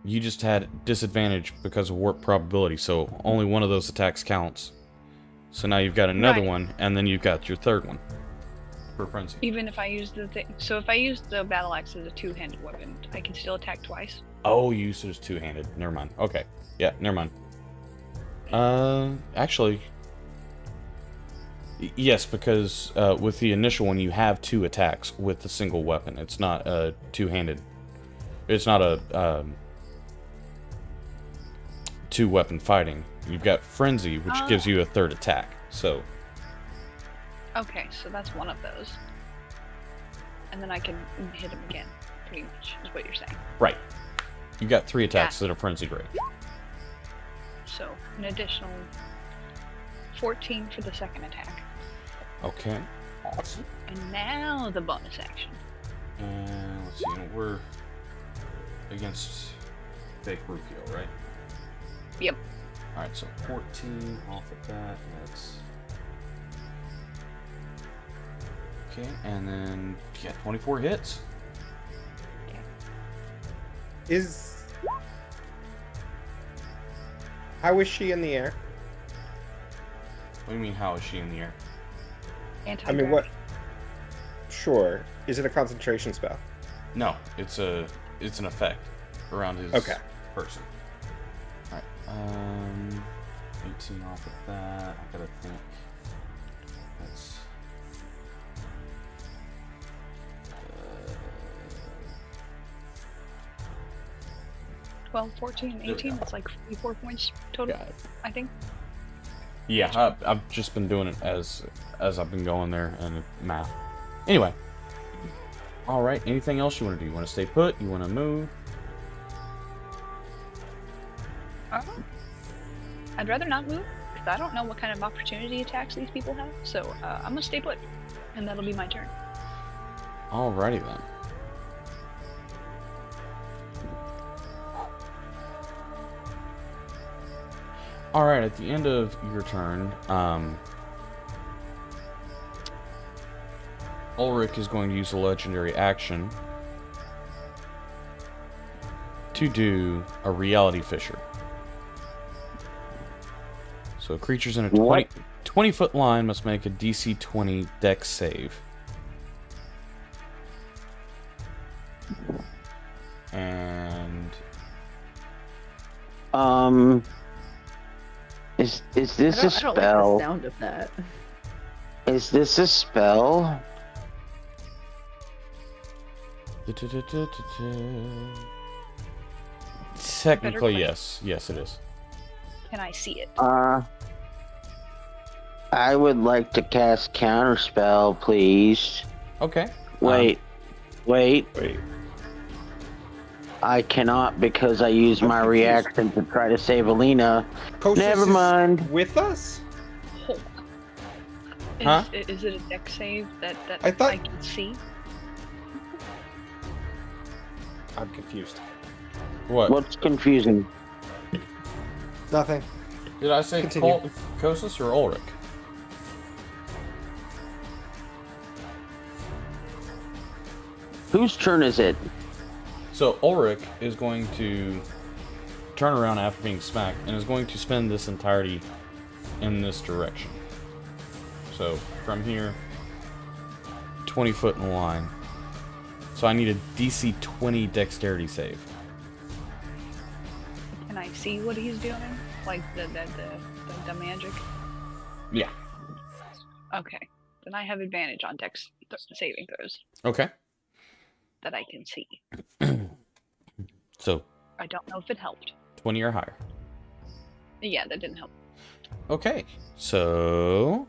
You just had disadvantage because of warp probability, so only one of those attacks counts. So now you've got another Right. one, and then you've got your third one for frenzy. Even if I use the thing. So if I use the battle axe as a two-handed weapon, I can still attack twice. Oh, you used it as two-handed. Never mind. Okay. Yeah, never mind. Actually... Yes, because with the initial one, you have 2 attacks with the single weapon. It's not a two-handed... It's not a... 2-weapon fighting. You've got frenzy, which gives you a third attack. So... Okay, so that's one of those. And then I can hit him again, pretty much, is what you're saying. Right. You've got 3 attacks that are frenzied rate. So, an additional 14 for the second attack. Okay. Awesome. And now the bonus action. And let's see, we're against fake Rufio, right? Yep. Alright, so 14 off of that. That's... Okay, and then, yeah, 24 hits. How is she in the air? What do you mean, how is she in the air? I mean, what? Sure. Is it a concentration spell? No, it's an effect around his person. Alright, 18 off of that. I gotta think. That's... 12, 14, 18, that's like 44 points total, I think. Yeah, I've just been doing it as I've been going there and math. Anyway. Alright, anything else you want to do? You want to stay put? You want to move? I'd rather not move, because I don't know what kind of opportunity attacks these people have, so I'm gonna stay put, and that'll be my turn. Alrighty then. Alright, at the end of your turn, Ulrich is going to use a legendary action to do a reality fissure. So creatures in a 20-foot line must make a DC 20 Dex save. And Is I this don't, a I don't like the spell? sound of that. Is this a spell? Technically, yes. Yes, it is. Can I see it? I would like to cast counterspell, please. Okay. Wait. Wait. I cannot because I used I'm my confused. reaction to try to save Alina. Kostas Never is mind. with us? Hold on. Huh? Is it a deck save that I thought- I can see? I'm confused. What? What's confusing? Nothing. Did I say Continue. Kostas or Ulrich? Whose turn is it? So Ulrich is going to turn around after being smacked and is going to spend this entirety in this direction. So from here, 20 foot in a line. So I need a DC 20 dexterity save. Can I see what he's doing? Like the magic? Yeah. Okay. Then I have advantage on dex saving throws Okay. that I can see. So I don't know if it helped. 20 or higher. Yeah, that didn't help. Okay. So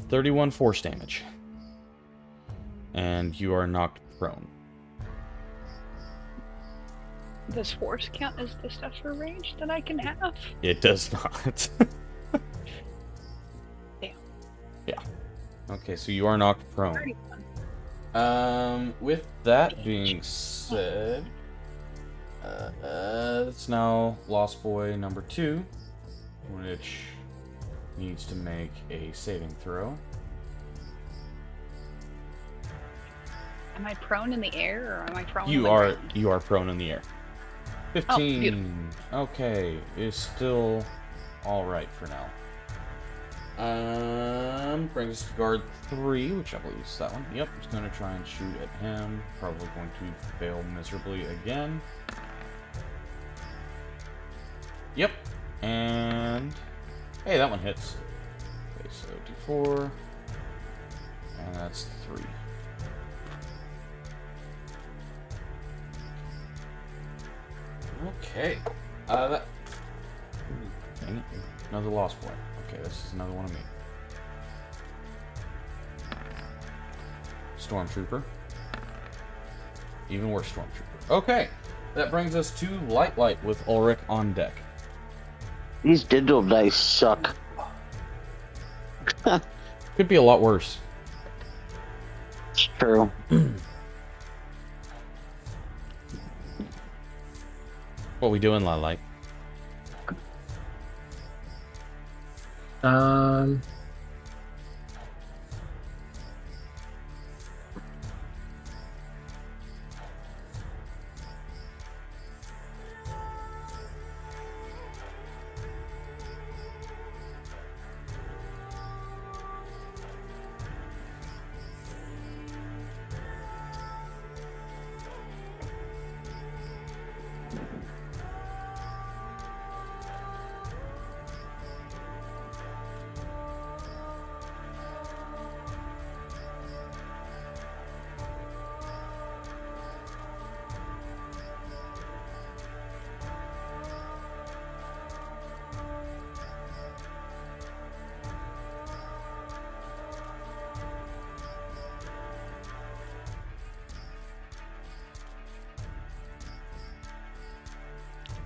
$31 force damage. And you are knocked prone. Does force count as the stuff for range that I can have? It does not. Damn. Yeah. Okay, so you are knocked prone. 31. With that being said, it's now Lost Boy number 2, which needs to make a saving throw. Am I prone in the air or am I prone? on You the are ground? prone in the air. Oh, 15. beautiful. Okay, is still all right for now. Brings us to guard 3, which I believe is that one. Yep, he's going to try and shoot at him. Probably going to fail miserably again. Yep, and hey, that one hits. Okay, so D4, and that's 3. Okay. That. Dang it. Another Lost Boy. Okay, this is another one of me. Stormtrooper. Even worse, Stormtrooper. Okay. That brings us to Light with Ulrich on deck. These digital dice suck. Could be a lot worse. It's true. What we doing, Light?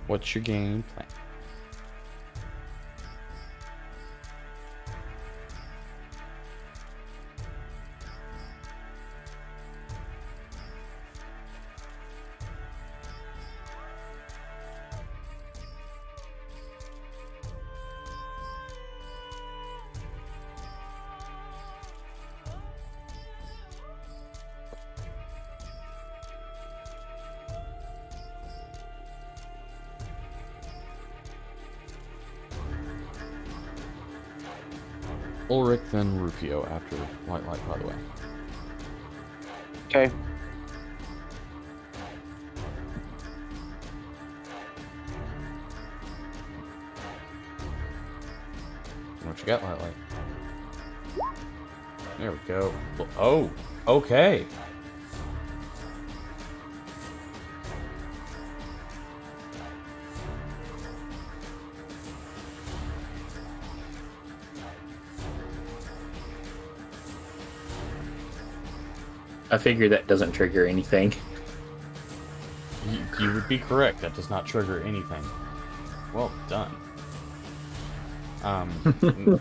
What's your game plan? Ulrich, then Rufio after Light, by the way. Okay. What you got, Light? There we go. Oh, okay. I figure that doesn't trigger anything. You would be correct. That does not trigger anything. Well done.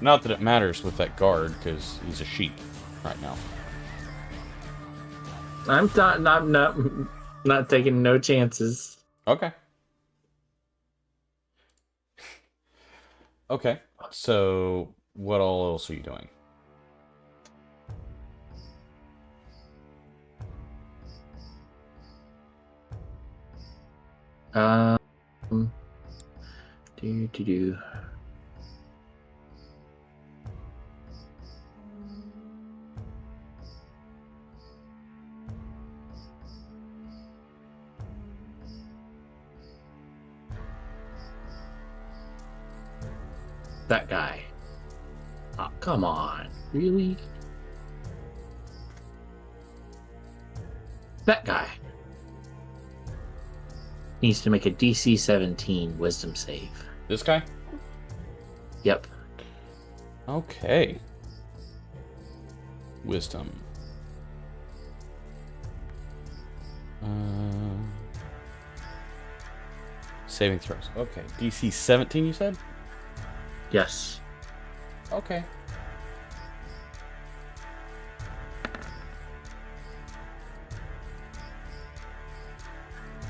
Not that it matters with that guard, because he's a sheep right now. I'm not taking no chances. Okay. Okay. So, what all else are you doing? Do. That guy. Oh, come on. Really? That guy needs to make a DC 17 wisdom save. This guy? Yep. Okay. Wisdom. Saving throws. Okay. DC 17, you said? Yes. Okay.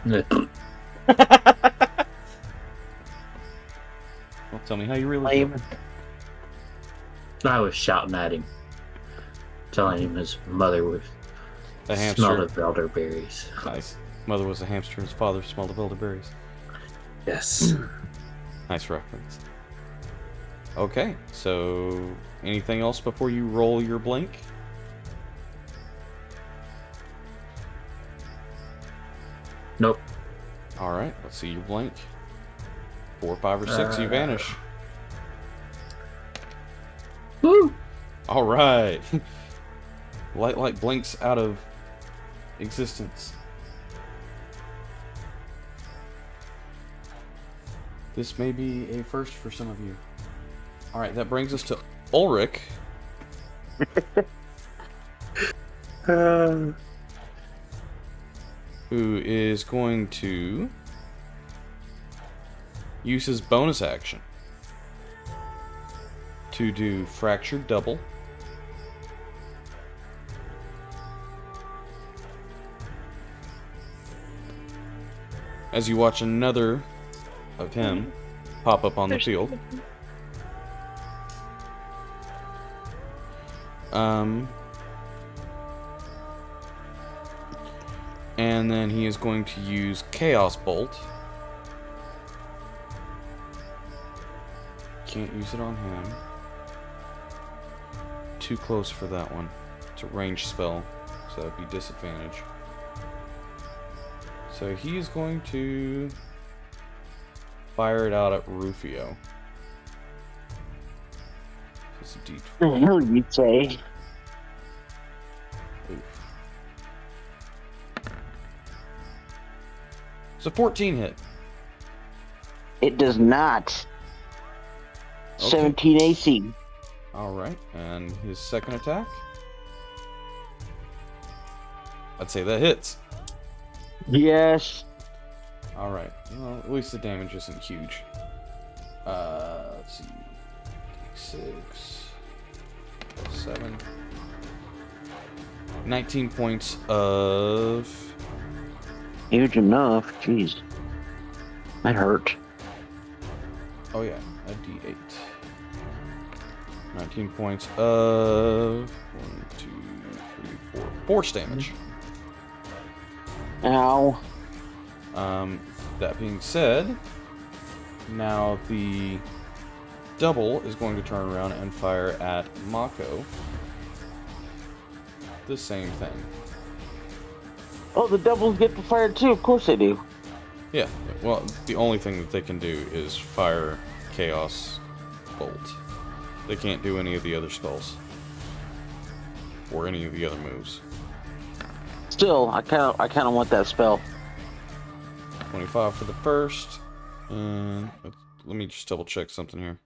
Well, tell me how you really feel. I was shouting at him, telling him his mother was A hamster. smelled of elderberries. Nice. Mother was a hamster and his father smelled of elderberries. Yes. Nice reference. Okay, so anything else before you roll your blink? Nope. Alright, let's see your blink. 4, 5, or 6, you vanish. Woo! Alright. Light blinks out of existence. This may be a first for some of you. Alright, that brings us to Ulrich. Who is going to use his bonus action to do Fractured Double. As you watch another of him pop up on the field. And then he is going to use Chaos Bolt. Can't use it on him. Too close for that one. It's a ranged spell, so that'd be disadvantage. So he is going to fire it out at Rufio. It's a D12. The hell you'd say? Oof. It's a 14 hit. It does not. Okay. 17 AC. Alright, and his second attack? I'd say that hits. Yes. Alright, well, at least the damage isn't huge. Let's see. 6, 7, 19 points of... Huge enough. Jeez. That hurt. Oh yeah, a D8. 19 points of... 1, 2, 3, 4. Force damage. Ow. That being said, now the double is going to turn around and fire at Mako. The same thing. Oh, the doubles get to fire too. Of course they do. Yeah, well, the only thing that they can do is fire Chaos Bolt. They can't do any of the other spells. Or any of the other moves. Still, I kind of want that spell. 25 for the first. And let me just double check something here.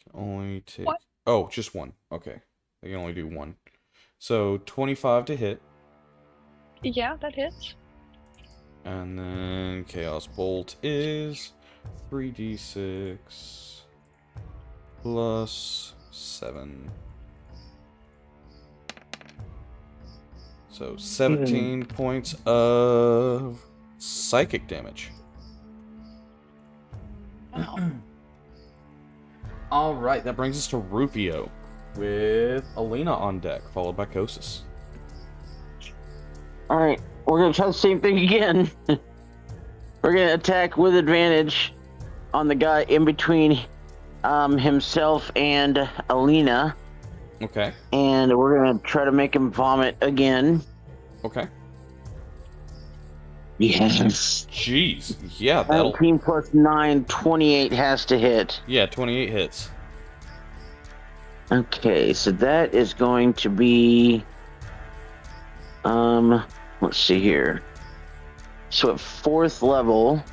Can only take... What? Oh, just one. Okay. They can only do one. So, 25 to hit. Yeah, that hits. And then Chaos Bolt is 3d6 plus 7. So 17 points of psychic damage. All right, that brings us to Rufio with Alina on deck, followed by Kosis. All right, we're gonna try the same thing again. We're gonna attack with advantage on the guy in between himself and Alina. Okay. And we're gonna try to make him vomit again. Okay. Yes. Jeez. Yeah, that'll... 19 plus 9, 28 has to hit. Yeah, 28 hits. Okay, so that is going to be... let's see here. So at 4th level,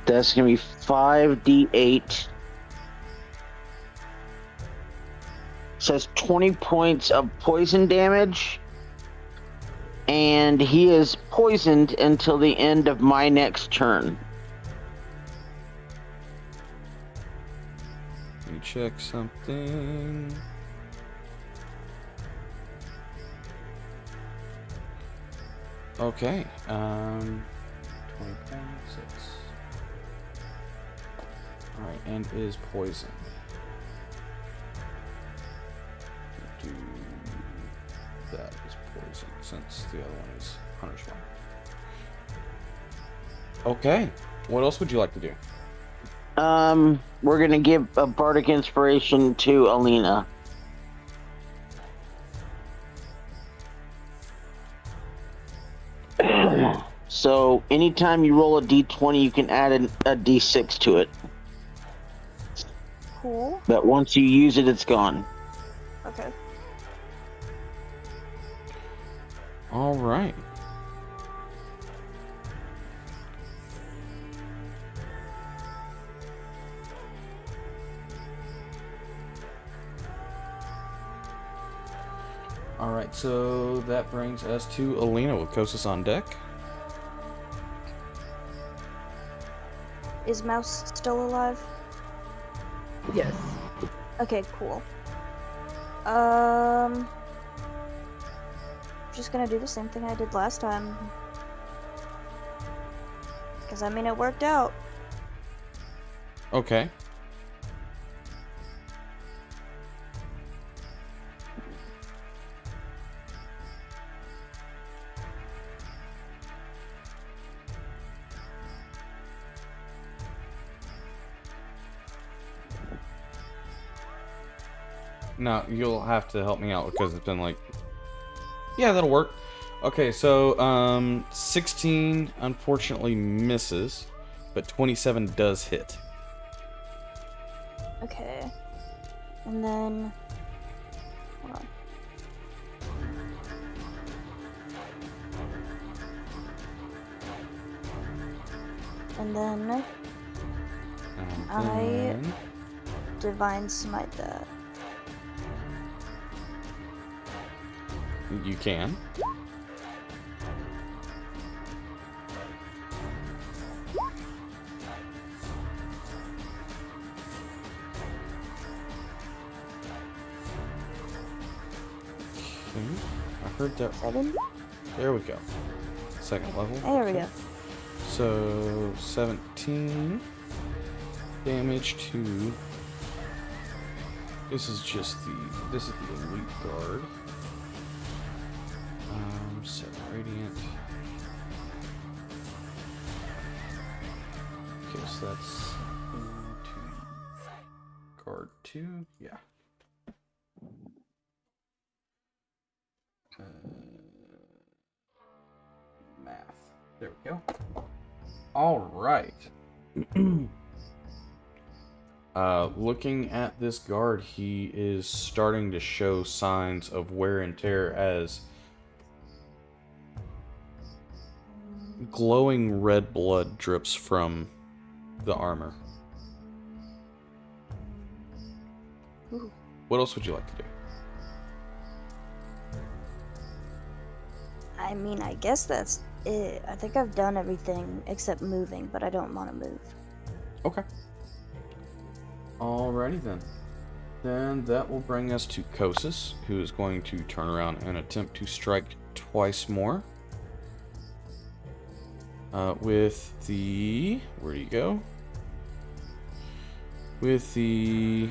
that's going to be 5d8. So it's 20 points of poison damage. And he is poisoned until the end of my next turn. Let me check something. Okay, 20.6. Alright, and is poison. Do that is poison, since the other one is Hunter's Mark. Okay, what else would you like to do? We're gonna give a bardic inspiration to Alina. So anytime you roll a d20, you can add a d6 to it. Cool. But once you use it, it's gone. Okay. All right. All right, so that brings us to Alina with Kosis on deck. Is Mouse still alive? Yes. Okay, cool. Just gonna do the same thing I did last time. Because, I mean, it worked out. Okay. Now, you'll have to help me out because it's been like... Yeah, that'll work. Okay, so, 16 unfortunately misses, but 27 does hit. Okay. And then... Hold on. And then... And Divine Smite that. you can. Okay, I heard that. 7? There we go. Second level. There we go. So 17 damage to. This is the elite guard. 7 radiant. Okay, so that's 2? Yeah. Math. There we go. All right. Looking at this guard, he is starting to show signs of wear and tear as glowing red blood drips from the armor. Ooh. What else would you like to do? I mean, I guess that's it. I think I've done everything except moving, but I don't want to move. Okay. Alrighty then. Then that will bring us to Kosis, who is going to turn around and attempt to strike twice more. With the... Where do you go? With the...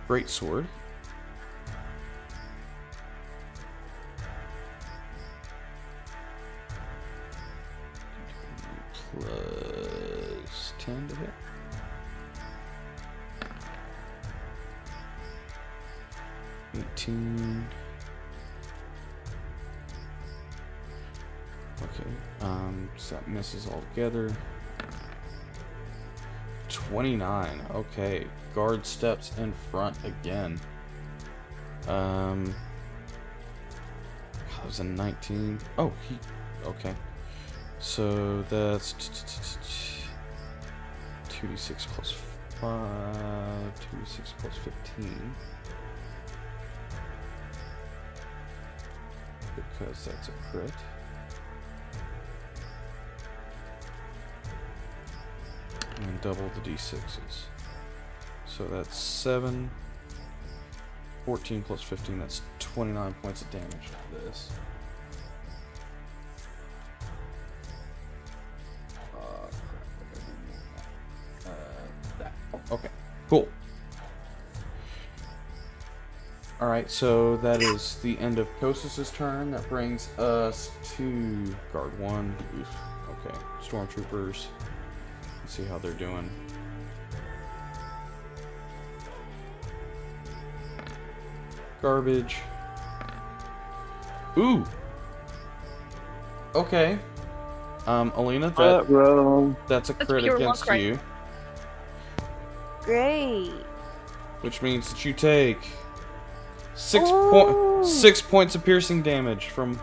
Greatsword. Plus 10 to hit. Okay. So that misses altogether. 29. Okay. Guard steps in front again. That was a 19. Oh, he... Okay. So that's 2d6 plus 5, 2d6 plus 15. Because that's a crit. And double the d6s. So that's 7, 14 plus 15, that's 29 points of damage to this. Okay, cool. Alright, so that is the end of Kosis' turn. That brings us to Guard 1. Oof. Okay, Stormtroopers. Let's see how they're doing. Garbage. Ooh! Okay. Alina, that's a crit against you. Great. Which means that you take 6 points of piercing damage from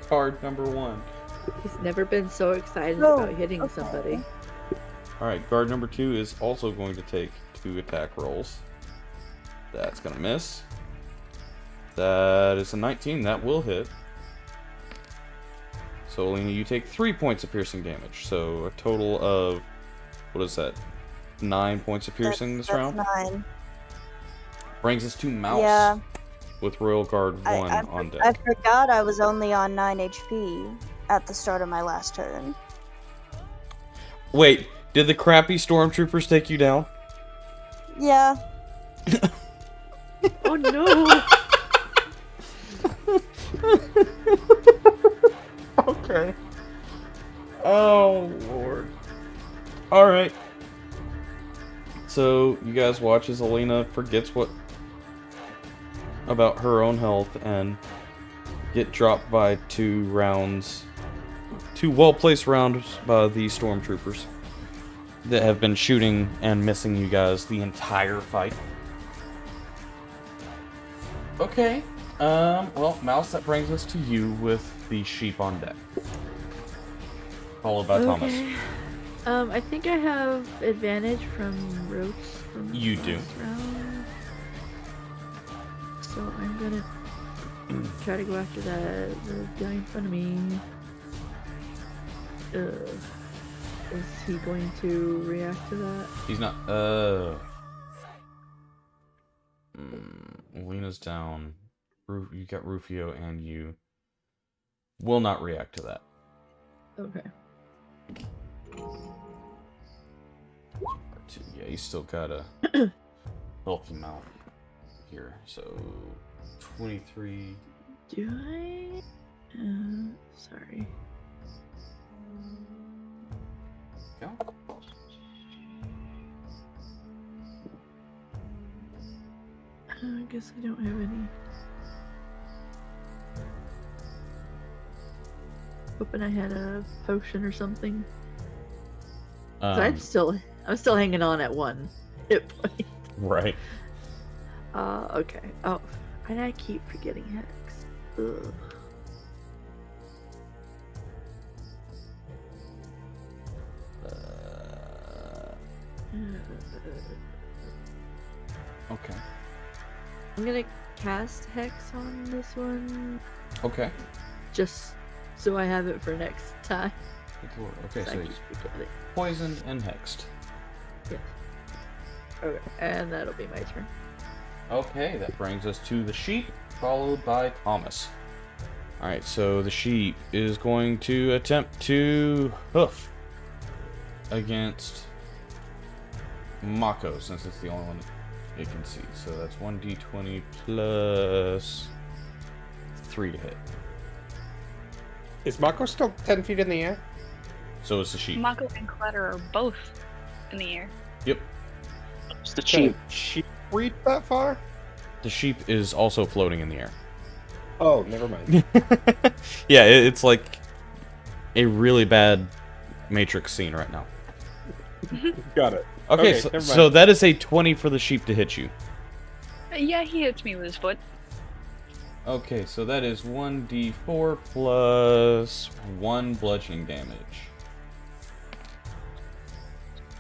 card number 1. He's never been so excited Oh, about hitting okay. somebody. Alright, guard number 2 is also going to take 2 attack rolls. That's gonna miss. That is a 19. That will hit. So, Alina, you take 3 points of piercing damage. So, a total of... What is that? 9 points of piercing this round? 9. Brings us to Mouse. Yeah. With Royal Guard 1 on deck. I forgot I was only on 9 HP at the start of my last turn. Wait, did the crappy stormtroopers take you down? Yeah. Oh no! Okay. Oh, Lord. Alright. So, you guys watch as Alina forgets about her own health and get dropped by 2 rounds. 2 well-placed rounds by the stormtroopers that have been shooting and missing you guys the entire fight. Okay. Well, Mouse, that brings us to you with the sheep on deck. Followed by Thomas. I think I have advantage from ropes. From You do. round. So I'm gonna try to go after the guy in front of me. Is he going to react to that? He's not. Alina's down. You got Rufio, and you will not react to that. Okay. Yeah, you still got a healthy mount here. So 23. Do I? Sorry. Go. I guess I don't have any. Hoping I had a potion or something. 'Cause I'm still hanging on at 1 hit point. Right. Okay. Oh, and I keep forgetting Hex. Ugh. Okay. I'm gonna cast Hex on this one, Okay. just so I have it for next time. Okay, I so keep he's forgetting. poisoned and hexed. Yes. Okay, and that'll be my turn. Okay, that brings us to the sheep, followed by Thomas. Alright, so the sheep is going to attempt to hoof against Mako, since it's the only one it can see. So that's 1d20 plus 3 to hit. Is Mako still 10 feet in the air? So it's the sheep. Mako and Clatter are both in the air. Yep. It's the cheap. Sheep reach that far? The sheep is also floating in the air. Oh, never mind. Yeah, it's like a really bad Matrix scene right now. Got it. Okay, never mind. so that is a 20 for the sheep to hit you. Yeah, he hits me with his foot. Okay, so that is 1d4 plus 1 bludgeoning damage.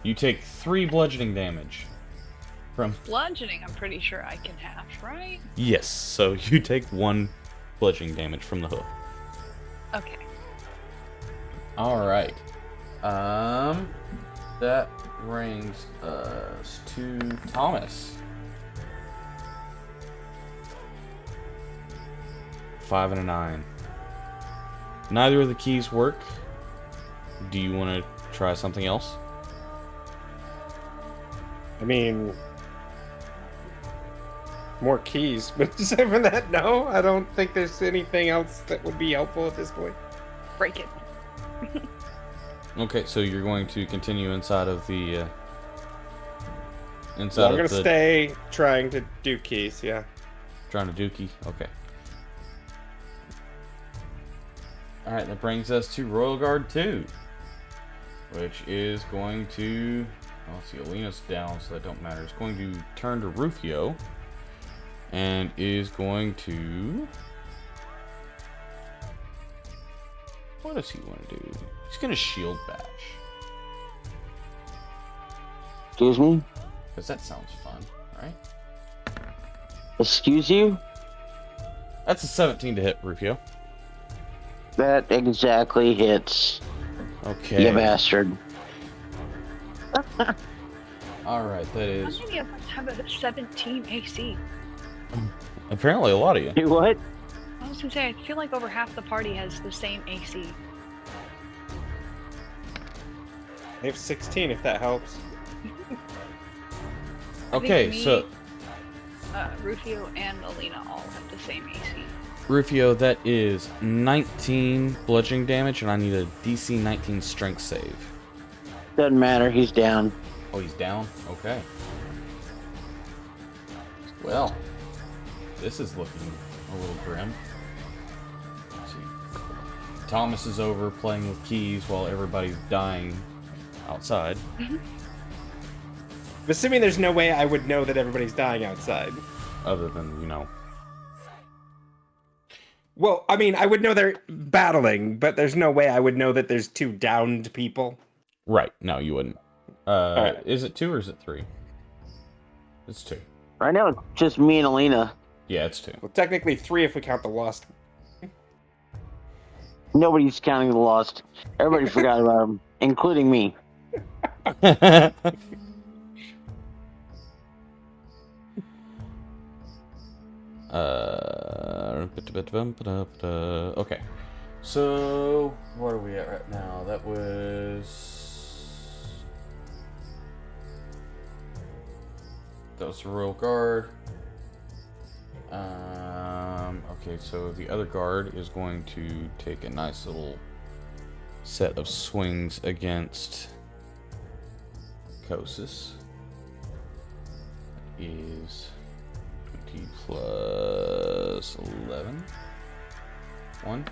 You take 3 bludgeoning damage from... Bludgeoning, I'm pretty sure I can have, right? Yes, so you take 1 bludgeoning damage from the hoof. Okay. Alright. That brings us to Thomas. 5 and a 9. Neither of the keys work. Do you want to try something else? I mean, more keys, but aside from that, no. I don't think there's anything else that would be helpful at this point. Break it. Okay, so you're going to continue inside of the So I'm gonna stay trying to do keys. Yeah. trying to do key. Okay. All right, that brings us to Royal Guard 2, which is going to. Oh, let's see, Alina's down, so that don't matter. It's going to turn to Rufio, and is going to. What does he want to do? He's going to shield bash. Excuse me? Because that sounds fun, right? Excuse you? That's a 17 to hit, Rufio. That exactly hits. Okay. You bastard. Alright, that How is many of us have a 17 AC? apparently a lot of you. You what? I was gonna say, I feel like over half the party has the same AC. They have 16 if that helps. I think Okay, me, so Rufio and Alina all have the same AC. Rufio, that is 19 bludgeoning damage, and I need a DC 19 strength save. Doesn't matter, he's down. Oh, he's down? Okay. Well, this is looking a little grim. Let's see. Thomas is over playing with keys while everybody's dying outside. I'm assuming there's no way I would know that everybody's dying outside. Other than, you know. Well, I mean, I would know they're battling, but there's no way I would know that there's 2 downed people. Right. No, you wouldn't. Alright. Is it 2 or is it 3? It's 2. Right now, it's just me and Alina. Yeah, it's 2. Well, technically 3 if we count the lost. Nobody's counting the lost. Everybody forgot about him, including me. Okay. So, where are we at right now? That was the Royal Guard. Okay, so the other guard is going to take a nice little set of swings against Kosis. Is 20, 1.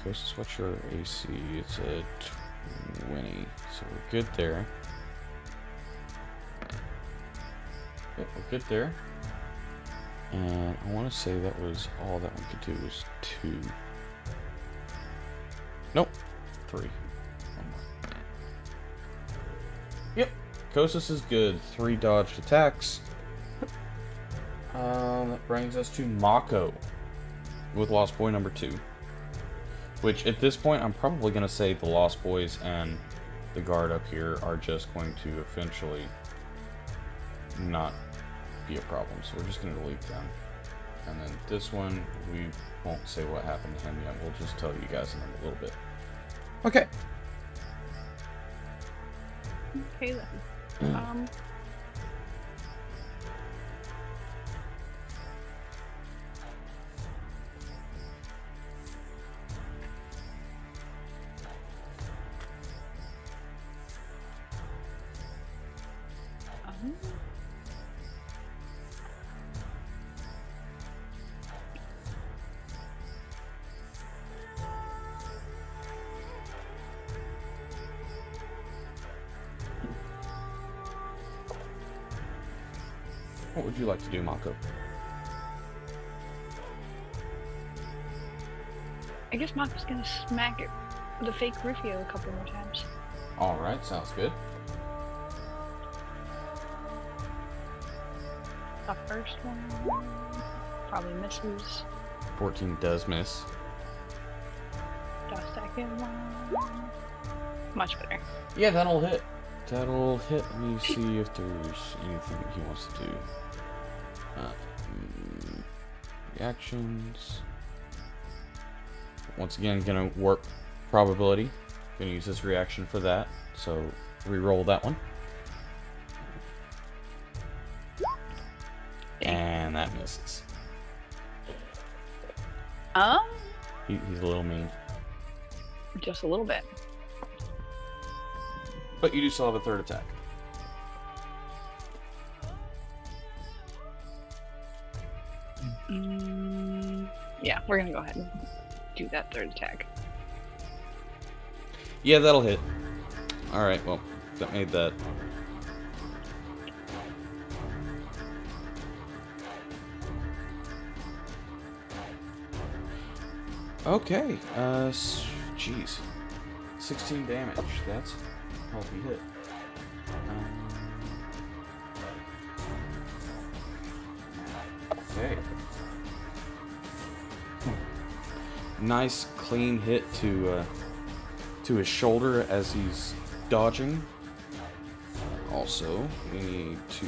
Coast, what's your AC? It's a 20, so we're good there. Yep, we're good there. And I want to say that was all that we could do was 2. Nope, 3. 1 more. Yep, Kostas is good. 3 dodged attacks. That brings us to Mako with Lost Boy number 2. Which, at this point, I'm probably going to say the Lost Boys and the guard up here are just going to eventually not be a problem. So we're just going to delete them. And then this one, we won't say what happened to him yet. We'll just tell you guys in a little bit. Okay. Okay then. What would you like to do, Mako? I guess Mako's gonna smack it, the fake Rufio a couple more times. Alright, sounds good. The first one probably misses. 14 does miss. The second one, much better. Yeah, that'll hit. That'll hit. Let me see if there's anything that he wants to do. Reactions. Once again, gonna work probability. Gonna use this reaction for that. So re-roll that one. And that misses. He's a little mean. Just a little bit. But you do still have a third attack. Yeah, we're gonna go ahead and do that third attack. Yeah, that'll hit. Alright, well, that made that. Okay, jeez. 16 damage, that's a healthy hit. Okay. Nice clean hit to his shoulder as he's dodging. Also, we need to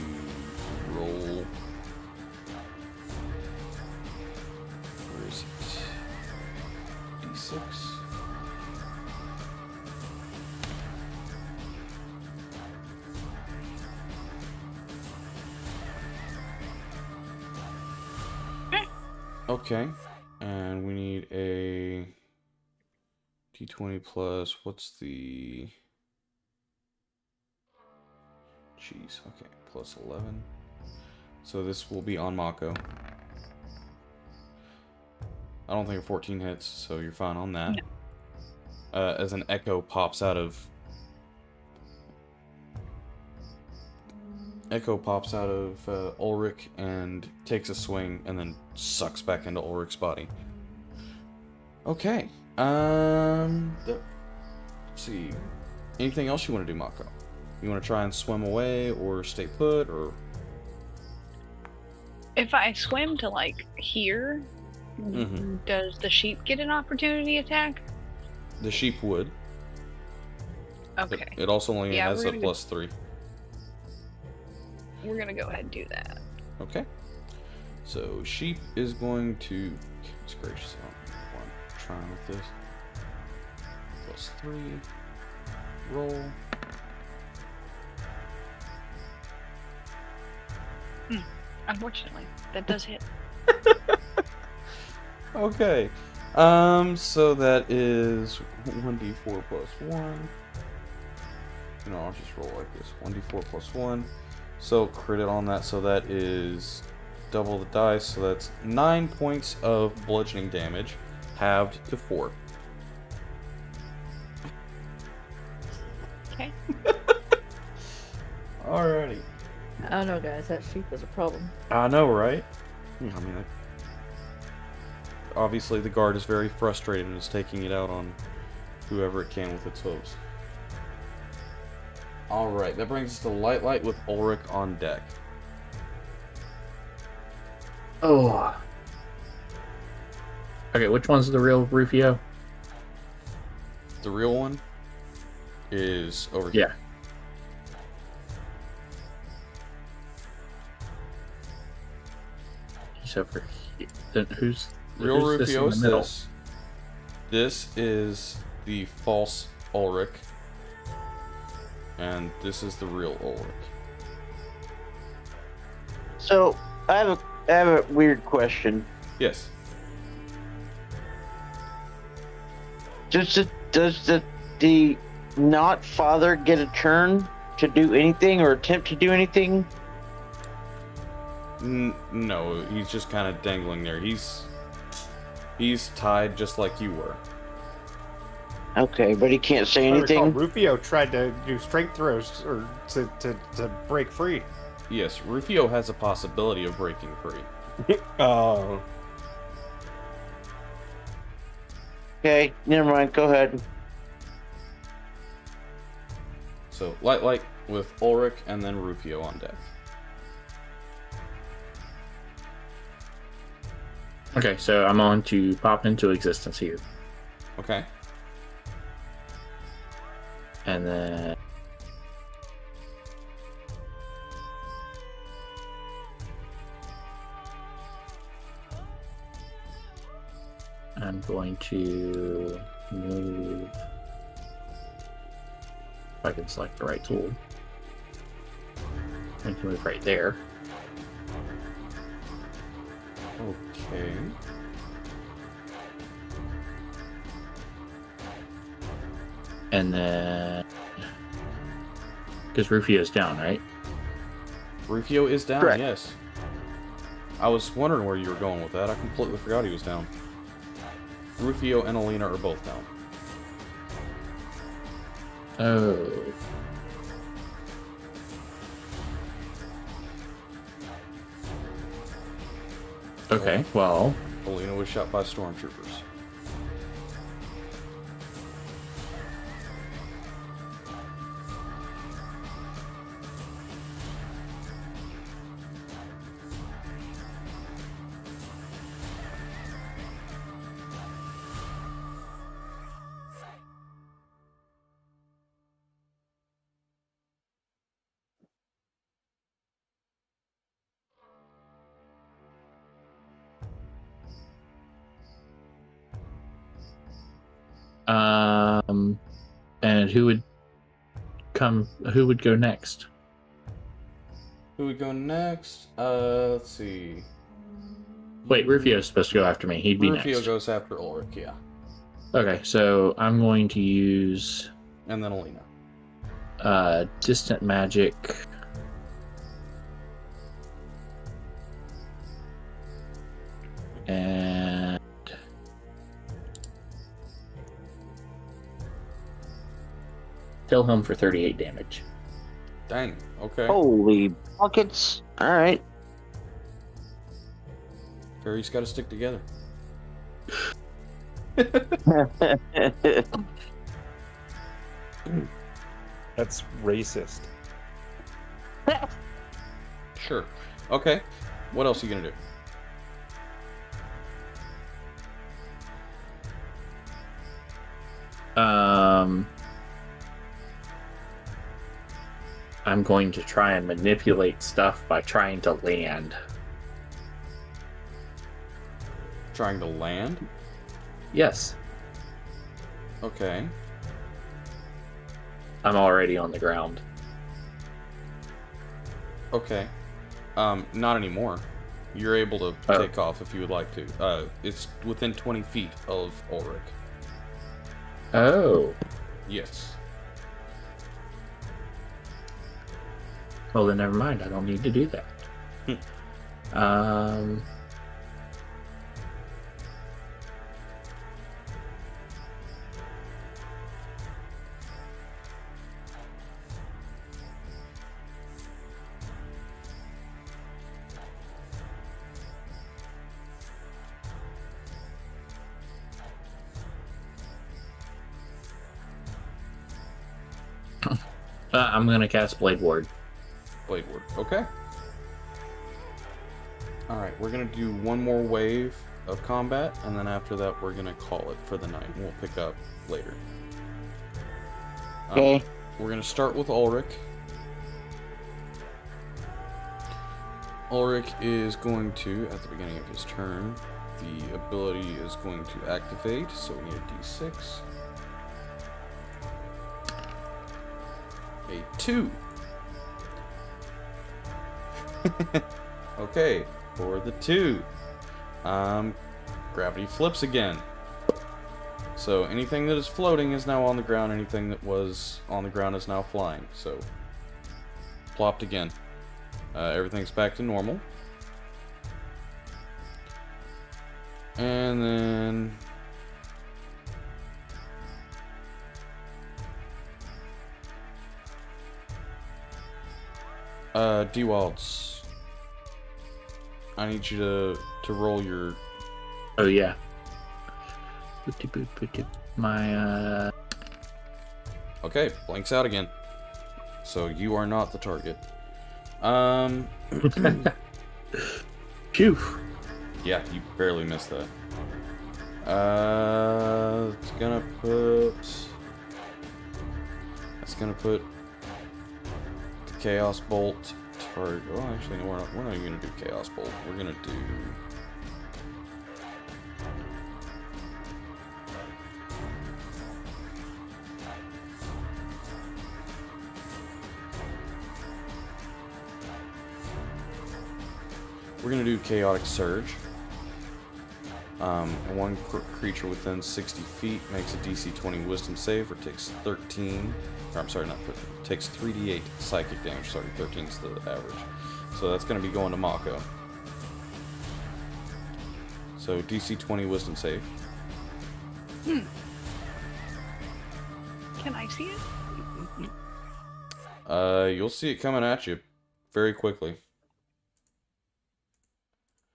roll. Where is it? D6. Okay, and we need a D20 plus, what's the... Jeez, okay, plus 11. So this will be on Mako. I don't think a 14 hits, so you're fine on that. No. As an echo pops out of... Ulrich and takes a swing and then sucks back into Ulrich's body. Okay. Let's see. Anything else you want to do, Mako? You want to try and swim away or stay put or... If I swim to like here, does the sheep get an opportunity attack? The sheep would. Okay. It also only has a +3. We're gonna go ahead and do that. Okay. So sheep is going to. Goodness gracious, I don't know why I'm trying with this. +3. Roll. Unfortunately, that does hit. Okay. So that is 1d4 plus 1. No, I'll just roll like this. 1d4 plus 1. So crit it on that, so that is double the dice, so that's 9 points of bludgeoning damage, halved to 4. Okay. Alrighty. I don't know, guys. That sheep is a problem. I know, right? I mean, obviously the guard is very frustrated and is taking it out on whoever it can with its hooves. Alright, that brings us to Light with Ulrich on deck. Oh. Okay, which one's the real Rufio? The real one is over Yeah. here. He's over here. Then who's Real who's this in Rufio the is middle? this. This is the false Ulrich. And this is the real Ulrich. So I have a weird question. Yes. Does the not father get a turn to do anything or attempt to do anything? No, he's just kind of dangling there. He's tied just like you were. Okay, but he can't say I recall anything. Rufio tried to do strength throws or to break free. Yes, Rufio has a possibility of breaking free. Oh. Okay, never mind. Go ahead. So, Light with Ulrich and then Rufio on deck. Okay, so I'm on to pop into existence here. Okay. And then I'm going to move. If I can select the right tool. I can move right there. Okay. And then. Because Rufio's down, right? Rufio is down, Correct. yes. I was wondering where you were going with that. I completely forgot he was down. Rufio and Alina are both down. Oh. Okay, well. Alina was shot by stormtroopers. And who would go next? Who would go next? Let's see. Wait, Rufio's supposed to go after me. He'd be Rufio next. goes after Ulrich, yeah. Okay, so I'm going to use And then Alina. distant magic. And kill him for 38 damage. Dang, okay. Holy buckets! All right. Fairies gotta stick together. That's racist. Sure. Okay. What else are you gonna do? I'm going to try and manipulate stuff by trying to land. Trying to land? Yes, Okay. I'm already on the ground. Okay. Not anymore. You're able to Oh. take off if you would like to. It's within 20 feet of Ulrich. Oh. Yes. Well, then never mind. I don't need to do that. Um, I'm gonna cast Blade Ward. Blade Ward. Okay. Alright, we're going to do one more wave of combat, and then after that we're going to call it for the night. We'll pick up later. Okay. We're going to start with Ulrich. Ulrich is going to, at the beginning of his turn, the ability is going to activate, so we need a d6. A 2. Okay, for the 2. Gravity flips again. So anything that is floating is now on the ground, anything that was on the ground is now flying. So, plopped again. Everything's back to normal. And then... D-Wilds. I need you to roll your... Oh, yeah. My, Okay, blanks out again. So you are not the target. Phew. Yeah, you barely missed that. It's gonna put... It's gonna put the Chaos Bolt target... Oh, actually, no, we're not even gonna do Chaos Bolt. We're gonna do... We're gonna do Chaotic Surge. And one creature within 60 feet makes a DC 20 Wisdom save or takes 13. Or I'm sorry, not 13. Takes 3d8 psychic damage. Sorry, 13 is the average. So that's gonna be going to Mako. So DC 20 Wisdom save. Can I see it? You'll see it coming at you very quickly.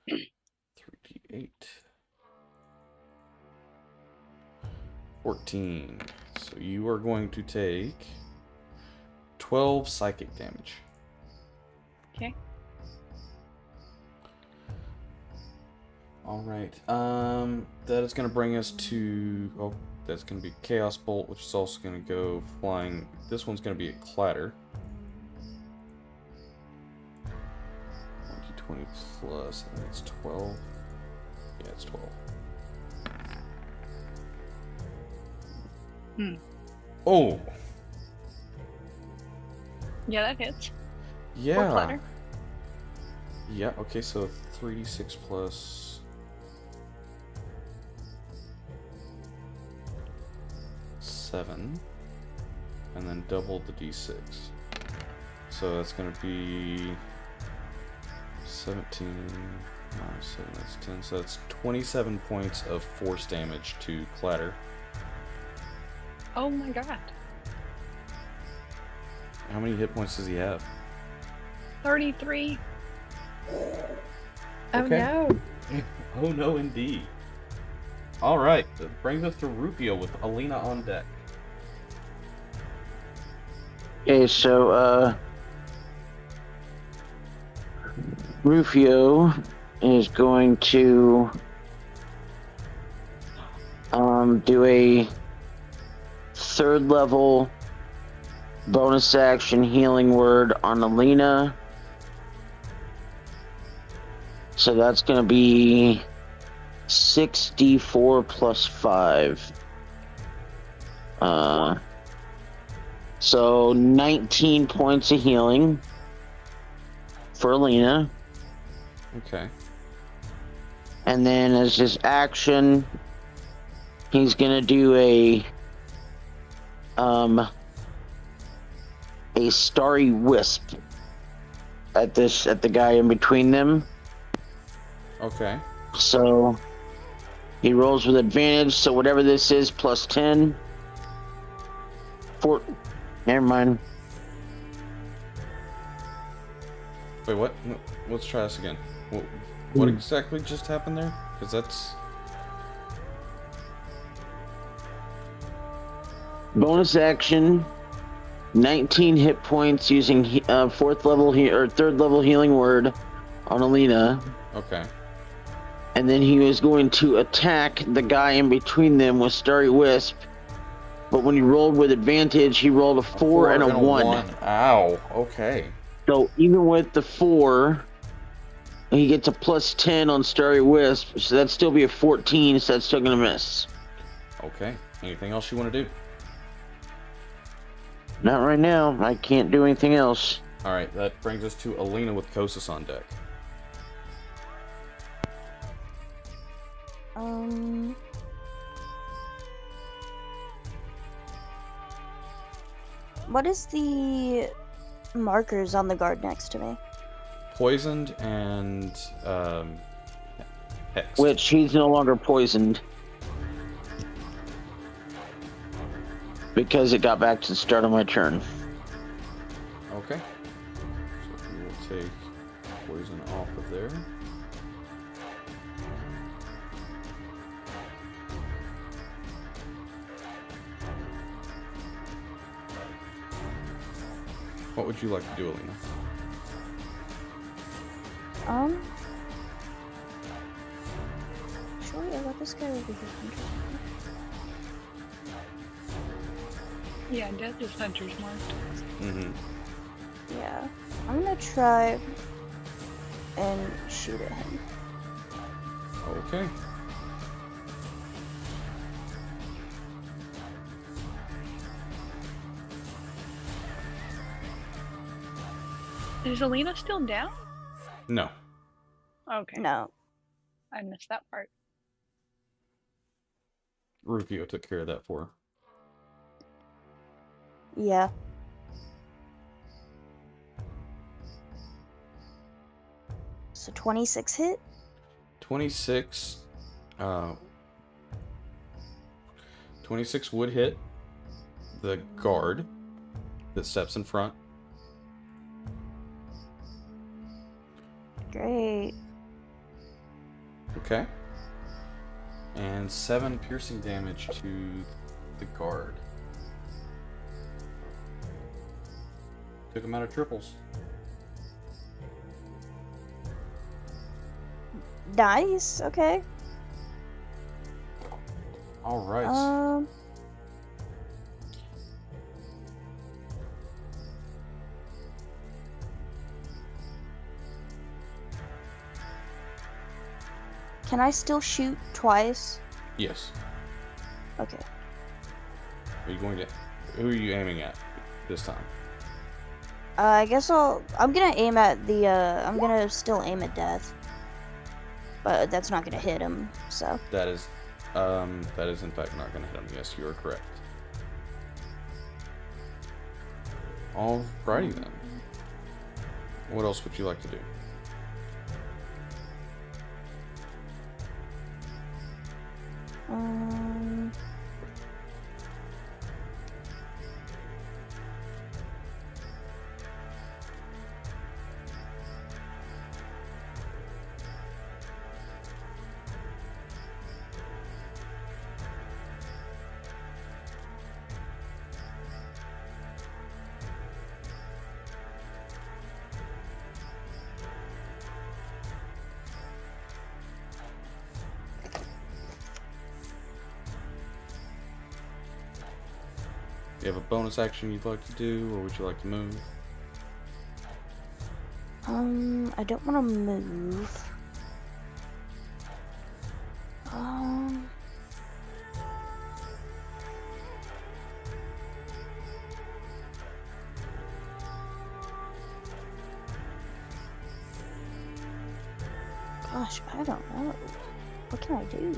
3d8. 14. So you are going to take 12 psychic damage. Okay. Alright. That is going to bring us to... Oh, that's going to be Chaos Bolt, which is also going to go flying. This one's going to be a Clatter. 20 plus, I think it's 12. Yeah, it's 12. Oh! Yeah, that hits. Yeah. Or Clatter. Yeah, okay, so 3d6 plus... 7. And then double the d6. So that's gonna be... 17 minus 7, that's 10, so that's 27 points of force damage to Clatter. Oh my god. How many hit points does he have? 33. Oh Okay. no. Oh no, indeed. Alright, that brings us to Rufio with Alina on deck. Okay, so, Rufio is going to do a 3rd level bonus action healing word on Alina. So that's going to be 6d4 plus 5. So 19 points of healing for Alina. Okay. And then as his action, he's gonna do a starry wisp at the guy in between them. Okay. So he rolls with advantage. So whatever this is, plus 10. Never mind. Wait, what? Let's try this again. What exactly just happened there? Because that's... Bonus action. 19 hit points using third level healing word on Alina. Okay. And then he was going to attack the guy in between them with Starry Wisp. But when he rolled with advantage, he rolled a 4 and a 1. Ow. Okay. So even with the 4, he gets a plus 10 on Starry Wisp. So that'd still be a 14, so that's still going to miss. Okay. Anything else you want to do? Not right now. I can't do anything else. Alright, that brings us to Alina with Kosis on deck. What is the markers on the guard next to me? Poisoned and, hexed. Which he's no longer poisoned. Because it got back to the start of my turn. Okay. So we will take poison off of there. What would you like to do, Alina? Sure, I got this guy over here. Yeah, death is hunter's marked. Mm-hmm. Yeah. I'm gonna try and shoot at him. Okay. Is Alina still down? No. Okay. No. I missed that part. Rufio took care of that for her. Yeah. So 26 hit? 26. 26 would hit the guard that steps in front. Great. Okay. And 7 piercing damage to the guard. Took him out of triples. Nice. Okay. All right. Can I still shoot twice? Yes. Okay. Are you going to? Who are you aiming at this time? I guess I'm gonna aim at the, I'm gonna still aim at Death. But that's not gonna hit him, so. That is in fact not going to hit him. Yes, you are correct. Alrighty then. What else would you like to do? You have a bonus action you'd like to do, or would you like to move? I don't want to move. Gosh, I don't know. What can I do?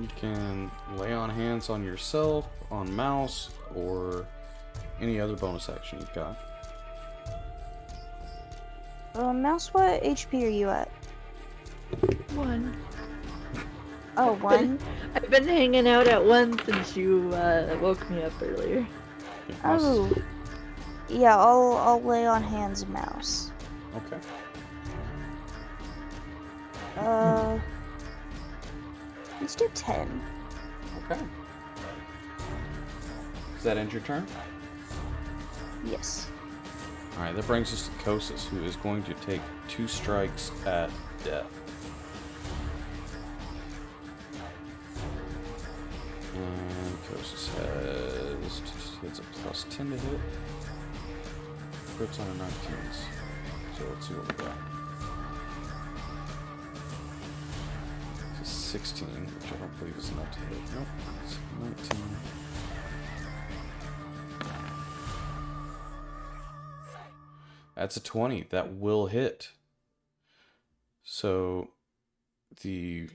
You can lay on hands on yourself, on mouse, or any other bonus action you've got. Mouse, what HP are you at? 1. Oh, 1? I've been hanging out at 1 since you woke me up earlier. Oh. Yeah, I'll lay on hands and mouse. Okay. Let's do 10. Okay. Does that end your turn? Yes. Alright, that brings us to Kosis, who is going to take 2 strikes at death. And Kosis has a plus 10 to hit. Crits on a 19. So let's see what we got. It's a 16, which I don't believe is enough to hit. Nope, it's 19. That's a 20. That will hit. So the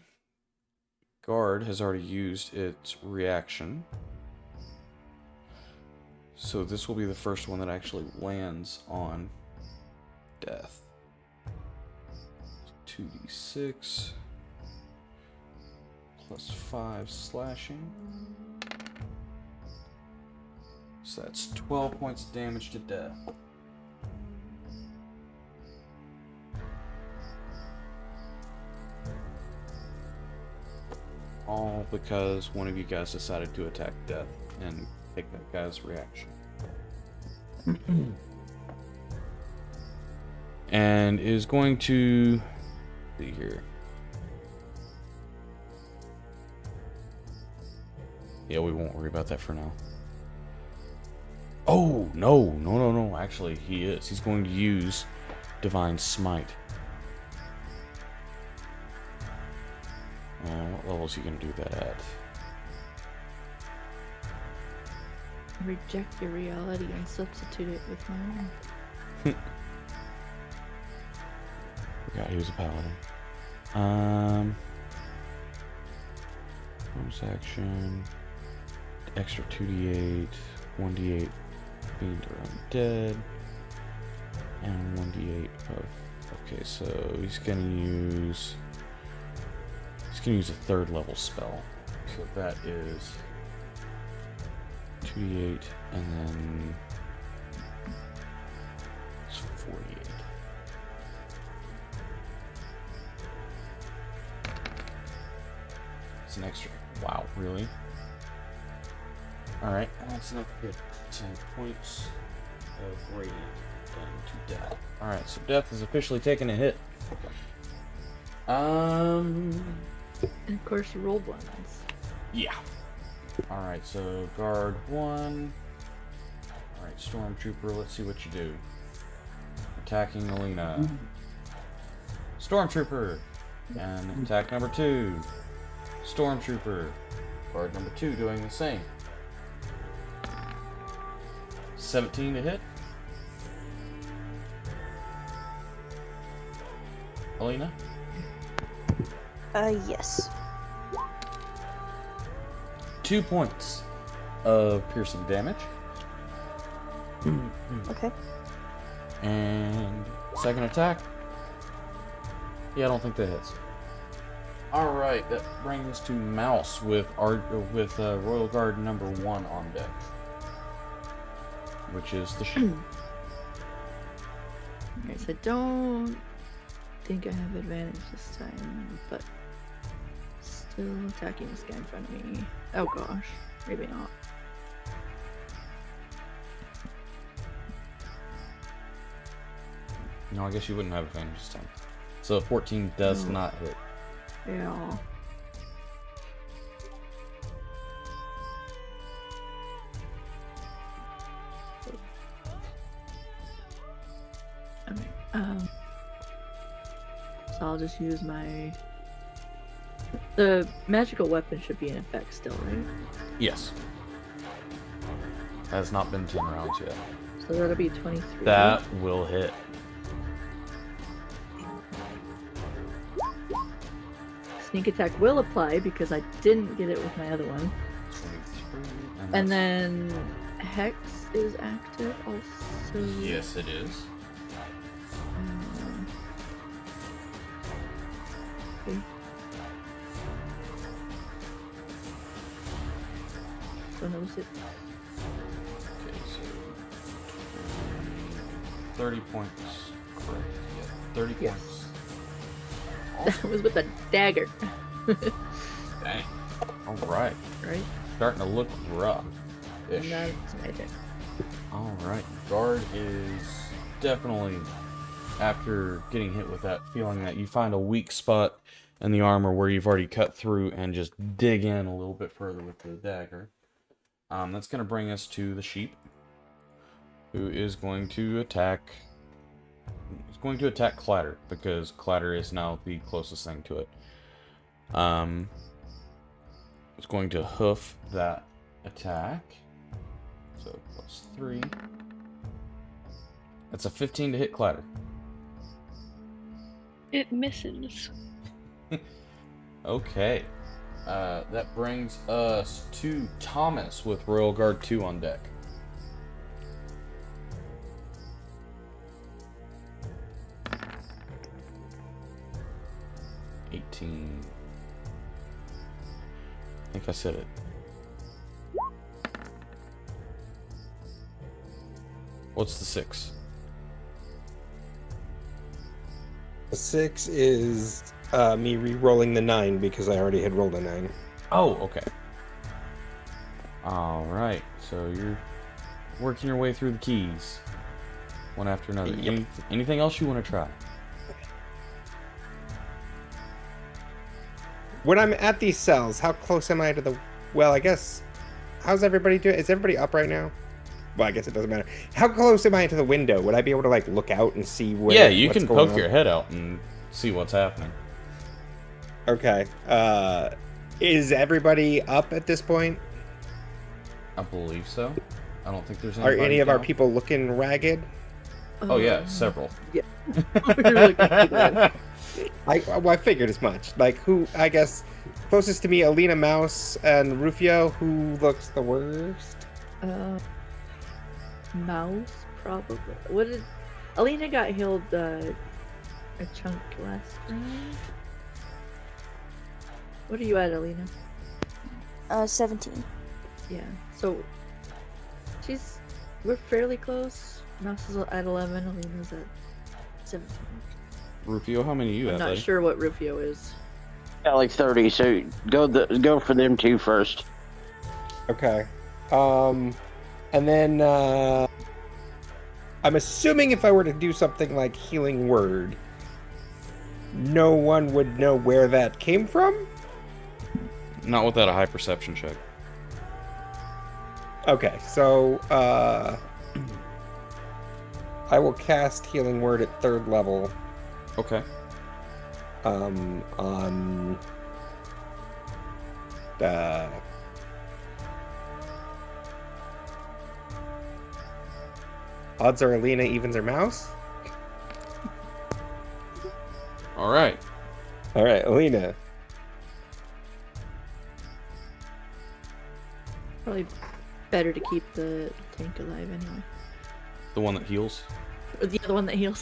guard has already used its reaction. So this will be the first one that actually lands on death. 2d6 plus 5 slashing. So that's 12 points of damage to death. All because one of you guys decided to attack death and take that guy's reaction. And is going to see here. Yeah, we won't worry about that for now. Oh, no. Actually, he is. He's going to use Divine Smite. What level is he going to do that at? Reject your reality and substitute it with my own. Forgot he was a paladin. Bonus action. Extra 2d8. 1d8 fiend or undead. And 1d8 of... Okay, so he's gonna use... He's gonna use a 3rd level spell. So that is 2d8 and then it's 48. It's an extra. Wow, really? Alright, that's not good. 10 points of radiant done to death. Alright, so death is officially taking a hit. And of course you rolled ones. Yeah. Alright, so guard 1. Alright, stormtrooper, let's see what you do. Attacking Alina. Stormtrooper! And attack number 2. Stormtrooper. Guard number 2 doing the same. 17 to hit. Alina? Yes. 2 points of piercing damage. Okay. And second attack. Yeah, I don't think that hits. All right, that brings us to Mouse with Royal Guard number 1 on deck, which is the shield. Okay, so I don't think I have advantage this time, but still attacking this guy in front of me. Oh gosh, maybe not. No, I guess you wouldn't have advantage this time. So 14 does not hit. Yeah. Okay. So I'll just use my. The magical weapon should be in effect still, right? Yes. Has not been 10 rounds yet. So that'll be 23. That will hit. sneak attack will apply because I didn't get it with my other one. 23. And that's- then Hex is active also. Yes, it is. Okay. So another 6. Okay, so 30 points. Correct. Yeah, 30 Yes. points. That was with a dagger. Dang. All right. Right? Starting to look rough. And that's my turn. All right. Guard is definitely, after getting hit with that, feeling that you find a weak spot in the armor where you've already cut through and just dig in a little bit further with the dagger. That's going to bring us to the sheep, who is going to attack. He's going to attack Clatter because Clatter is now the closest thing to it. It's going to hoof that attack. So +3. That's a 15 to hit Clatter. It misses. Okay. That brings us to Thomas with Royal Guard 2 on deck. I think I said it. What's the 6? The 6 is me re-rolling the 9 because I already had rolled a 9. Oh, okay. Alright, so you're working your way through the keys. One after another. Yep. Anything else you want to try? When I'm at these cells, how close am I to the... Well, I guess... How's everybody doing? Is everybody up right now? Well, I guess it doesn't matter. How close am I to the window? Would I be able to, like, look out and see where... Yeah, you what's can going poke on? your head out and see what's happening. Okay. Is everybody up at this point? I believe so. I don't think there's Are anybody any of our down. people looking ragged? Oh yeah, several. Yeah. We're looking at that. I figured as much. Like, who, I guess, closest to me, Alina, Mouse, and Rufio, who looks the worst? Mouse, probably. What did... Alina got healed a chunk last round. What are you at, Alina? 17. Yeah, so... We're fairly close. Mouse is at 11, Alina's at 17. Rufio, how many are you I'm at, not buddy? sure what Rufio is. Got like 30, so go for them two first. Okay. And then, I'm assuming if I were to do something like Healing Word, no one would know where that came from? Not without a high perception check. Okay, so, I will cast Healing Word at 3rd level, Okay. on odds are Alina, evens are Mouse. All right. All right, Alina. Probably better to keep the tank alive anyway. The one that heals. Or the other one that heals.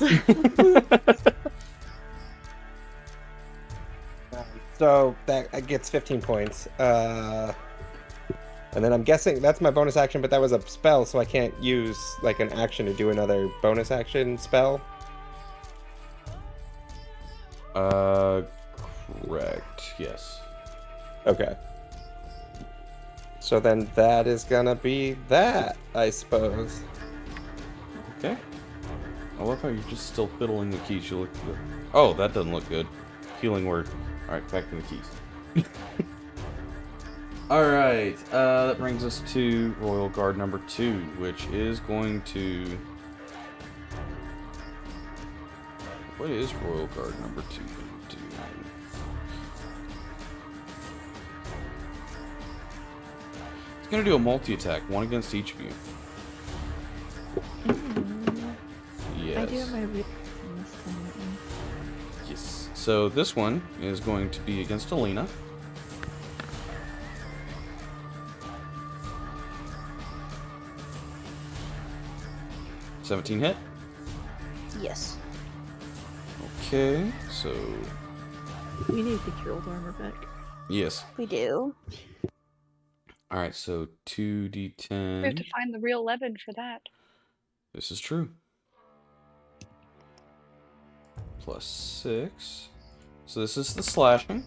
So that gets 15 points. And then I'm guessing that's my bonus action, but that was a spell, so I can't use like an action to do another bonus action spell. Correct. Yes. Okay. So then that is gonna be that, I suppose. Okay. I love how you're just still fiddling the keys. You look good. Oh, that doesn't look good. Healing Word. All right, back to the keys. All right. That brings us to Royal Guard number 2, which is going to. What is Royal Guard number 2 going to do? It's going to do a multi-attack, one against each of you. Yes. I do have my read this time. Yes. So this one is going to be against Alina. $17 hit. Yes. Okay, so We need to get your old armor back. yes. We do. All right, so We have 2d10. to find the real Levin for that. This is true. Plus 6. So this is the slashing.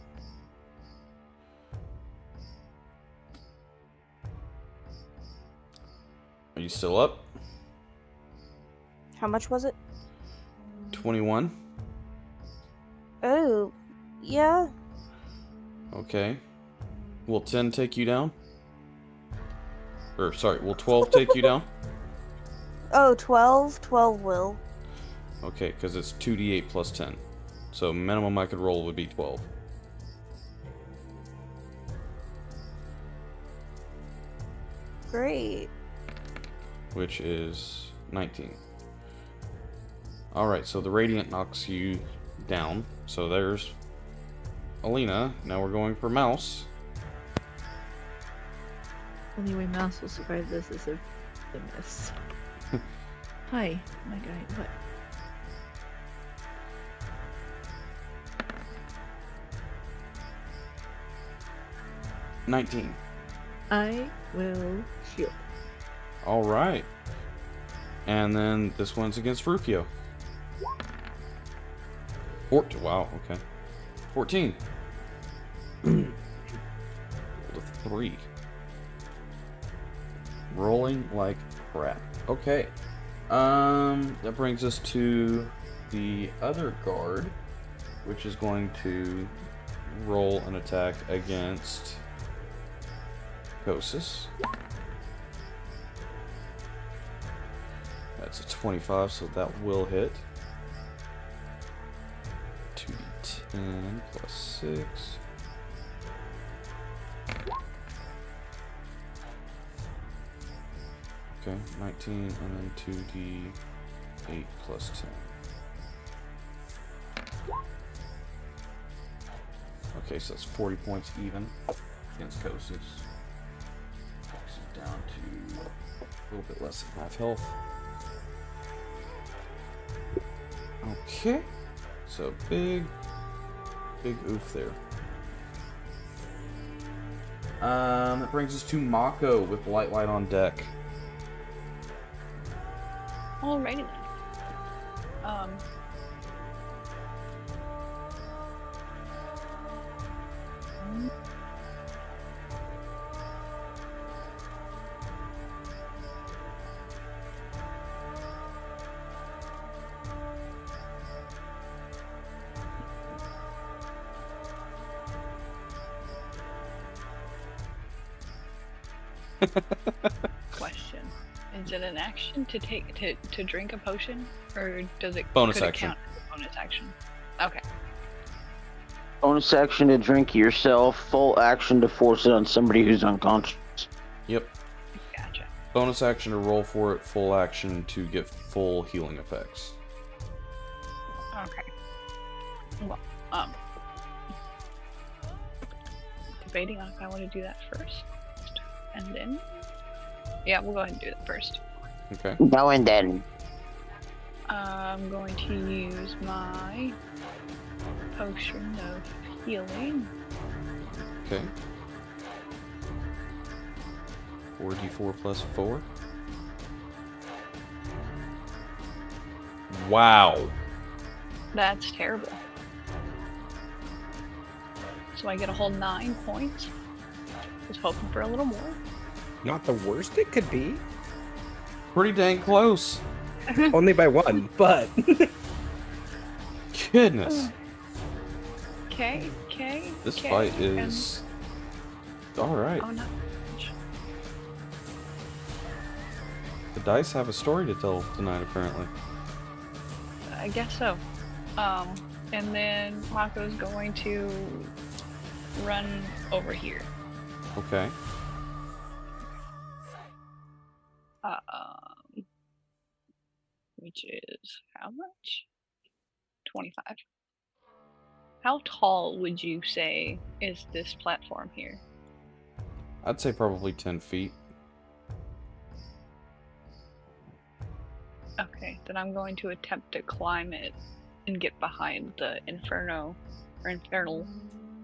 Are you still up? How much was it? 21. Oh, yeah. Okay. Will 10 take you down? Or, sorry, will 12 take you down? Oh, 12? 12 will. Okay, because it's 2d8 plus 10. So minimum I could roll would be 12. Great. Which is 19. Alright, so the Radiant knocks you down. So there's Alina. Now we're going for Mouse. Only way Mouse will survive this is if they miss. Hi, my guy. What? $19. I will shield. Alright. And then this one's against Rufio. Wow, okay. 14. Rolled a 3. Rolling like crap. Okay. That brings us to the other guard, which is going to roll an attack against Kosis. That's a 25, so that will hit. 2d10 plus 6. Okay, 19, and then 2d8 plus 10. Okay, so that's 40 points even against Kosis. Takes it down to a little bit less than half health. Okay, so big oof there. That brings us to Mako with Light on deck. Alrighty then. Question: is it an action to take to drink a potion, or does it Bonus could it action. count as a bonus action? Okay. Bonus action to drink yourself. Full action to force it on somebody who's unconscious. Yep. Gotcha. Bonus action to roll for it, full action to get full healing effects. Okay. Well, debating on if I want to do that first, and then yeah, we'll go ahead and do that first. Okay. Now and then. I'm going to use my potion of healing. Okay. 4d4 plus 4. Wow. That's terrible. So I get a whole 9 points. Was hoping for a little more. Not the worst it could be. Pretty dang close. Only by 1, but Goodness. Okay. This fight is alright. Oh no. The dice have a story to tell tonight, apparently. I guess so. And then Mako's going to run over here. Okay. Which is how much? 25. How tall would you say is this platform here? I'd say probably 10 feet. Okay, then I'm going to attempt to climb it and get behind the Inferno or Infernal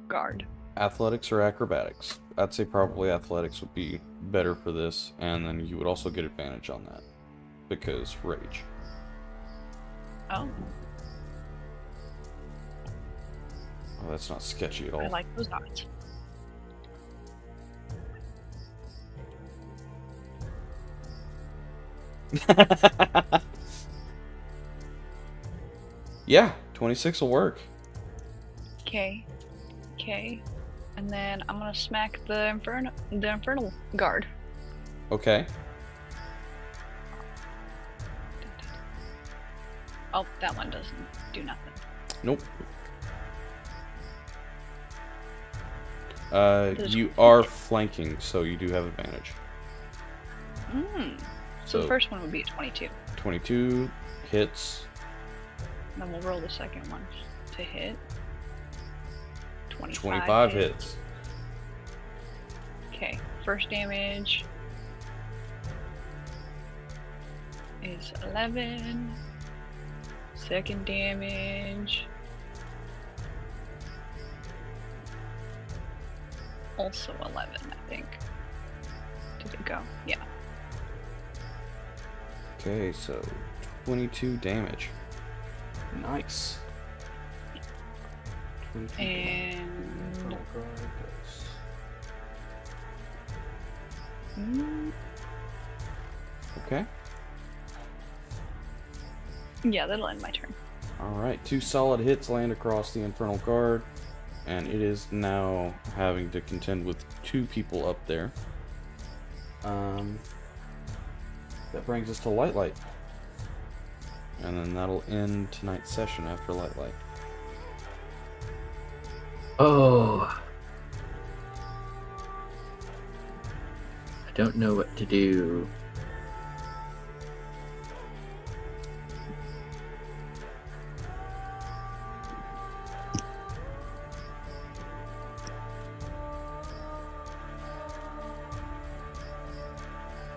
Guard. Athletics or acrobatics? I'd say probably athletics would be better for this, and then you would also get advantage on that because rage. Oh, Oh, that's not sketchy at all. I like those odds. Yeah, 26 will work. Okay, and then I'm gonna smack the Infernal Guard. Okay. Oh, that one doesn't do nothing. Nope. Does- You are flanking, so you do have advantage. So the So- first one would be a 22. 22 hits. Then we'll roll the second one to hit. 25 hits. Okay, first damage is 11. Second damage also 11, I think. Did it go? Yeah. Okay, so 22 damage. Nice. 22 damage. And Infernal Guard does. Okay. yeah, that'll end my turn. Alright, 2 solid hits land across the Infernal Guard, and it is now having to contend with 2 people up there. That brings us to Light. And then that'll end tonight's session after Light. Oh. I don't know what to do.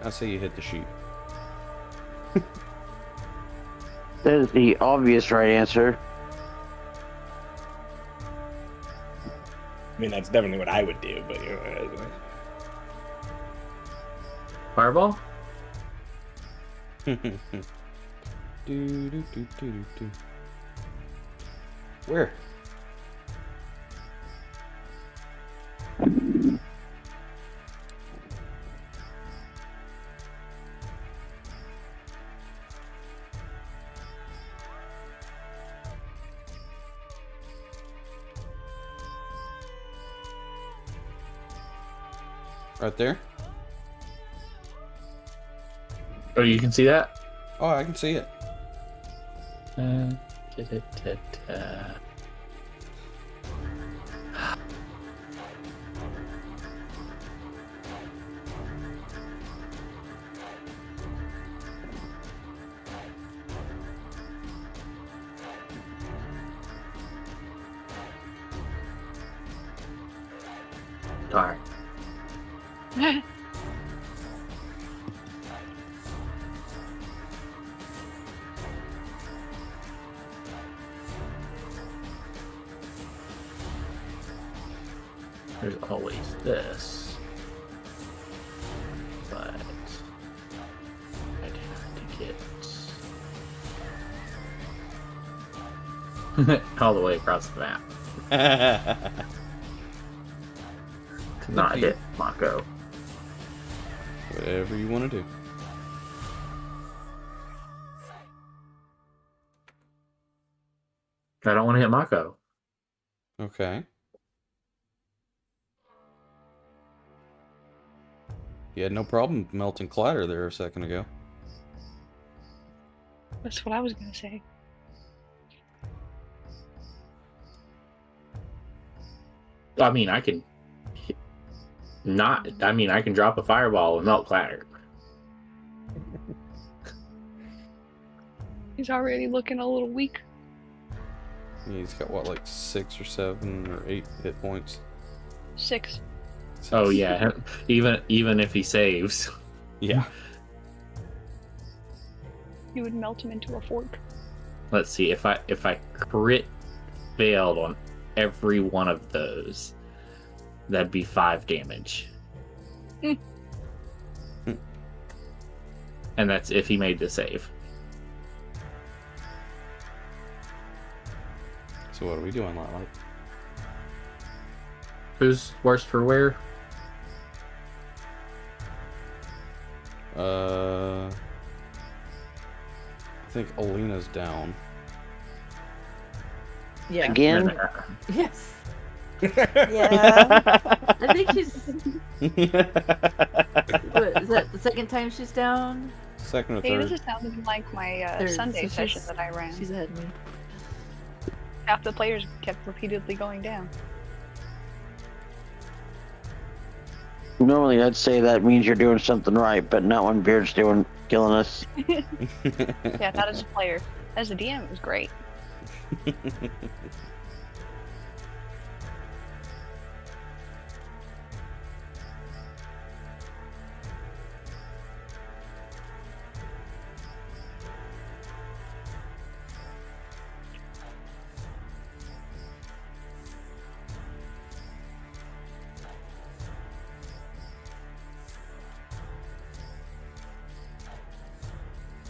I say you hit the sheep. That is the obvious right answer. I mean, that's definitely what I would do, but you know. Fireball? Do. Where? Right there? Oh, you can see that? Oh, I can see it. Da-da-da-da. Darn. There's always this. But I'd have to get all the way across the map to not hit Mako. Whatever you want to do. I don't want to hit Mako. Okay. You had no problem melting Clatter there a second ago. That's what I was gonna say. I mean, I can I can drop a fireball and melt Clatter. He's already looking a little weak. He's got what, like 6 or 7 or 8 hit points? 6. Oh yeah, even if he saves. Yeah. You would melt him into a fork. Let's see if I crit failed on every one of those, that'd be 5 damage. Hmm. And that's if he made the save. So what are we doing, Lala? Who's worse for wear? I think Alina's down. Yeah. Again? Yes. Yeah. I think she's. What, is that the second time she's down? Second or Hey, this third. is sounding like my Third. Sunday So session she's- that I ran. She's ahead of me. Half the players kept repeatedly going down. Normally I'd say that means you're doing something right, but not when Beard's killing us. Yeah, not as a player. As a DM, it was great.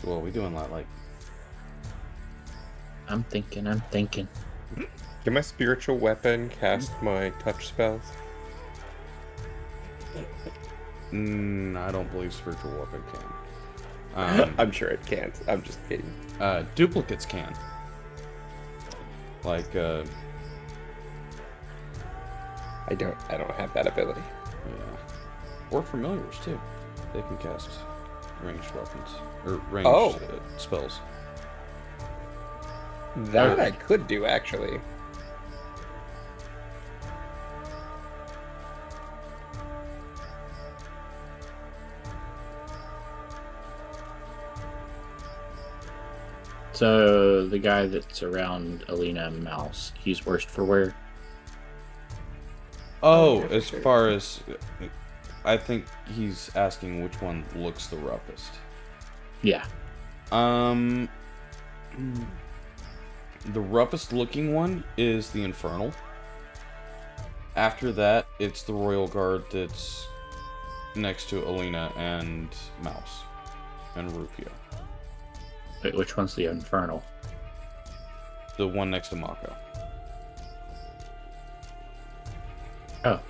So what are we doing, Lala? I'm thinking. Can my spiritual weapon cast my touch spells? I don't believe spiritual weapon can. I'm sure it can't. I'm just kidding. Duplicates can. Like, I don't have that ability. yeah. Or familiars, too. They can cast ranged weapons. Or ranged Oh. spells. That I could do, actually. So the guy that's around Alina and Mouse, he's worst for wear. Oh, yeah, for as sure. far as... I think he's asking which one looks the roughest. Yeah. The roughest looking one is the Infernal. After that, it's the Royal Guard that's next to Alina and Mouse and Rufio. Wait, which one's the Infernal? The one next to Mako. Oh.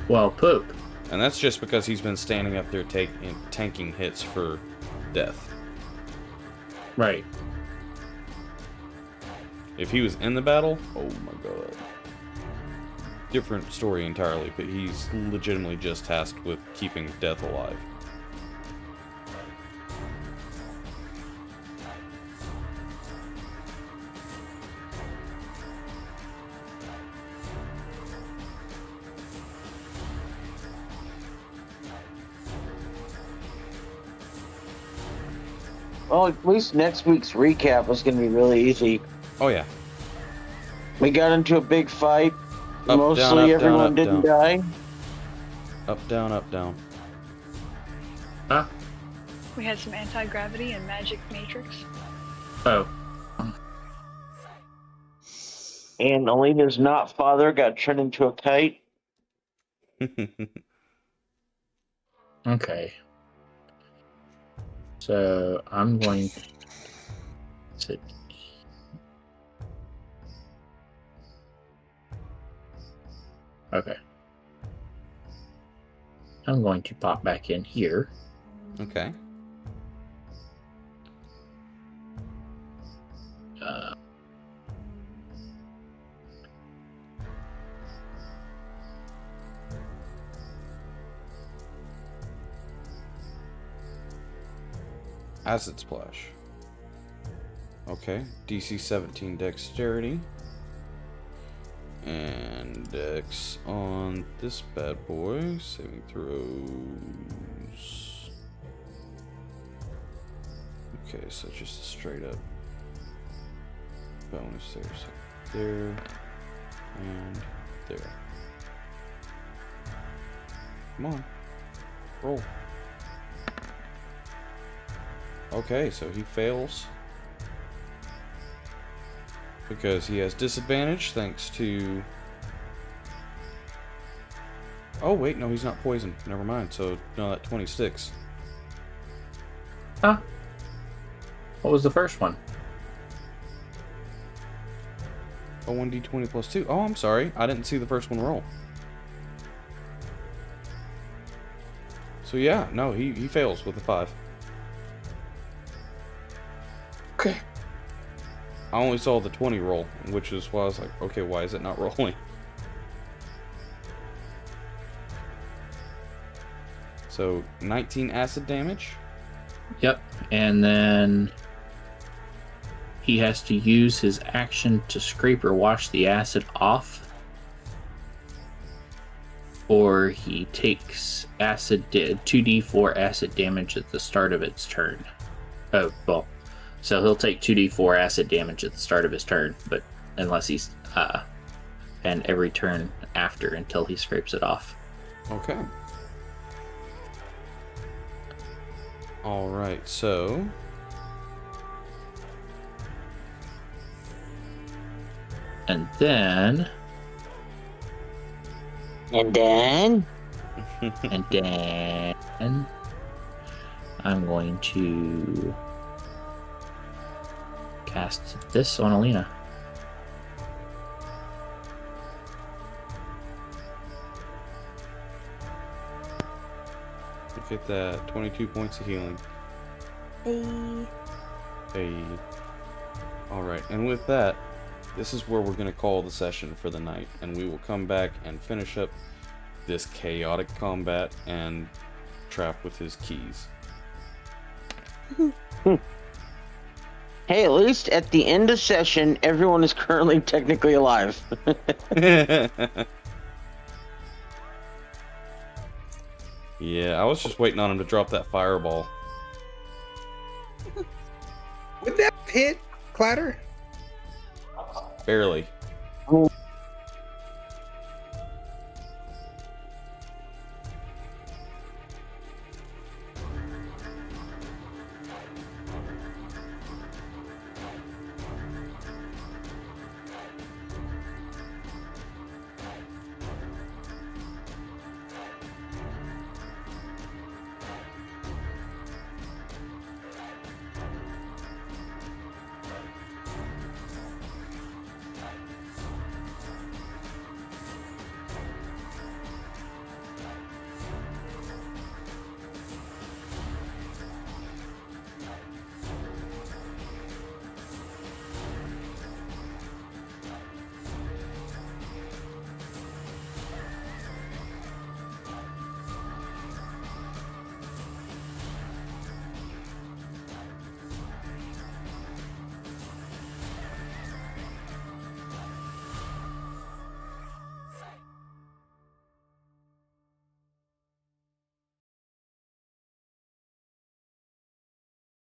Well, poop. And that's just because he's been standing up there tanking hits for death. Right. If he was in the battle, oh my god. Different story entirely, but he's legitimately just tasked with keeping death alive. Well, at least next week's recap was going to be really easy. Oh yeah. We got into a big fight. Up, Mostly down, up, everyone down, up, didn't down. die. Up, down, up, down. Huh? We had some anti-gravity and magic matrix. Oh. And Alina's not father got turned into a kite. Okay. So I'm going to. Okay. I'm going to pop back in here. Okay. Acid Splash. Okay, DC 17 Dexterity. And Dex on this bad boy. Saving throws. Okay, so just straight up. bonus there. So there and there. Come on. Roll. Okay, so he fails. Because he has disadvantage thanks to... Oh, wait, no, he's not poisoned. Never mind. So, no, that 26. Huh? What was the first one? Oh, 1d20 plus 2. Oh, I'm sorry. I didn't see the first one roll. So, yeah, no, he fails with a 5. Okay. I only saw the 20 roll, which is why I was like, okay, why is it not rolling? So, 19 acid damage. Yep. And then he has to use his action to scrape or wash the acid off. Or he takes 2d4 acid damage at the start of its turn. Oh, well. So he'll take 2d4 acid damage at the start of his turn, but unless he's and every turn after until he scrapes it off. Okay. Alright, so... And then And then I'm going to cast this on Alina. Look at that. 22 points of healing. Hey. Alright, and with that, this is where we're going to call the session for the night, and we will come back and finish up this chaotic combat and Trap with his keys. hey, at least at the end of session, everyone is currently technically alive. Yeah, I was just waiting on him to drop that fireball. Would that hit Clatter? Barely. Oh,